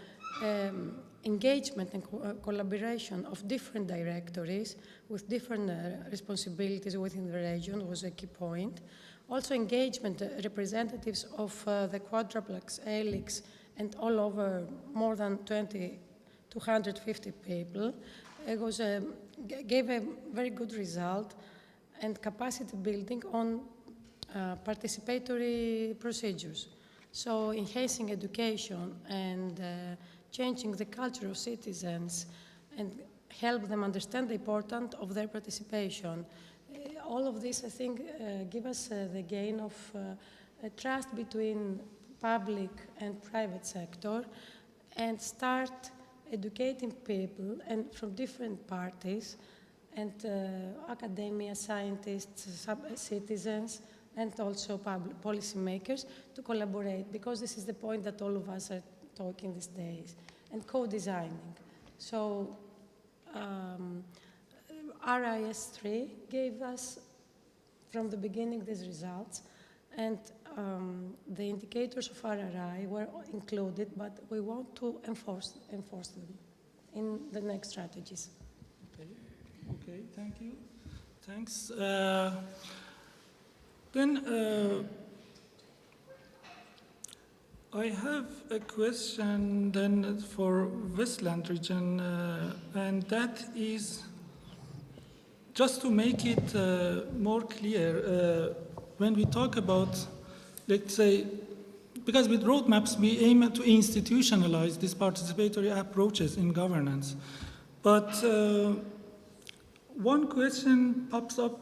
engagement and collaboration of different directorates with different responsibilities within the region was a key point. Also engagement representatives of the quadruplex, helix, and all over more than 250 people. It was gave a very good result, and capacity building on participatory procedures. So enhancing education and changing the culture of citizens and help them understand the importance of their participation. All of this, I think, give us the gain of a trust between public and private sector, and start educating people and from different parties and academia, scientists, citizens, and also public policymakers to collaborate, because this is the point that all of us are talking these days, and co-designing. So RRI2SCALE gave us from the beginning these results, and the indicators of RRI were included, but we want to enforce them in the next strategies. Okay, thank you. Thanks. Then I have a question then for Westland region, and that is just to make it more clear, when we talk about, let's say, because with roadmaps we aim to institutionalize these participatory approaches in governance. But one question pops up,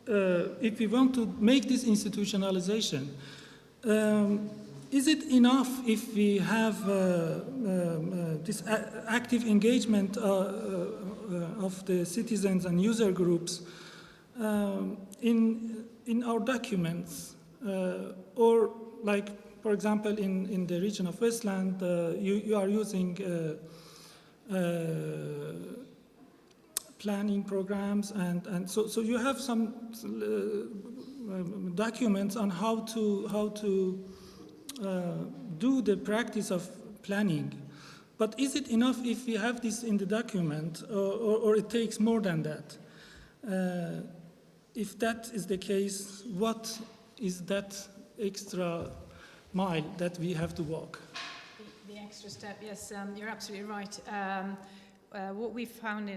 if we want to make this institutionalization, is it enough if we have this active engagement of the citizens and user groups in our documents, or like, for example, in the region of Westland, you are using planning programs, and so you have some documents on how to do the practice of planning. But is it enough if we have this in the document, or it takes more than that? If that is the case, what is that extra mile that we have to walk? The extra step, yes, you're absolutely right. What we found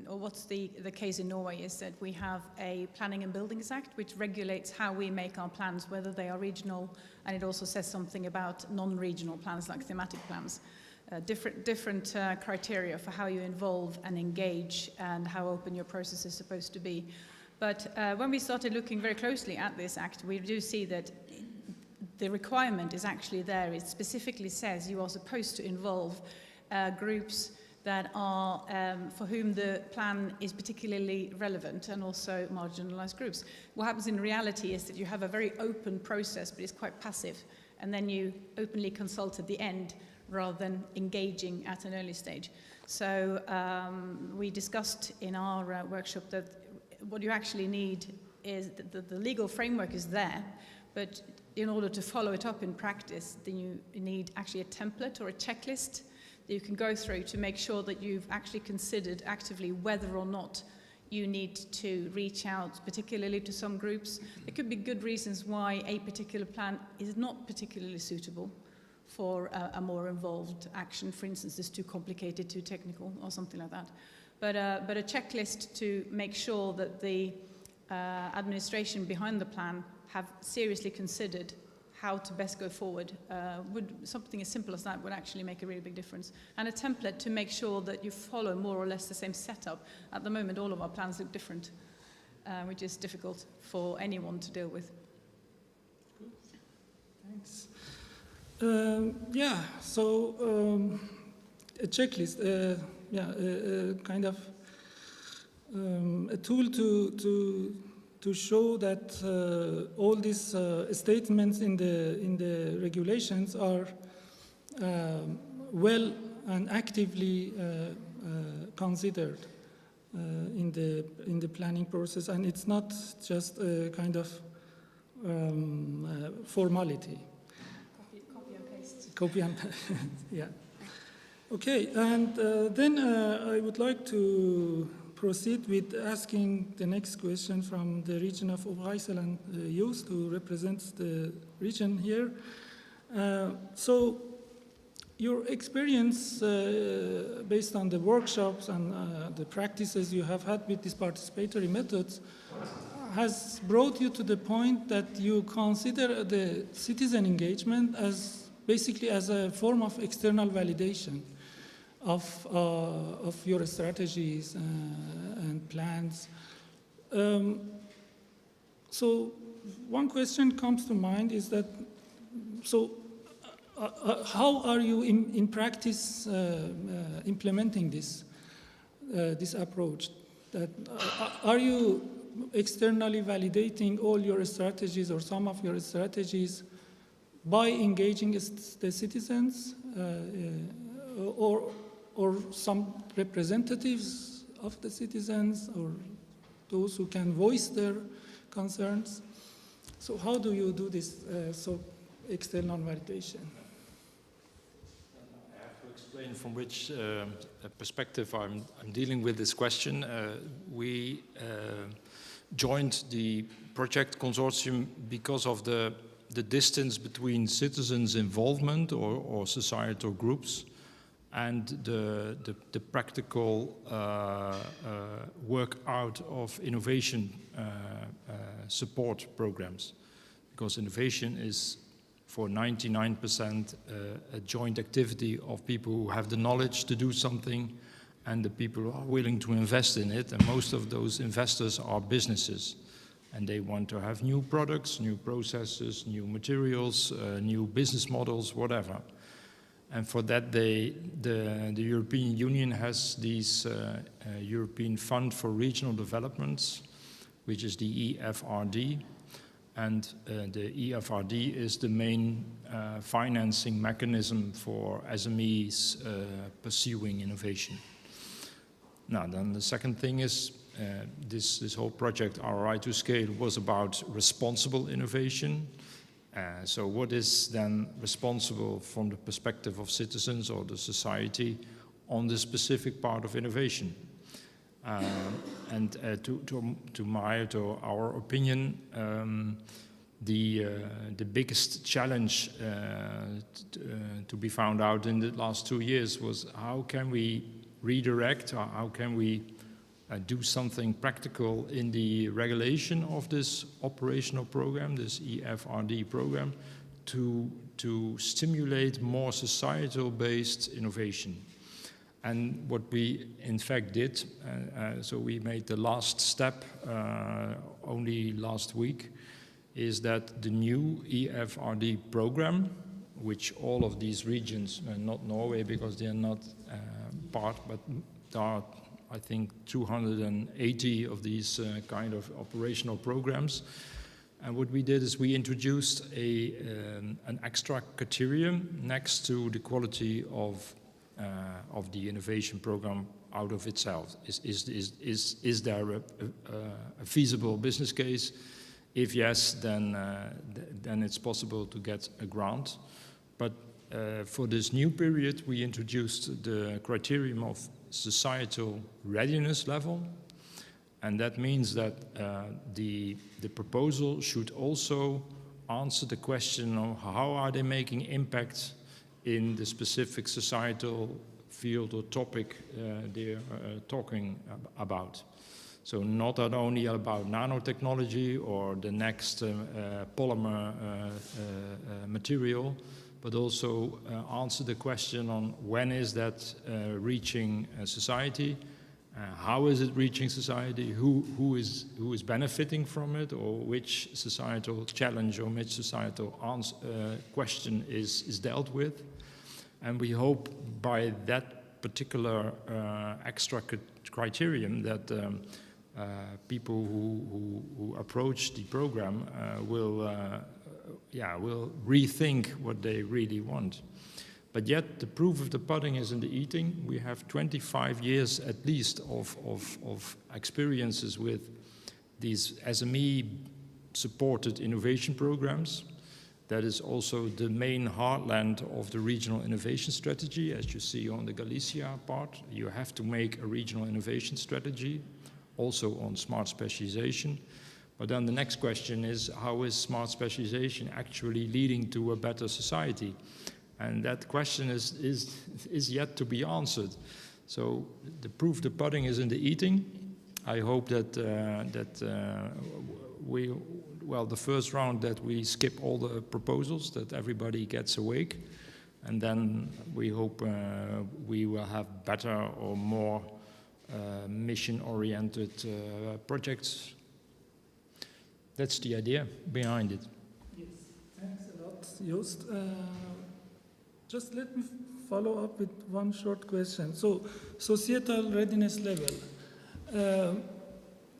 or what's the case in Norway is that we have a Planning and Buildings Act which regulates how we make our plans, whether they are regional, and it also says something about non-regional plans like thematic plans. Different criteria for how you involve and engage and how open your process is supposed to be. But when we started looking very closely at this act, we do see that the requirement is actually there. It specifically says you are supposed to involve groups that are, for whom the plan is particularly relevant, and also marginalized groups. What happens in reality is that you have a very open process, but it's quite passive, and then you openly consult at the end rather than engaging at an early stage. So we discussed in our workshop that what you actually need is that the legal framework is there, but in order to follow it up in practice, then you need actually a template or a checklist that you can go through to make sure that you've actually considered actively whether or not you need to reach out particularly to some groups. There could be good reasons why a particular plan is not particularly suitable for a more involved action. For instance, it's too complicated, too technical, or something like that. But a checklist to make sure that the administration behind the plan have seriously considered how to best go forward. Would something as simple as that would actually make a really big difference. And a template to make sure that you follow more or less the same setup. At the moment, all of our plans look different, which is difficult for anyone to deal with. Thanks. Yeah, so a checklist, kind of a tool to show that all these statements in the regulations are well and actively considered in the planning process, and it's not just a kind of formality. Copy and paste. Copy and yeah. Okay, and then I would like to proceed with asking the next question from the region of RRI2SCALE and Joost, who represents the region here. So your experience based on the workshops and the practices you have had with these participatory methods has brought you to the point that you consider the citizen engagement as basically as a form of external validation of your strategies and plans. So one question comes to mind is that, so how are you in practice implementing this approach? That, are you externally validating all your strategies or some of your strategies by engaging the citizens or some representatives of the citizens or those who can voice their concerns? So how do you do this external validation? I have to explain from which perspective I'm dealing with this question. We joined the project consortium because of the distance between citizens' involvement or societal groups and the practical work out of innovation support programs. Because innovation is for 99% a joint activity of people who have the knowledge to do something and the people who are willing to invest in it. And most of those investors are businesses. And they want to have new products, new processes, new materials, new business models, whatever. And for that, the European Union has this European Fund for Regional Developments, which is the EFRD. And the EFRD is the main financing mechanism for SMEs pursuing innovation. Now, then the second thing is this whole project, RRI2SCALE, was about responsible innovation. So what is then responsible from the perspective of citizens or the society on the specific part of innovation? To our opinion, the biggest challenge to be found out in the last 2 years was how can we redirect, or how can we do something practical in the regulation of this operational program, this EFRD program, to stimulate more societal-based innovation. And what we in fact did, so we made the last step only last week, is that the new EFRD program, which all of these regions, not Norway because they are not part, but there are, I think, 280 of these kind of operational programs. And what we did is we introduced an extra criterion next to the quality of the innovation program out of itself. Is there a feasible business case? If yes, then it's possible to get a grant. But for this new period, we introduced the criterion of societal readiness level. And that means that the proposal should also answer the question of how are they making impact in the specific societal field or topic they're talking about. So not only about nanotechnology or the next polymer material, but also answer the question on when is that reaching society, how is it reaching society, who is benefiting from it, or which societal challenge or which societal question is dealt with. And we hope by that particular extra criterion that people who approach the program will rethink what they really want. But yet the proof of the pudding is in the eating. We have 25 years at least of experiences with these SME-supported innovation programs. That is also the main heartland of the regional innovation strategy. As you see on the Galicia part, you have to make a regional innovation strategy, also on smart specialization. But then the next question is, how is smart specialization actually leading to a better society? And that question is yet to be answered. So the proof of the pudding is in the eating. I hope that the first round that we skip all the proposals, that everybody gets awake, and then we hope we will have better or more mission-oriented projects. That's the idea behind it. Yes, thanks a lot, Joost. Just let me follow up with one short question. So, societal readiness level,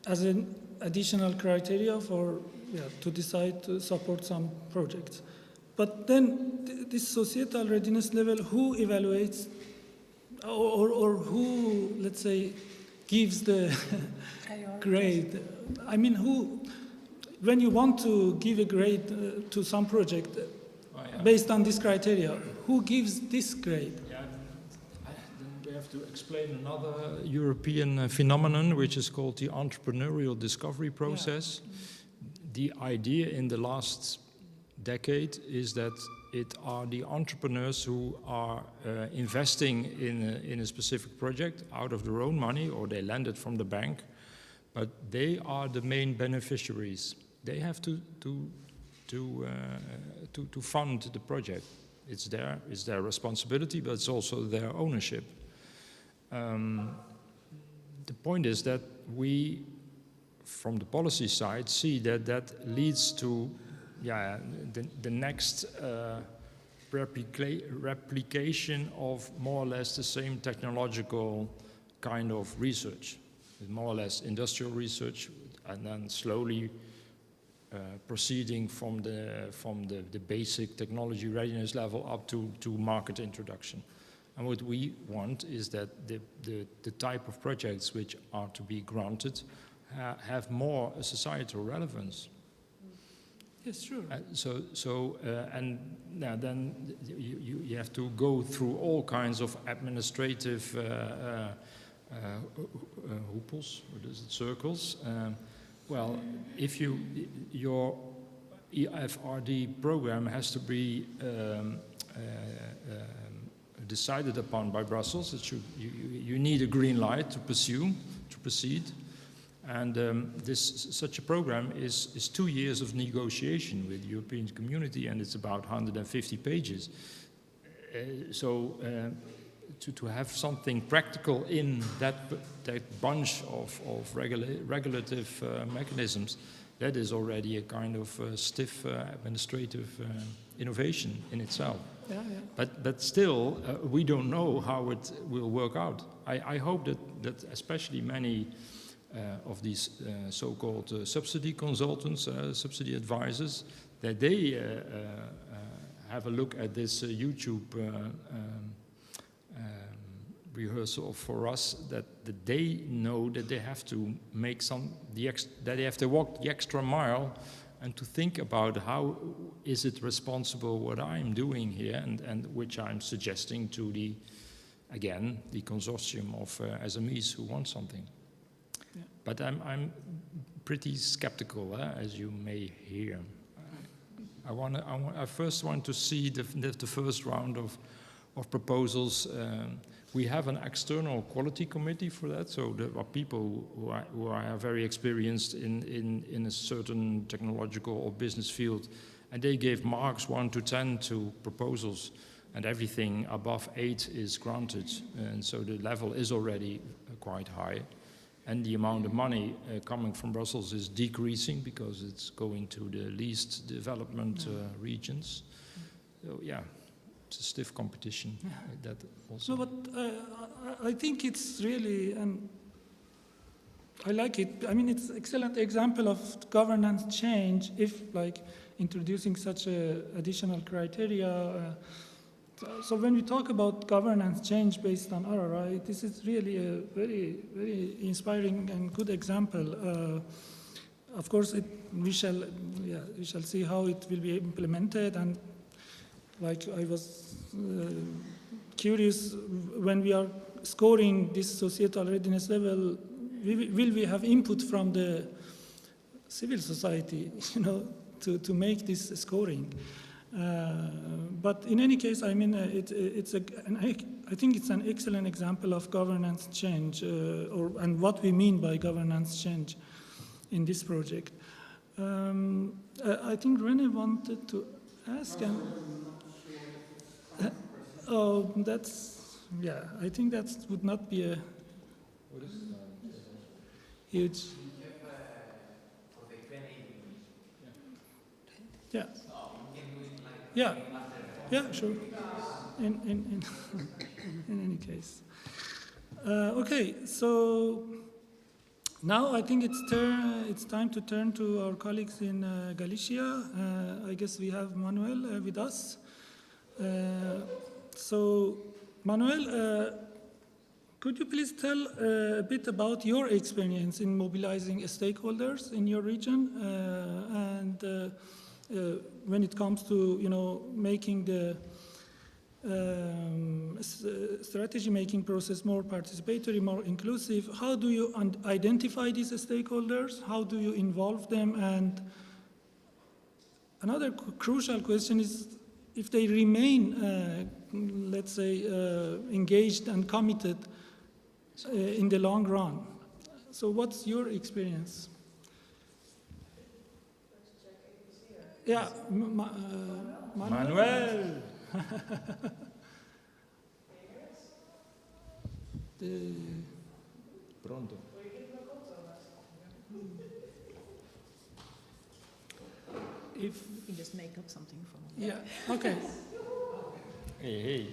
as an additional criteria for to decide to support some projects. But then this societal readiness level, who evaluates or who, let's say, gives the grade? I mean, when you want to give a grade to some project based on this criteria, who gives this grade? Yeah, then we have to explain another European phenomenon, which is called the entrepreneurial discovery process. Yeah. The idea in the last decade is that it are the entrepreneurs who are investing in a specific project out of their own money, or they lend it from the bank, but they are the main beneficiaries. They have to fund the project. It's their responsibility, but it's also their ownership. The point is that we, from the policy side, see that leads to the next replication of more or less the same technological kind of research, more or less industrial research, and then slowly proceeding from the basic technology readiness level up to market introduction. And what we want is that the type of projects which are to be granted have more societal relevance. Yes, sure. And now then you have to go through all kinds of administrative hoopels, what is it, circles. Well, if your EFRD program has to be decided upon by Brussels, you need a green light to proceed. And such a program is 2 years of negotiation with the European Community, and it's about 150 pages. To have something practical in that bunch of regulative mechanisms, that is already a kind of stiff administrative innovation in itself. Yeah. But still, we don't know how it will work out. I hope that especially many of these so-called subsidy consultants, subsidy advisors, that they have a look at this YouTube rehearsal for us, that they know that they have to make that they have to walk the extra mile and to think about how is it responsible what I'm doing here, and which I'm suggesting to the consortium of SMEs who want something. Yeah. But I'm pretty skeptical, as you may hear. I first want to see the first round of of proposals. We have an external quality committee for that, so there are people who are very experienced in a certain technological or business field, and they gave marks 1 to 10 to proposals, and everything above 8 is granted, and so the level is already quite high. And the amount of money coming from Brussels is decreasing because it's going to the least development regions. So yeah, it's a stiff competition. That also. No, but I think it's really, and I like it. I mean, it's an excellent example of governance change if, like, introducing such additional criteria. So when we talk about governance change based on RRI, this is really a very, very inspiring and good example. Of course, we shall see how it will be implemented. And like I was curious, when we are scoring this societal readiness level, will we have input from the civil society, to make this scoring? But in any case, I mean, I think it's an excellent example of governance change, and what we mean by governance change in this project. I think René wanted to ask. Oh, I think that would not be a huge. Yeah, sure. In any case. Okay, so now I think it's time to turn to our colleagues in Galicia. I guess we have Manuel with us. So, Manuel, could you please tell a bit about your experience in mobilizing stakeholders in your region and when it comes to making the strategy making process more participatory, more inclusive? How do you identify these stakeholders? How do you involve them? And another crucial question is if they remain, let's say, engaged and committed in the long run. So what's your experience? Yeah, Manuel. Pronto. If you can just make up something from. Yeah. Okay. Hey.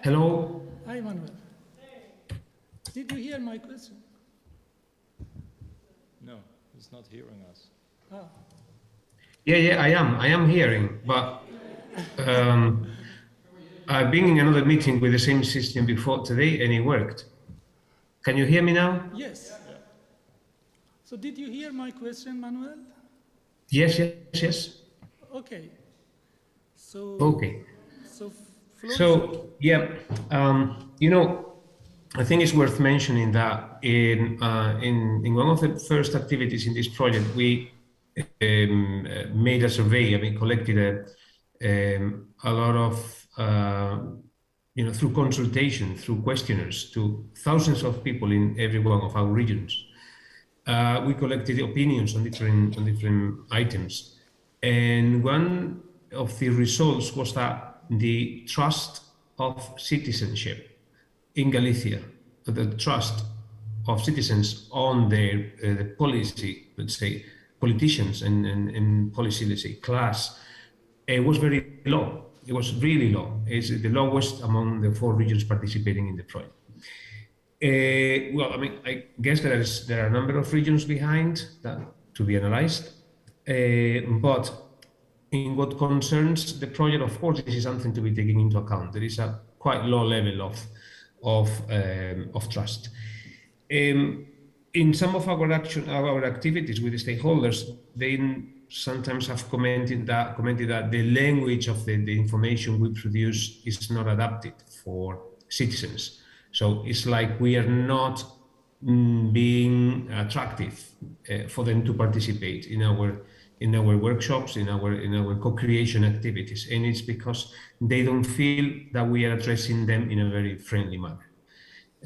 Hello. Hi, Manuel. Did you hear my question? No, he's not hearing us. Ah. Yeah, I am hearing, but I've been in another meeting with the same system before today, and it worked. Can you hear me now? Yes. So did you hear my question, Manuel? Yes. Okay. Okay. So yeah, I think it's worth mentioning that in one of the first activities in this project, we made a survey. We collected a lot of, through consultation, through questionnaires, to thousands of people in every one of our regions. We collected opinions on different items, and one of the results was that the trust of citizenship in Galicia, the trust of citizens on their policy, let's say, politicians and policy, let's say, class, it was very low. It was really low. It's the lowest among the 4 regions participating in the project. I guess there are a number of regions behind that to be analyzed, but in what concerns the project, of course, this is something to be taken into account. There is a quite low level of trust. In some of our activities with the stakeholders, they sometimes have commented that the language of the information we produce is not adapted for citizens. So it's like we are not being attractive for them to participate in in our workshops, in our co-creation activities, and it's because they don't feel that we are addressing them in a very friendly manner.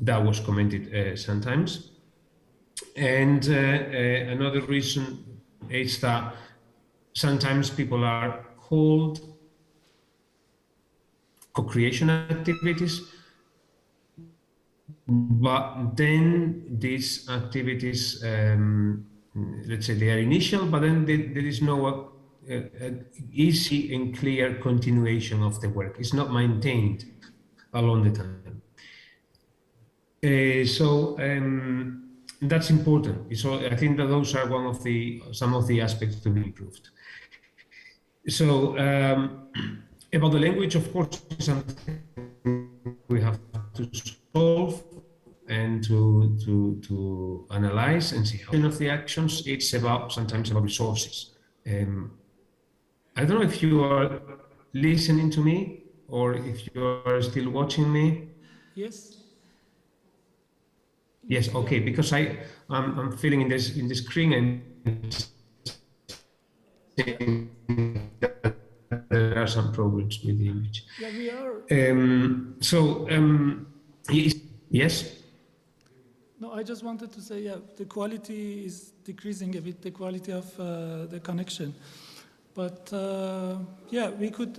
That was commented sometimes. And another reason is that sometimes people are called co-creation activities, but then these activities, let's say they are initial, but then there is no easy and clear continuation of the work. It's not maintained along the time. That's important. So I think that those are some of the aspects to be improved. So about the language, of course, is something we have to solve and to analyze and see how of the actions. It's sometimes about resources. I don't know if you are listening to me or if you are still watching me. Yes. Yes. Okay. Because I'm feeling in the screen and there are some problems with the image. Yeah, we are. Yes. No, I just wanted to say, yeah, the quality is decreasing a bit, the quality of the connection. But yeah, we could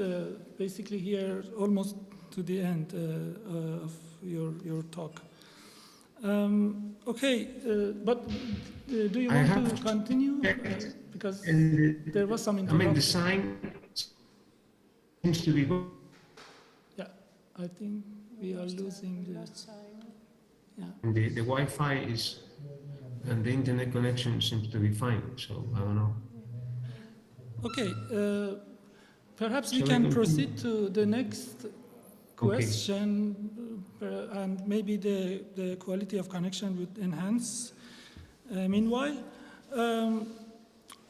basically hear almost to the end of your talk. Okay, but do you want to continue? Because there was some interruption. I mean, the sign seems to be good. Yeah, I think we are losing the sign. Yeah. And the Wi-Fi and the internet connection seems to be fine, so I don't know. Okay, perhaps we can proceed to the next question, and maybe the quality of connection would enhance. Meanwhile,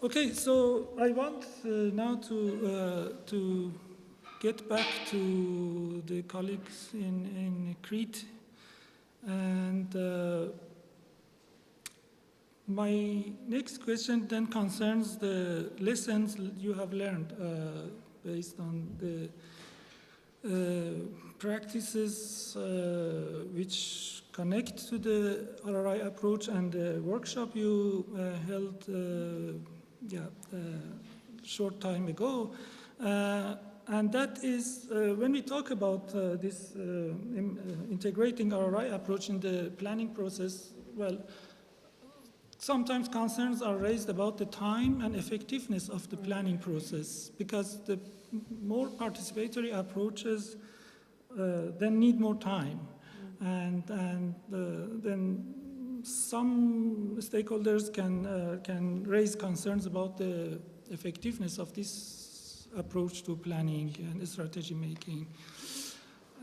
okay, so I want now to get back to the colleagues in Crete, and my next question then concerns the lessons you have learned based on the practices which connect to the RRI approach and the workshop you held short time ago. And that is, when we talk about this integrating RRI approach in the planning process, well, sometimes concerns are raised about the time and effectiveness of the planning process, because the more participatory approaches then need more time. And then some stakeholders can raise concerns about the effectiveness of this approach to planning and strategy making.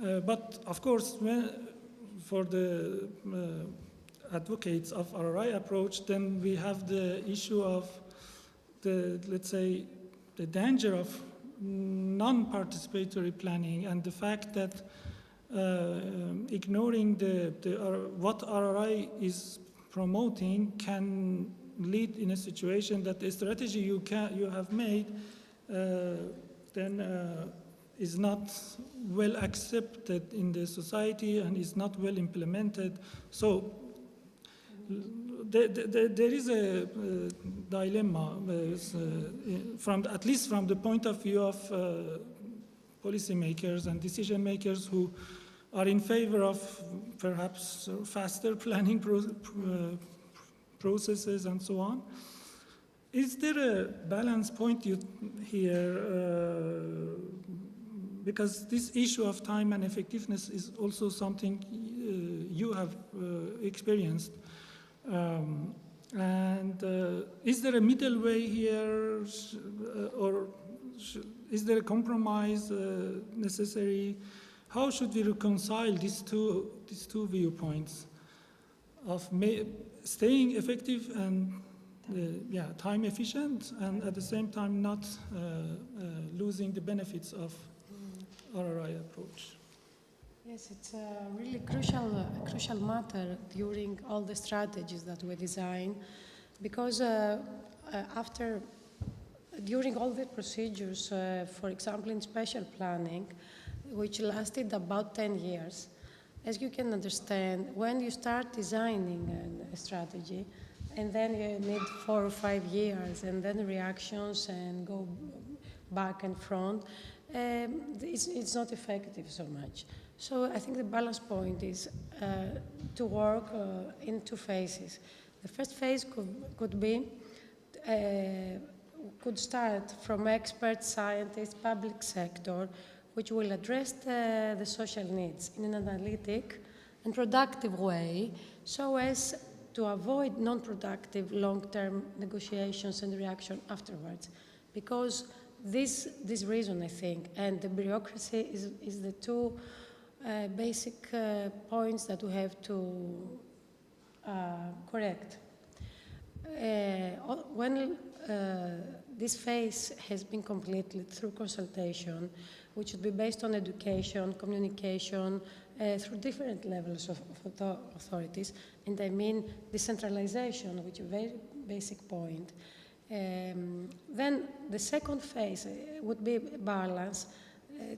But of course, for the advocates of RRI approach, then we have the issue of the, let's say, the danger of non-participatory planning and the fact that ignoring what RRI is promoting can lead in a situation that the strategy you have made then is not well accepted in the society and is not well implemented. So there is a dilemma, at least from the point of view of policymakers and decision makers who are in favor of perhaps faster planning processes and so on. Is there a balance point here? Because this issue of time and effectiveness is also something you have experienced. Is there a middle way here, or is there a compromise necessary? How should we reconcile these two viewpoints of staying effective and time efficient, and at the same time not losing the benefits of RRI approach? Yes, it's a really crucial matter during all the strategies that we design, because after during all the procedures, for example, in spatial planning, which lasted about 10 years, as you can understand, when you start designing a strategy, and then you need 4 or 5 years, and then reactions and go back and front, it's not effective so much. So I think the balance point is to work in 2 phases. The first phase could start from experts, scientists, public sector, which will address the social needs in an analytic and productive way, so as to avoid non-productive long-term negotiations and reaction afterwards. Because this reason, I think, and the bureaucracy is the 2 basic points that we have to correct. When this phase has been completed through consultation, which should be based on education, communication, through different levels of authorities, and I mean decentralization, which is a very basic point. Then the second phase would be balance,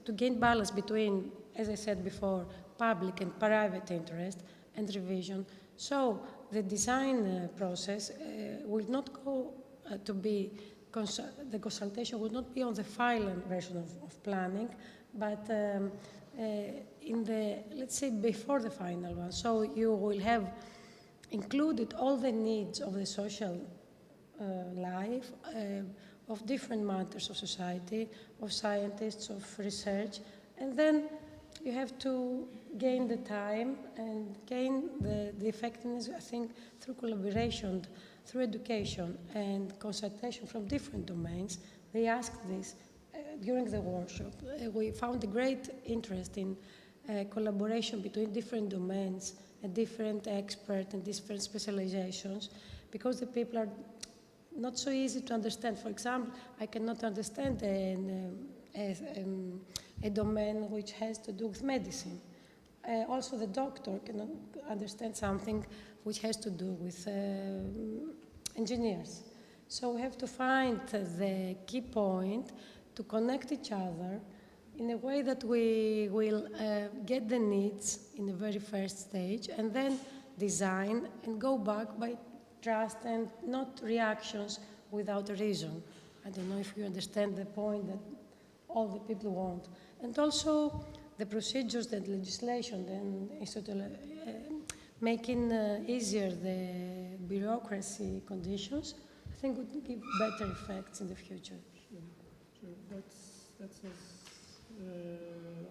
to gain balance between, as I said before, public and private interest and revision. So the design process will not go to be, the consultation will not be on the final version of planning, but in the, let's say, before the final one. So you will have included all the needs of the social life, of different matters of society, of scientists, of research, and then you have to gain the time and gain the effectiveness, I think, through collaboration, through education and consultation from different domains. They asked this during the workshop. We found a great interest in collaboration between different domains and different experts and different specializations, because the people are not so easy to understand. For example, I cannot understand a domain which has to do with medicine. Also, the doctor cannot understand something which has to do with engineers. So we have to find the key point to connect each other in a way that we will get the needs in the very first stage, and then design and go back by trust and not reactions without a reason. I don't know if you understand the point that all the people want. And also the procedures and legislation and making easier the bureaucracy conditions, I think would give better effects in the future. Sure. That's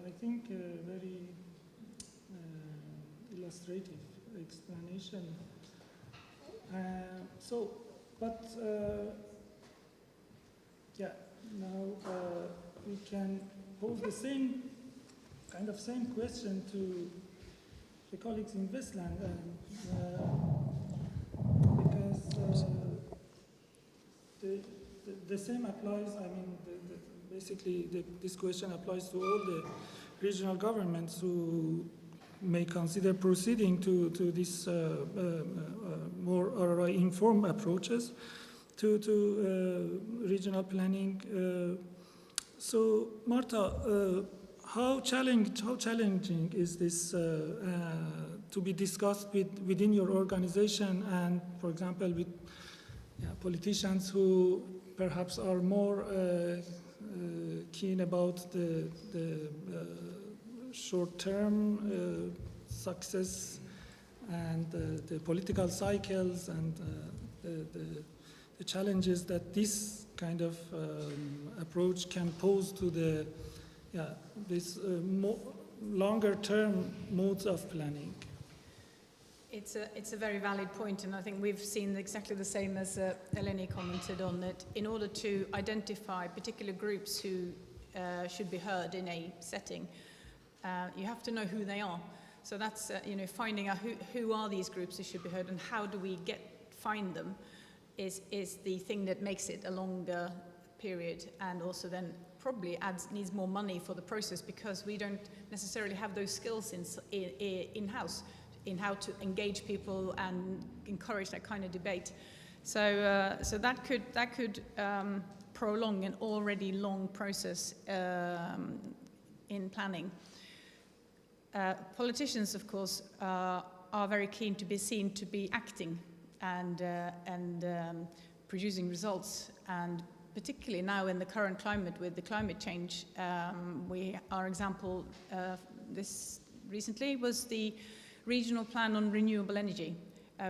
I think, a very illustrative explanation. Yeah, now we can pose the same question to the colleagues in Westland, because the same applies. I mean, basically, this question applies to all the regional governments who may consider proceeding to this more RRI informed approaches to regional planning. So, Marta, how challenging is this to be discussed within your organization and, for example, with politicians who perhaps are more keen about the short-term success and the political cycles and the challenges that this kind of approach can pose to this longer-term modes of planning? It's a very valid point, and I think we've seen exactly the same as Eleni commented on, that in order to identify particular groups who should be heard in a setting, you have to know who they are. So that's finding out who are these groups who should be heard and how do we find them is the thing that makes it a longer period, and also then probably needs more money for the process, because we don't necessarily have those skills in-house in how to engage people and encourage that kind of debate. So that could prolong an already long process in planning. Politicians, of course, are very keen to be seen to be acting and producing results, and particularly now in the current climate with the climate change, our example this recently was the regional plan on renewable energy,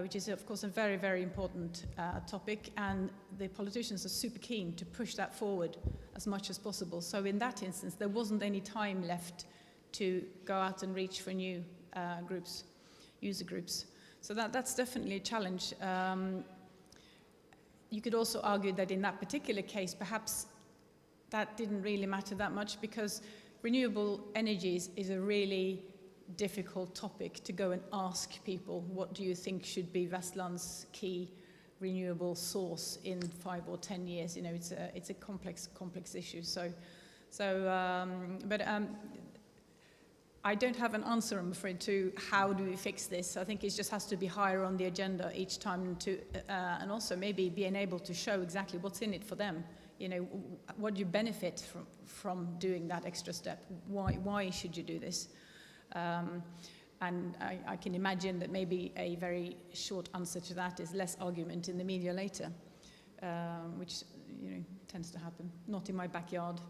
which is of course a very, very important topic, and the politicians are super keen to push that forward as much as possible. So in that instance, there wasn't any time left to go out and reach for new groups, user groups. So that's definitely a challenge. You could also argue that in that particular case, perhaps that didn't really matter that much, because renewable energies is a really difficult topic to go and ask people, what do you think should be Vestland's key renewable source in 5 or 10 years? You know, it's a complex issue. But I don't have an answer, I'm afraid, to how do we fix this. I think it just has to be higher on the agenda each time to, and also maybe being able to show exactly what's in it for them. You know, what do you benefit from doing that extra step? Why should you do this? And I can imagine that maybe a very short answer to that is less argument in the media later, which, you know, tends to happen. Not in my backyard.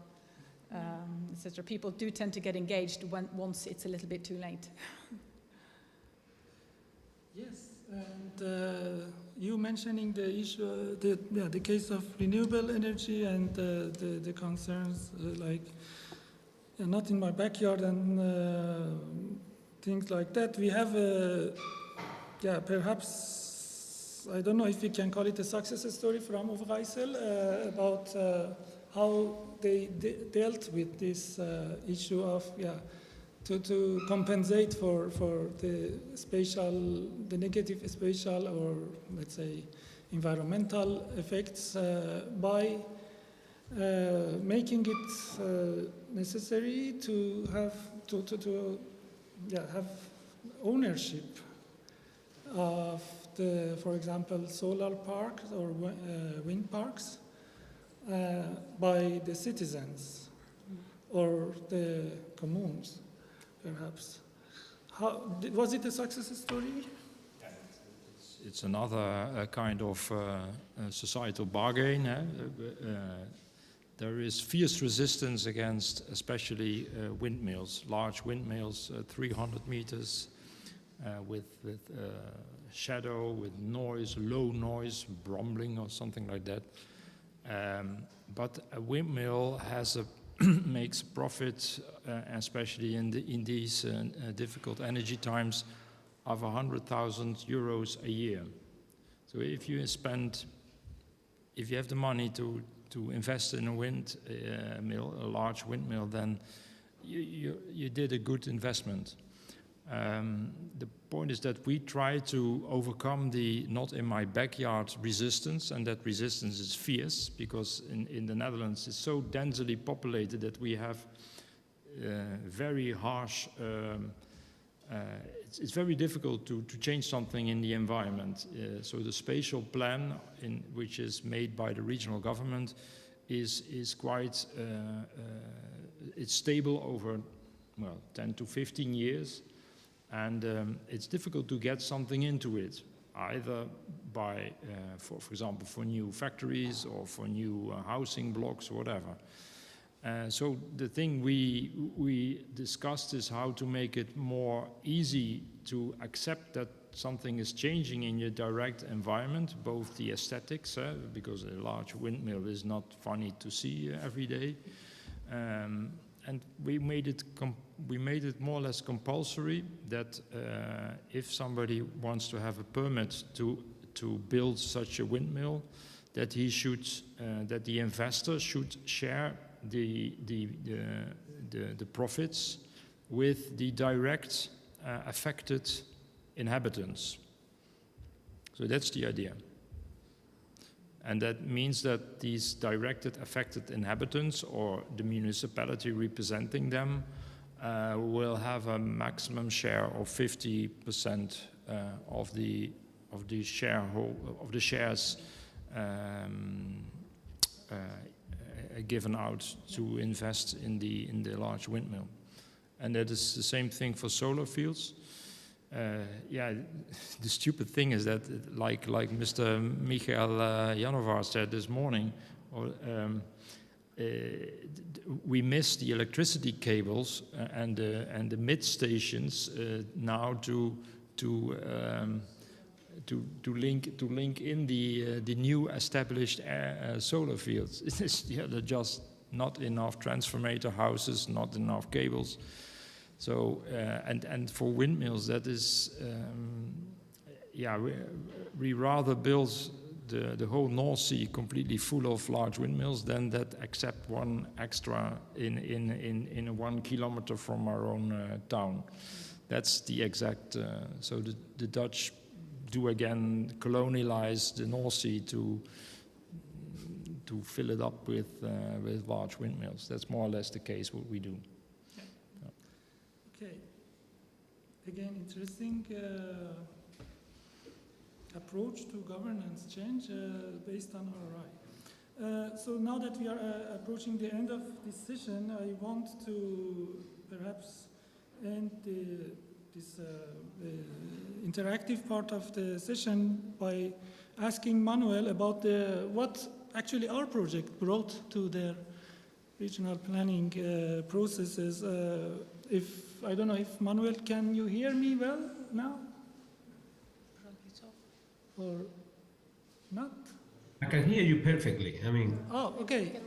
Etc. People do tend to get engaged once it's a little bit too late. Yes, and you mentioning the issue, the case of renewable energy and the concerns like not in my backyard and things like that. We have perhaps, I don't know if we can call it a success story from RRI2SCALE about how they dealt with this issue of to compensate for the negative spatial or let's say environmental effects by making it necessary to have have ownership of for example, solar parks or wind parks. By the citizens or the communes, perhaps. Was it a success story? It's another kind of societal bargain. There is fierce resistance against especially windmills, large windmills, 300 meters, with shadow, with noise, low noise, rumbling or something like that. But a windmill has makes profit, especially in these difficult energy times, of 100,000 euros a year. So if you have the money to invest in a windmill, a large windmill, then you did a good investment. The point is that we try to overcome the not in my backyard resistance, and that resistance is fierce because in the Netherlands it's so densely populated that we have very harsh, it's very difficult to change something in the environment. So the spatial plan, which is made by the regional government, is quite, it's stable over, well, 10 to 15 years. And it's difficult to get something into it, either by, for example, for new factories or for new housing blocks or whatever. So the thing we discussed is how to make it more easy to accept that something is changing in your direct environment, both the aesthetics, because a large windmill is not funny to see every day, and we made it more or less compulsory that if somebody wants to have a permit to build such a windmill, that he should, that the investor should share the profits with the direct affected inhabitants. So that's the idea. And that means that these directed affected inhabitants or the municipality representing them will have a maximum share of 50% of the shares given out to invest in the large windmill. And that is the same thing for solar fields. Yeah, the stupid thing is that, like Mr. Michael Janovar said this morning, we miss the electricity cables and the mid stations now to link in the new established solar fields. There are just not enough transformator houses, not enough cables. So and for windmills, that is we rather build the whole North Sea completely full of large windmills than that accept one extra in 1 kilometer from our own town. That's the exact. So the Dutch do again colonialize the North Sea to fill it up with large windmills. That's more or less the case what we do. Okay. Again, interesting approach to governance change based on RRI. So now that we are approaching the end of this session, I want to perhaps end this interactive part of the session by asking Manuel about what actually our project brought to their regional planning processes. I don't know if Manuel, can you hear me well now? Or not? I can hear you perfectly. I mean. Oh, okay.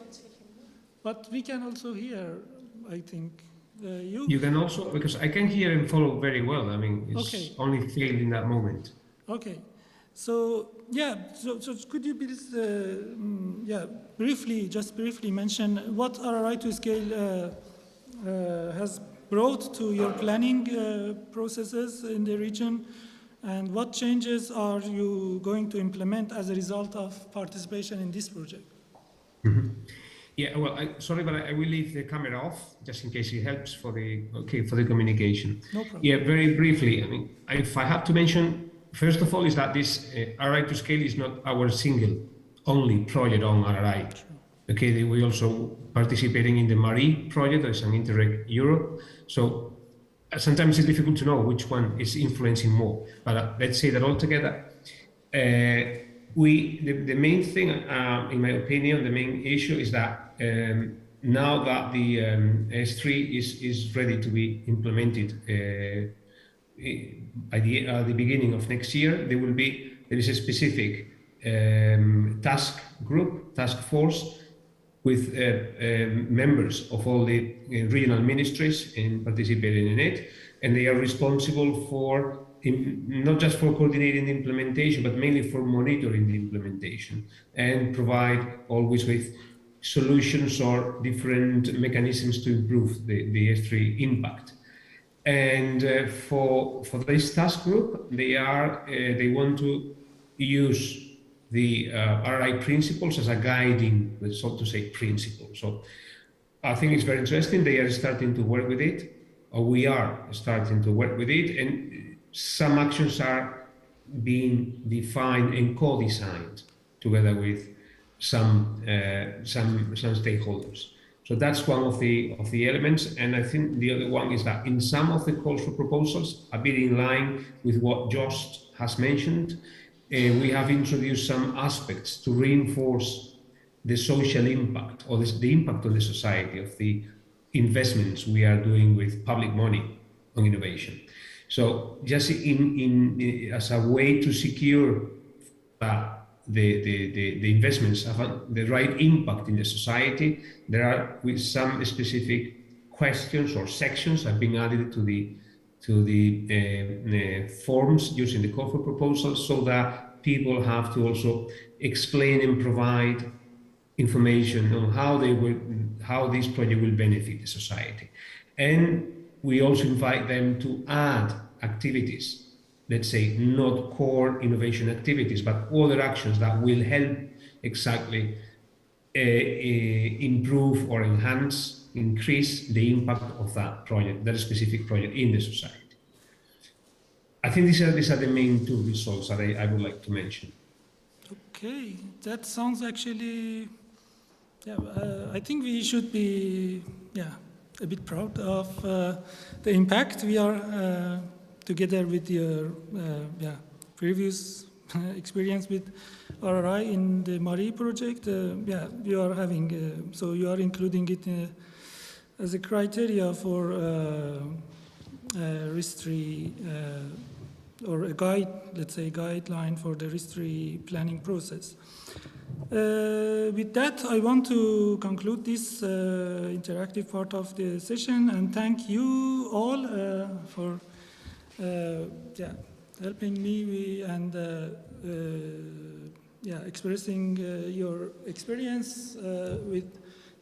But we can also hear, I think, you. You can also, because I can hear and follow very well. I mean, it's only failed in that moment. Okay. So, yeah, so could you please, briefly mention what RRI2SCALE has brought to your planning processes in the region, and what changes are you going to implement as a result of participation in this project? Mm-hmm. Yeah, well, sorry, but I will leave the camera off just in case it helps for the communication. No problem. Yeah, very briefly. I mean, if I have to mention, first of all, is that this RRI2SCALE is not our single only project on RRI. Okay, we also participating in the MARI project, that is an Interreg Europe. So sometimes it's difficult to know which one is influencing more. But let's say that altogether, the main thing, in my opinion, the main issue is that now that the S3 is ready to be implemented by the beginning of next year, there is a specific task force with members of all the regional ministries in participating in it, and they are responsible for not just for coordinating the implementation, but mainly for monitoring the implementation and provide always with solutions or different mechanisms to improve the S3 impact. And for this task group, they want to use the RRI principles as a guiding, so to say, principle. So I think it's very interesting. They are starting to work with it, or we are starting to work with it, and some actions are being defined and co-designed together with some stakeholders. So that's one of the elements, and I think the other one is that in some of the calls for proposals, a bit in line with what Jost has mentioned, we have introduced some aspects to reinforce the social impact or the impact on the society of the investments we are doing with public money on innovation. So just as a way to secure that the investments have the right impact in the society, there are with some specific questions or sections have been added to the forms using the call for proposals, so that people have to also explain and provide information on how this project will benefit the society. And we also invite them to add activities, let's say not core innovation activities, but other actions that will help exactly improve or enhance, increase the impact of that project, that specific project in the society. I think these are the main two results that I would like to mention. Okay, that sounds actually Yeah, I think we should be a bit proud of the impact we are together with your previous experience with RRI in the MARI project. You are having, so you are including it as a criteria for RIS3 or a guide, let's say guideline for the RIS3 planning process. With that, I want to conclude this interactive part of the session and thank you all for helping me and expressing your experience with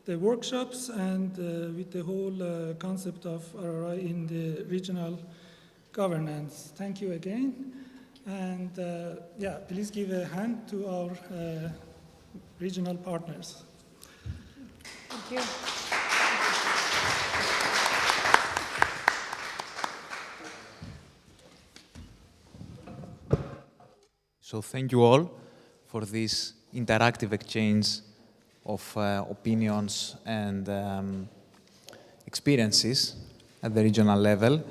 the workshops and with the whole concept of RRI in the regional governance. Thank you again. And please give a hand to our regional partners. Thank you. So thank you all for this interactive exchange of opinions and experiences at the regional level.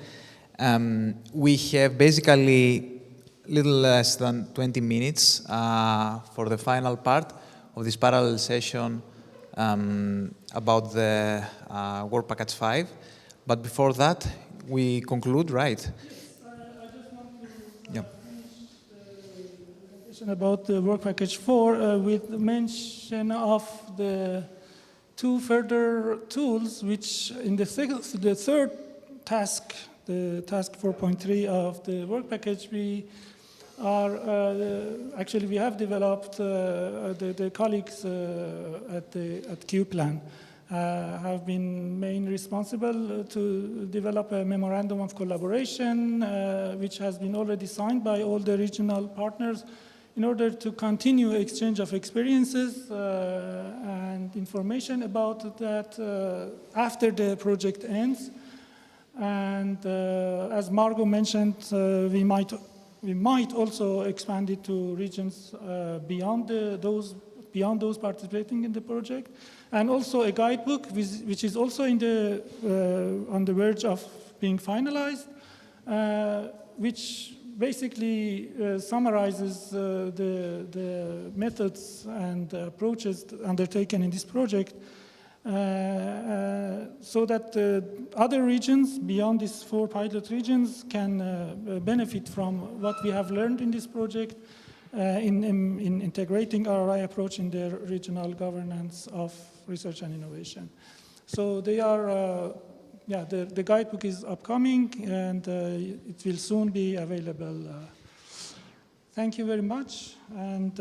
We have basically little less than 20 minutes for the final part of this parallel session about the Work Package 5. But before that, we conclude, right? Yes, I just want to finish the presentation about the Work Package 4 with mention of the two further tools, which in the third task, the task 4.3 of the Work Package, we are actually we have developed the colleagues at Q-Plan have been mainly responsible to develop a memorandum of collaboration which has been already signed by all the regional partners in order to continue exchange of experiences and information about that after the project ends. And as Margot mentioned, we might also expand it to regions beyond those participating in the project, and also a guidebook which is also on the verge of being finalized, which basically summarizes the methods and approaches undertaken in this project, so that other regions beyond these 4 pilot regions can benefit from what we have learned in this project in integrating RRI approach in their regional governance of research and innovation. So they are, the guidebook is upcoming and it will soon be available. Thank you very much, and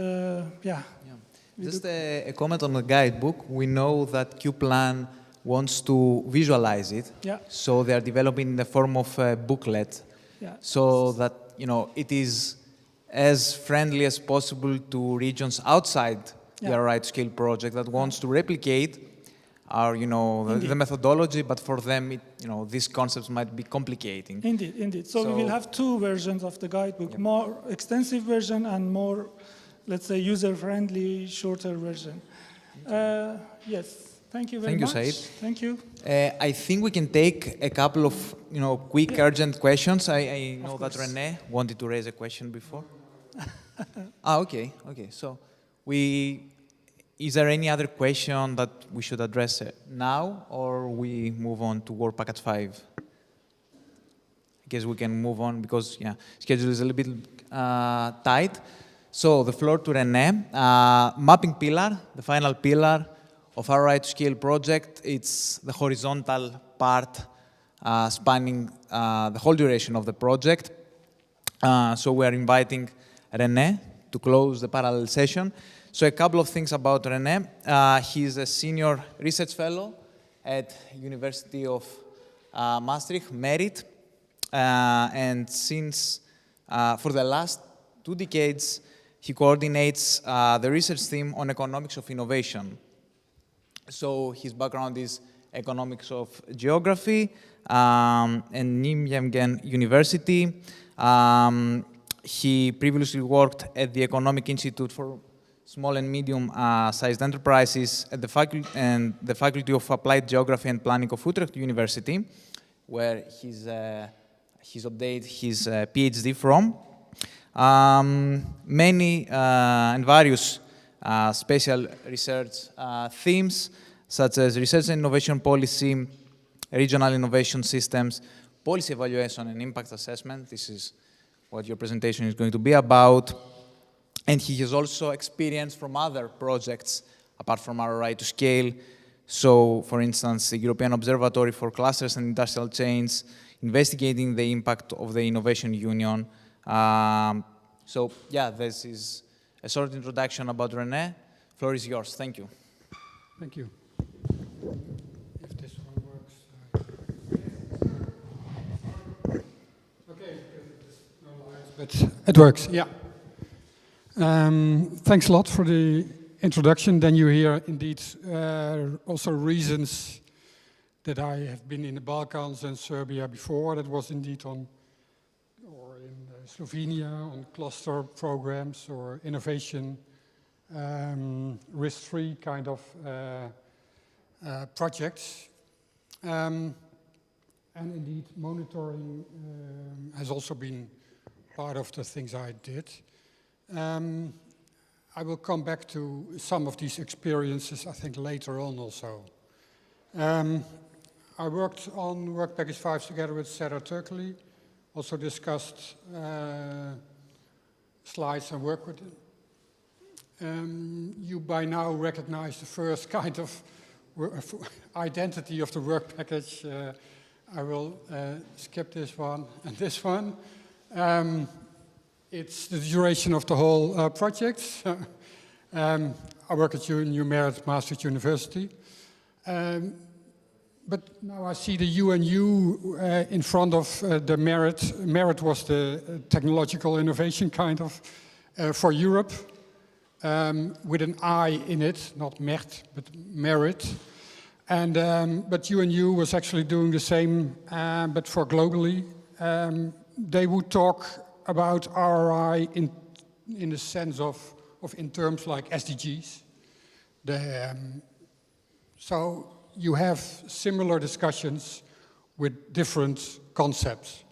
Just a comment on the guidebook. We know that Q-Plan wants to visualize it, so they are developing in the form of a booklet, so that it is as friendly as possible to regions outside the RRI2SCALE project that wants to replicate our, the methodology, but for them, these concepts might be complicating. Indeed. So we will have 2 versions of the guidebook: more extensive version and more, let's say, user-friendly, shorter version. Yes, thank you very much. Thank you, Said. Thank you. I think we can take a couple of, quick, urgent questions. I know that René wanted to raise a question before. Okay. So, is there any other question that we should address now, or we move on to Work Package 5? I guess we can move on because, schedule is a little bit tight. So the floor to René. Mapping pillar, the final pillar of RRI2SCALE project. It's the horizontal part spanning the whole duration of the project. So we are inviting René to close the parallel session. So a couple of things about René. He's a senior research fellow at University of Maastricht, Merit. And since, for the last 2 decades, he coordinates the research team on economics of innovation. So his background is economics of geography and Nijmegen University. He previously worked at the Economic Institute for small and medium-sized enterprises at the Faculty of Applied Geography and Planning of Utrecht University, where he's obtained his PhD from. Many and various special research themes, such as research and innovation policy, regional innovation systems, policy evaluation and impact assessment. This is what your presentation is going to be about. And he has also experience from other projects apart from RRI2SCALE. So, for instance, the European Observatory for Clusters and Industrial Chains, investigating the impact of the Innovation Union. So, yeah, this is a short introduction about René. Floor is yours. Thank you. Thank you. If this one works. Okay, there's no lights, but it works, yeah. Thanks a lot for the introduction. Then you hear indeed also reasons that I have been in the Balkans and Serbia before. That was indeed in Slovenia on cluster programs or innovation, risk-free kind of projects. And indeed monitoring has also been part of the things I did. I will come back to some of these experiences, I think, later on also. I worked on Work Package 5 together with Serdar Turkeli, also discussed slides and work with it. You by now recognize the first kind of identity of the work package. I will skip this one and this one. It's the duration of the whole project. I work at New Merit Maastricht University. But now I see the UNU in front of the Merit. Merit was the technological innovation kind of for Europe, with an I in it, not MERT, but Merit. And but UNU was actually doing the same, but for globally. They would talk about RRI in the sense of in terms like SDGs. So you have similar discussions with different concepts.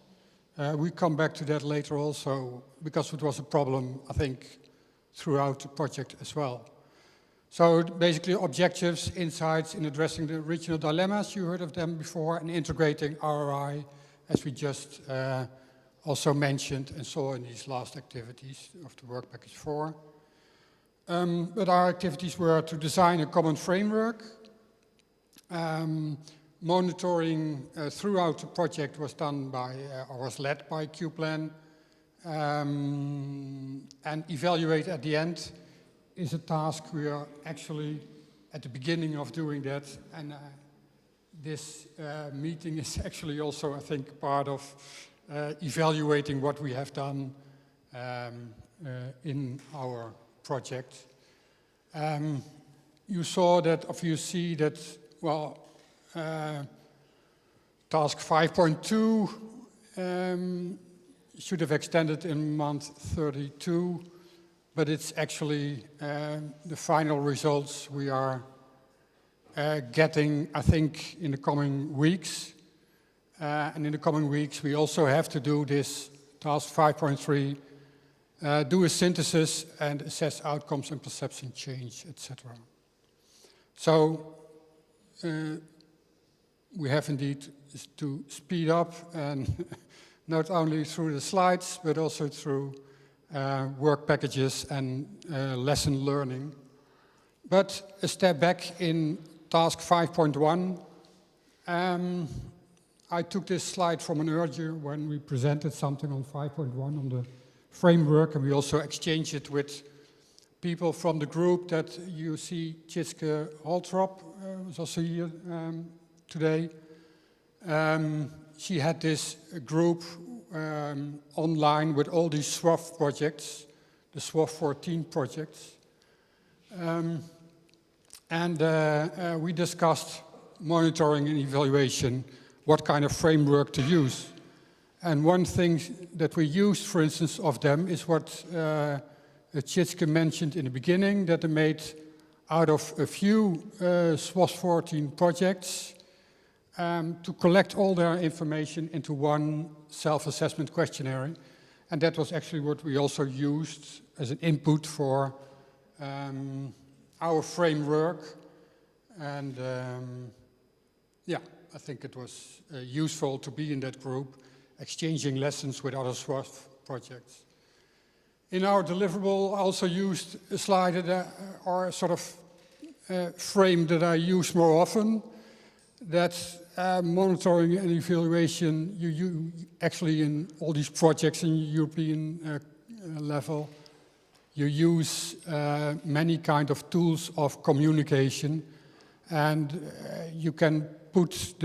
We come back to that later also, because it was a problem, I think, throughout the project as well. So basically objectives, insights in addressing the regional dilemmas, you heard of them before, and integrating RRI, as we just also mentioned and saw in these last activities of the Work Package 4. But our activities were to design a common framework. Monitoring throughout the project was done by, or was led by QPlan. And evaluate at the end is a task we are actually at the beginning of doing that. And this meeting is actually also, I think, part of evaluating what we have done in our project. You saw that, or you see that, well, task 5.2 should have extended in month 32, but it's actually the final results we are getting, I think, in the coming weeks. And in the coming weeks, we also have to do this task 5.3, do a synthesis and assess outcomes and perception change, etc. So we have indeed to speed up, and not only through the slides, but also through work packages and lesson learning. But a step back in task 5.1, I took this slide from an earlier when we presented something on 5.1 on the framework, and we also exchanged it with people from the group that you see. Tjitske Holtrop was also here today. She had this group online with all these SWOF projects, the SWOF 14 projects. And we discussed monitoring and evaluation, what kind of framework to use. And one thing that we used, for instance, of them is what that Tjitske mentioned in the beginning, that they made out of a few SWOS 14 projects to collect all their information into one self-assessment questionnaire. And that was actually what we also used as an input for our framework. And yeah, I think it was useful to be in that group, exchanging lessons with other SWOS projects. In our deliverable, I also used a slide that, or a sort of frame that I use more often, that monitoring and evaluation, you actually in all these projects in European level, you use many kind of tools of communication, and you can put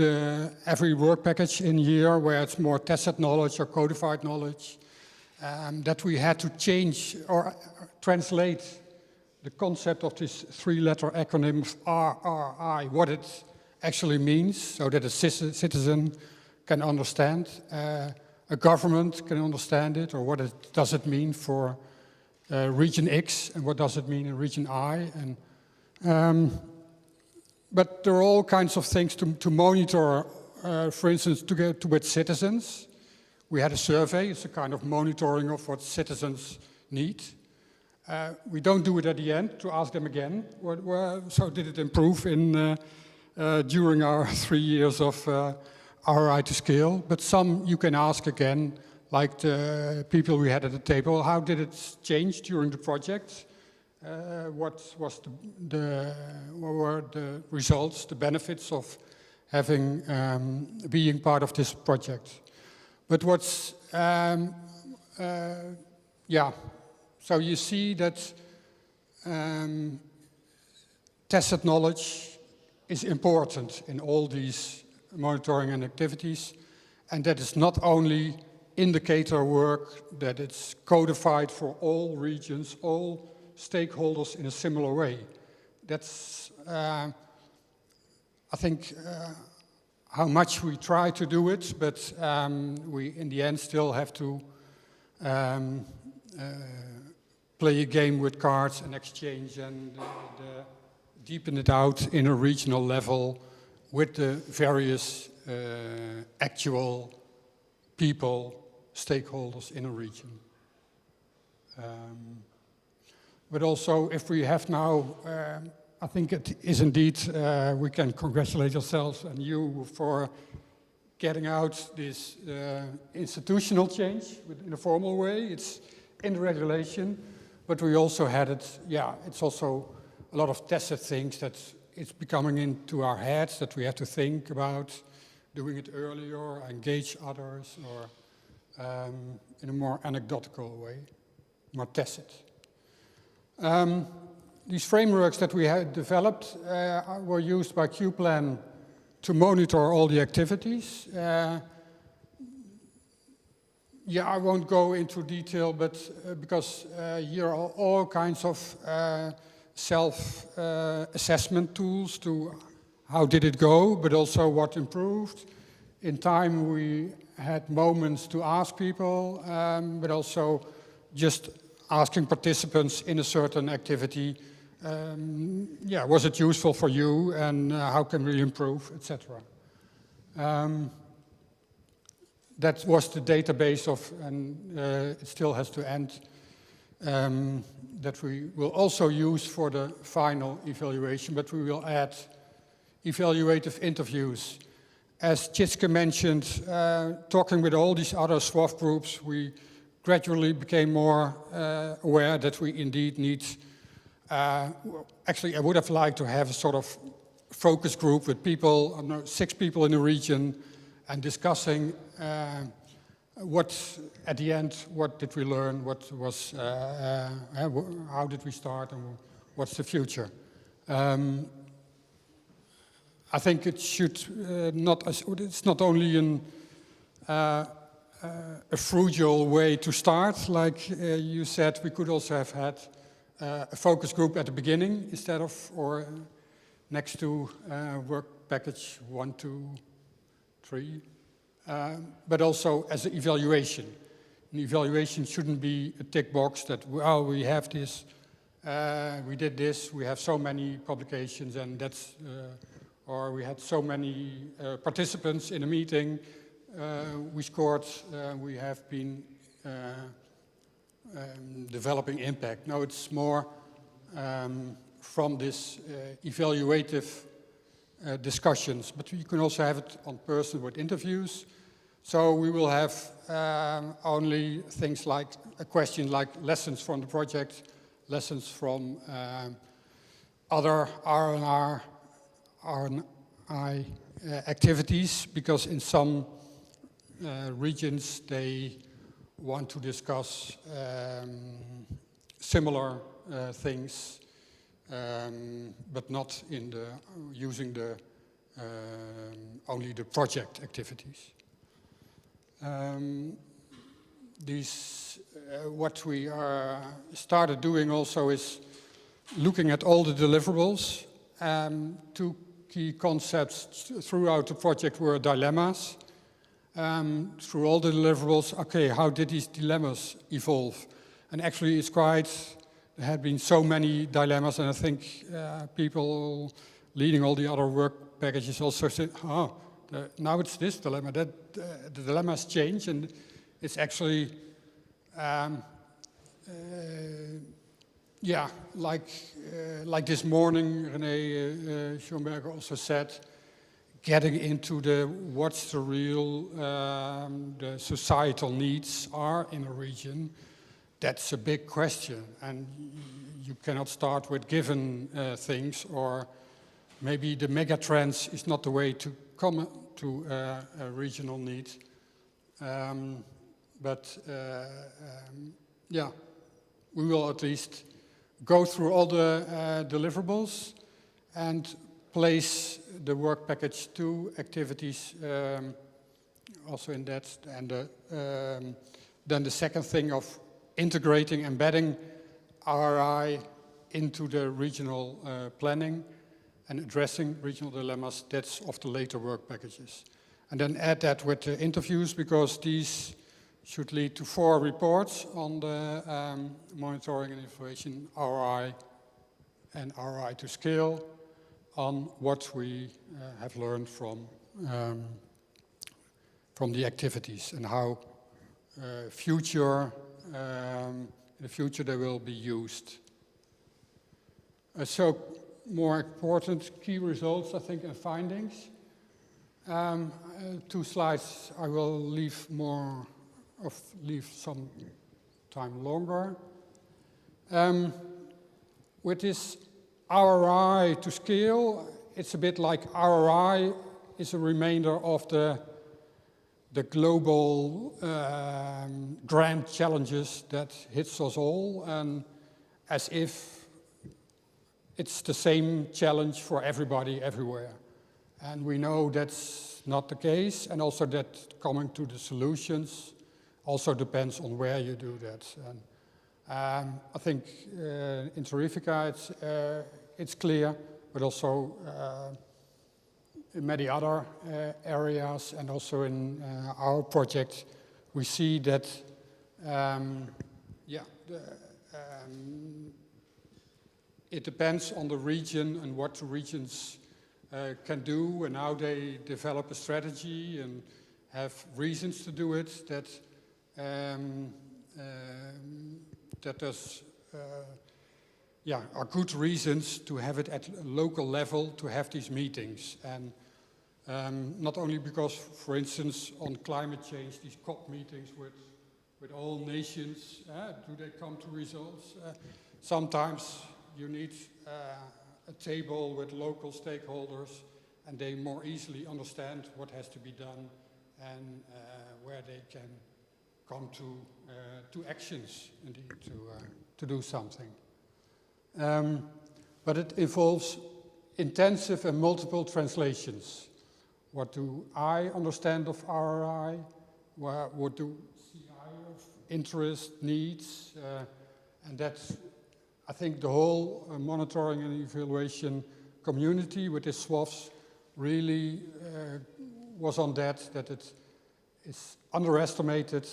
every work package in here where it's more tacit knowledge or codified knowledge, that we had to change or translate the concept of this three-letter acronym RRI, what it actually means, so that a citizen can understand, a government can understand it, or what does it mean for region X, and what does it mean in region I. And but there are all kinds of things to monitor, for instance, with citizens. We had a survey, it's a kind of monitoring of what citizens need. We don't do it at the end to ask them again, so did it improve during our 3 years of RRI2SCALE, but some you can ask again, like the people we had at the table, how did it change during the project? What were the results, the benefits of having being part of this project? But what's yeah, so you see that tacit knowledge is important in all these monitoring and activities, and that is not only indicator work, that it's codified for all regions, all stakeholders in a similar way. That's, I think, how much we try to do it, but we in the end still have to play a game with cards and exchange and deepen it out in a regional level with the various actual people, stakeholders in a region. But also, if we have now, I think it is indeed, we can congratulate ourselves and you for getting out this institutional change in a formal way. It's in the regulation, but we also had it, yeah, it's also a lot of tacit things that it's becoming into our heads that we have to think about doing it earlier, engage others, or in a more anecdotal way, more tacit. These frameworks that we had developed were used by QPlan to monitor all the activities. Yeah, I won't go into detail, but because here are all kinds of self-assessment tools to how did it go, but also what improved. In time, we had moments to ask people, but also just asking participants in a certain activity, yeah, was it useful for you, and how can we improve, etc. That was the database of, and it still has to end, that we will also use for the final evaluation, but we will add evaluative interviews. As Tjitske mentioned, talking with all these other SWOF groups, we gradually became more aware that we indeed need, actually I would have liked to have a sort of focus group with people, I don't know, 6 people in the region, and discussing what, at the end, what did we learn, what was, how did we start, and what's the future. I think it should it's not only a frugal way to start, like you said, we could also have had a focus group at the beginning instead of, or next to work package 1, 2, 3, but also as an evaluation. an evaluation shouldn't be a tick box that, well, we have this, we did this, we have so many publications, and that's, or we had so many participants in a meeting, we scored, we have been developing impact. No, it's more from this evaluative discussions, but you can also have it on person with interviews. So we will have only things like a question like lessons from the project, lessons from other RRI activities, because in some regions they want to discuss similar things, but not in the using the only the project activities. What we started doing also is looking at all the deliverables. Two key concepts throughout the project were dilemmas. Through all the deliverables, okay, how did these dilemmas evolve? And actually it's quite, there had been so many dilemmas, and I think people leading all the other work packages also said, oh, now it's this dilemma, that the dilemmas change, and it's actually, yeah, like this morning, René Schoenberger also said, getting into the what's the real the societal needs are in a region. That's a big question, and you cannot start with given things, or maybe the mega trends is not the way to come to a regional need. Yeah, we will at least go through all the deliverables and place the work package 2 activities also in that, and then the second thing of integrating, embedding RRI into the regional planning and addressing regional dilemmas, that's of the later work packages. And then add that with the interviews, because these should lead to 4 reports on the monitoring and evaluation RRI and RRI2SCALE on what we have learned from the activities and how in the future they will be used. So more important key results, I think, and findings. 2 slides I will leave some time longer. With this RRI2SCALE, it's a bit like RRI is a remainder of the global grand challenges that hits us all, and as if it's the same challenge for everybody everywhere. And we know that's not the case, and also that coming to the solutions also depends on where you do that. And I think in TeRRIFICA it's clear, but also in many other areas, and also in our project, we see that it depends on the region and what the regions can do and how they develop a strategy and have reasons to do it, that are good reasons to have it at a local level, to have these meetings. And not only because, for instance, on climate change, these COP meetings with all nations, do they come to results? Sometimes you need a table with local stakeholders, and they more easily understand what has to be done and where they can come to actions indeed to do something. But it involves intensive and multiple translations. What do I understand of RRI? What do CI of interest needs? And that's, I think, the whole monitoring and evaluation community with its SWOFs really was on that it is underestimated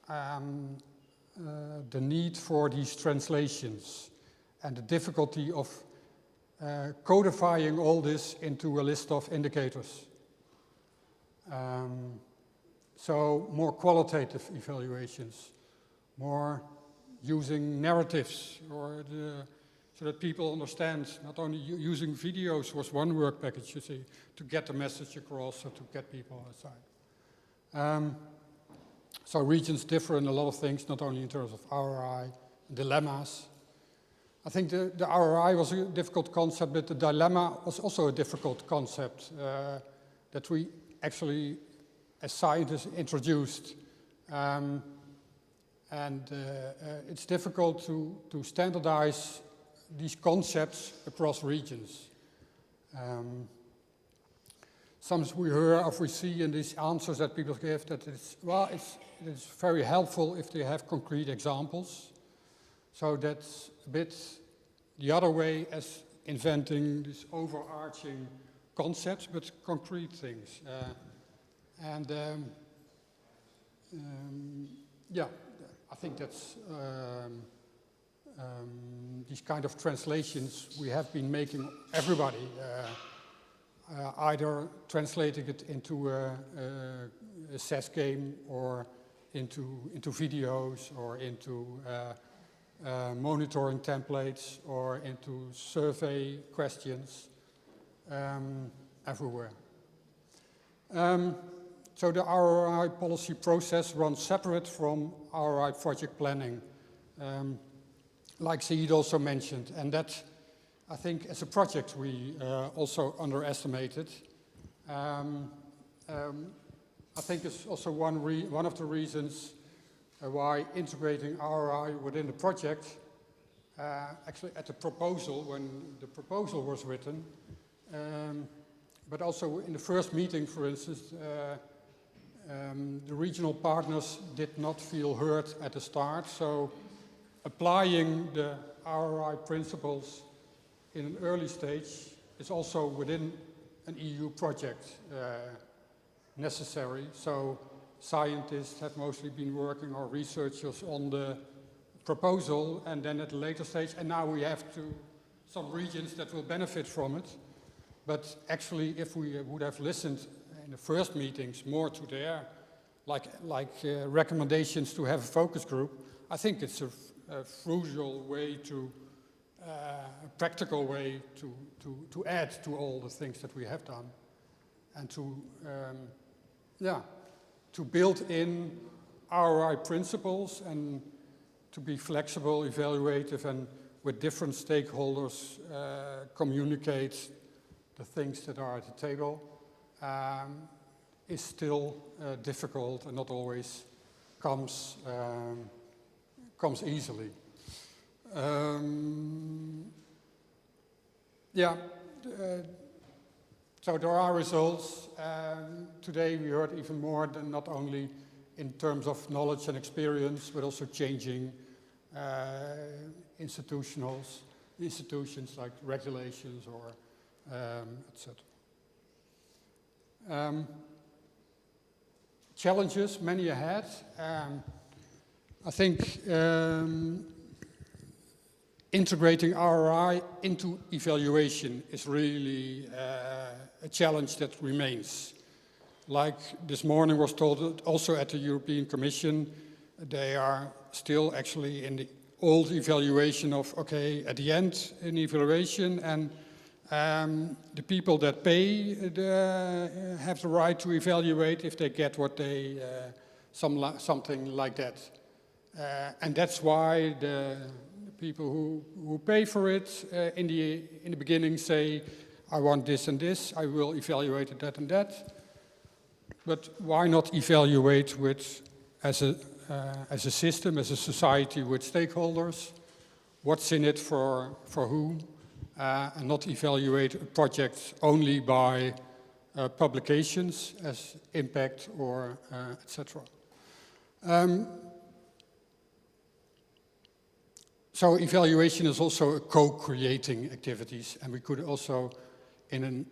the need for these translations and the difficulty of codifying all this into a list of indicators. So more qualitative evaluations, more using narratives, or so that people understand. Not only using videos was one work package, you see, to get the message across or to get people outside. So regions differ in a lot of things, not only in terms of RRI, dilemmas. I think the RRI was a difficult concept, but the dilemma was also a difficult concept that we actually, as scientists, introduced. It's difficult to standardize these concepts across regions. Sometimes we see in these answers that people give that it's very helpful if they have concrete examples. So that's a bit the other way as inventing these overarching concepts, but concrete things. Yeah, I think that's these kind of translations we have been making, everybody, either translating it into a chess game or into videos or into monitoring templates or into survey questions everywhere. So the RRI policy process runs separate from RRI project planning, like Saeed also mentioned, and that I think as a project we also underestimated. I think it's also one of the reasons why integrating RRI within the project, actually at the proposal, when the proposal was written, but also in the first meeting, for instance, the regional partners did not feel heard at the start, so applying the RRI principles in an early stage is also within an EU project necessary. So scientists have mostly been working, or researchers, on the proposal, and then at a later stage, and now we have some regions that will benefit from it. But actually, if we would have listened in the first meetings more to their, recommendations to have a focus group, I think it's a crucial way a practical way to add to all the things that we have done, and to build in RRI principles and to be flexible, evaluative, and with different stakeholders communicate the things that are at the table is still difficult and not always comes easily. So there are results. Today we heard even more than not only in terms of knowledge and experience, but also changing institutions like regulations or etc. Challenges, many ahead. I think integrating RRI into evaluation is really a challenge that remains. Like this morning was told also at the European Commission, they are still actually in the old evaluation of, okay, at the end, an evaluation, and the people that pay have the right to evaluate if they get what they, something like that. And that's why the people who pay for it in the beginning say, I want this and this, I will evaluate that and that. But why not evaluate as a system, as a society with stakeholders, what's in it for whom, and not evaluate a project only by publications as impact or etc. So evaluation is also a co-creating activities, and we could also, in an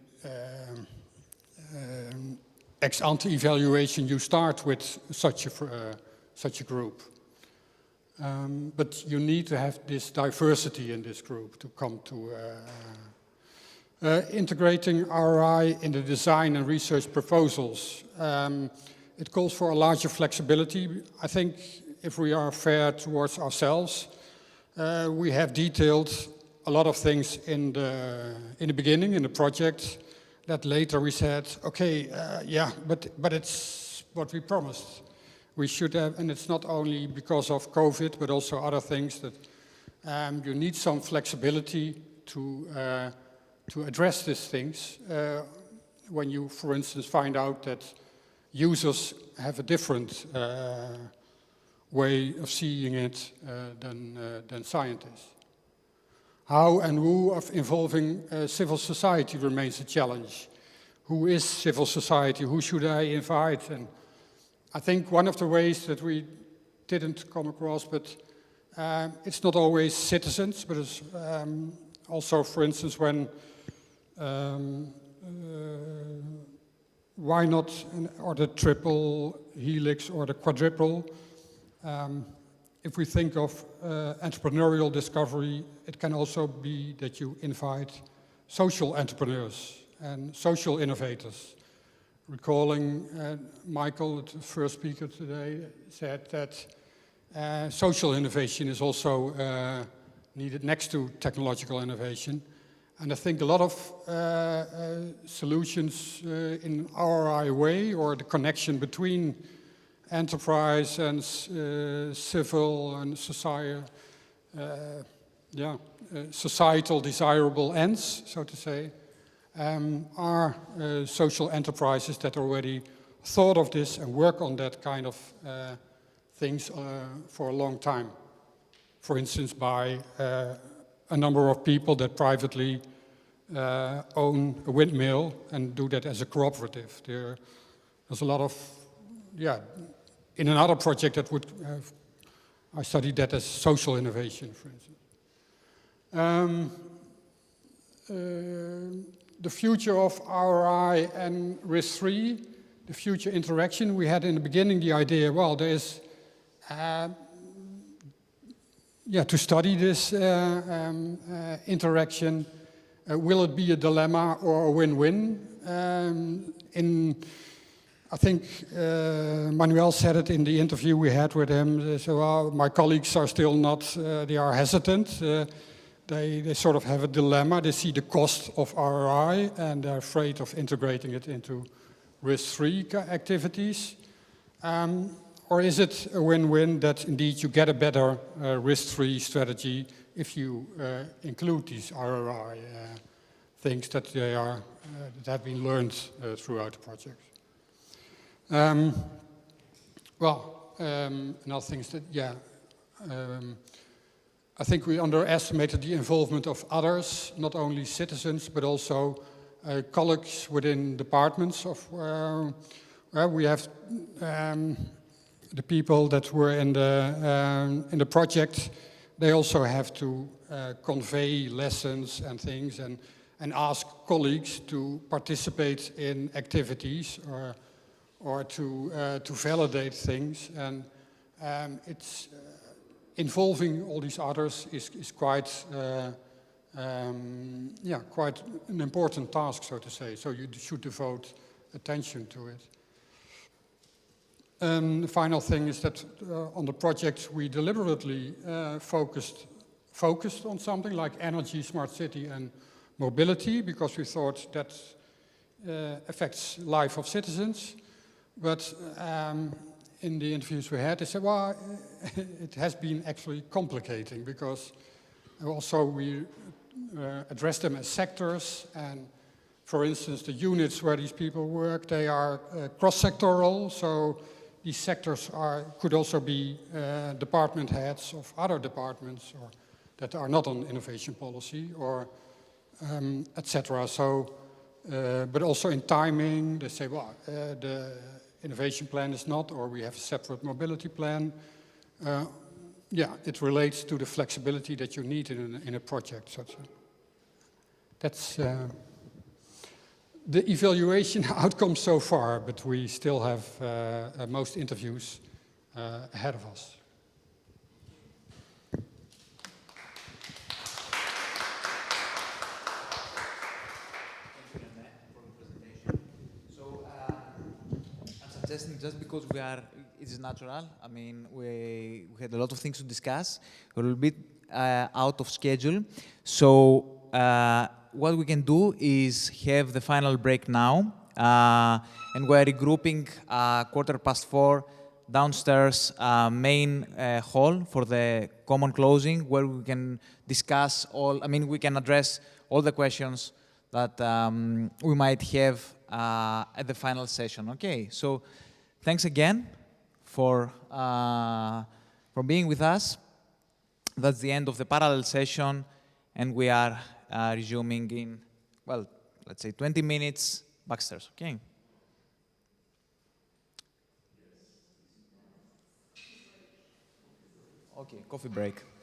ex-ante evaluation, you start with such a such a group. But you need to have this diversity in this group to come to integrating RRI in the design and research proposals. It calls for a larger flexibility. I think if we are fair towards ourselves, we have detailed a lot of things in the beginning, in the project, that later we said, okay, yeah, but it's what we promised. We should have, and it's not only because of COVID, but also other things that you need some flexibility to address these things. When you, for instance, find out that users have a different way of seeing it than scientists. How and who of involving civil society remains a challenge. Who is civil society? Who should I invite? And I think one of the ways that we didn't come across, but it's not always citizens, but it's also, for instance, when why not, or the triple helix or the quadruple? If we think of entrepreneurial discovery, it can also be that you invite social entrepreneurs and social innovators. Recalling Michael, the first speaker today, said that social innovation is also needed next to technological innovation. And I think a lot of solutions in RRI way, or the connection between enterprise and civil and societal desirable ends, so to say, are social enterprises that already thought of this and work on that kind of things for a long time. For instance, by a number of people that privately own a windmill and do that as a cooperative. There's a lot of, in another project that would have, I studied that as social innovation, for instance. The future of RRI and RIS3, the future interaction, we had in the beginning the idea, well, there is, to study this interaction, will it be a dilemma or a win-win? I think Manuel said it in the interview we had with him, so well, my colleagues are still not, they are hesitant. They sort of have a dilemma. They see the cost of RRI and they're afraid of integrating it into RIS3 activities. Or is it a win-win that indeed you get a better RIS3 strategy if you include these RRI things that they are that have been learned throughout the project? Another thing is that, I think we underestimated the involvement of others, not only citizens, but also colleagues within departments of we have the people that were in the project. They also have to convey lessons and things and ask colleagues to participate in activities or to validate things. And it's involving all these others is quite quite an important task, so to say. So you should devote attention to it. The final thing is that on the project we deliberately focused on something like energy, smart city and mobility, because we thought that affects life of citizens. But in the interviews we had, they said, well, it has been actually complicating, because also we address them as sectors, and for instance, the units where these people work, they are cross-sectoral, so these sectors could also be department heads of other departments or that are not on innovation policy, or etc. So, but also in timing, they say, well, the innovation plan is not, or we have a separate mobility plan. It relates to the flexibility that you need in a project. So that's the evaluation outcome so far, but we still have most interviews ahead of us. Just because it is natural. I mean, we had a lot of things to discuss. We're a little bit out of schedule. So what we can do is have the final break now. And we're regrouping 4:15 downstairs main hall for the common closing, where we can discuss we can address all the questions that we might have at the final session. Okay, so thanks again for being with us. That's the end of the parallel session, and we are resuming in, well, let's say 20 minutes backstairs, okay? Okay, coffee break.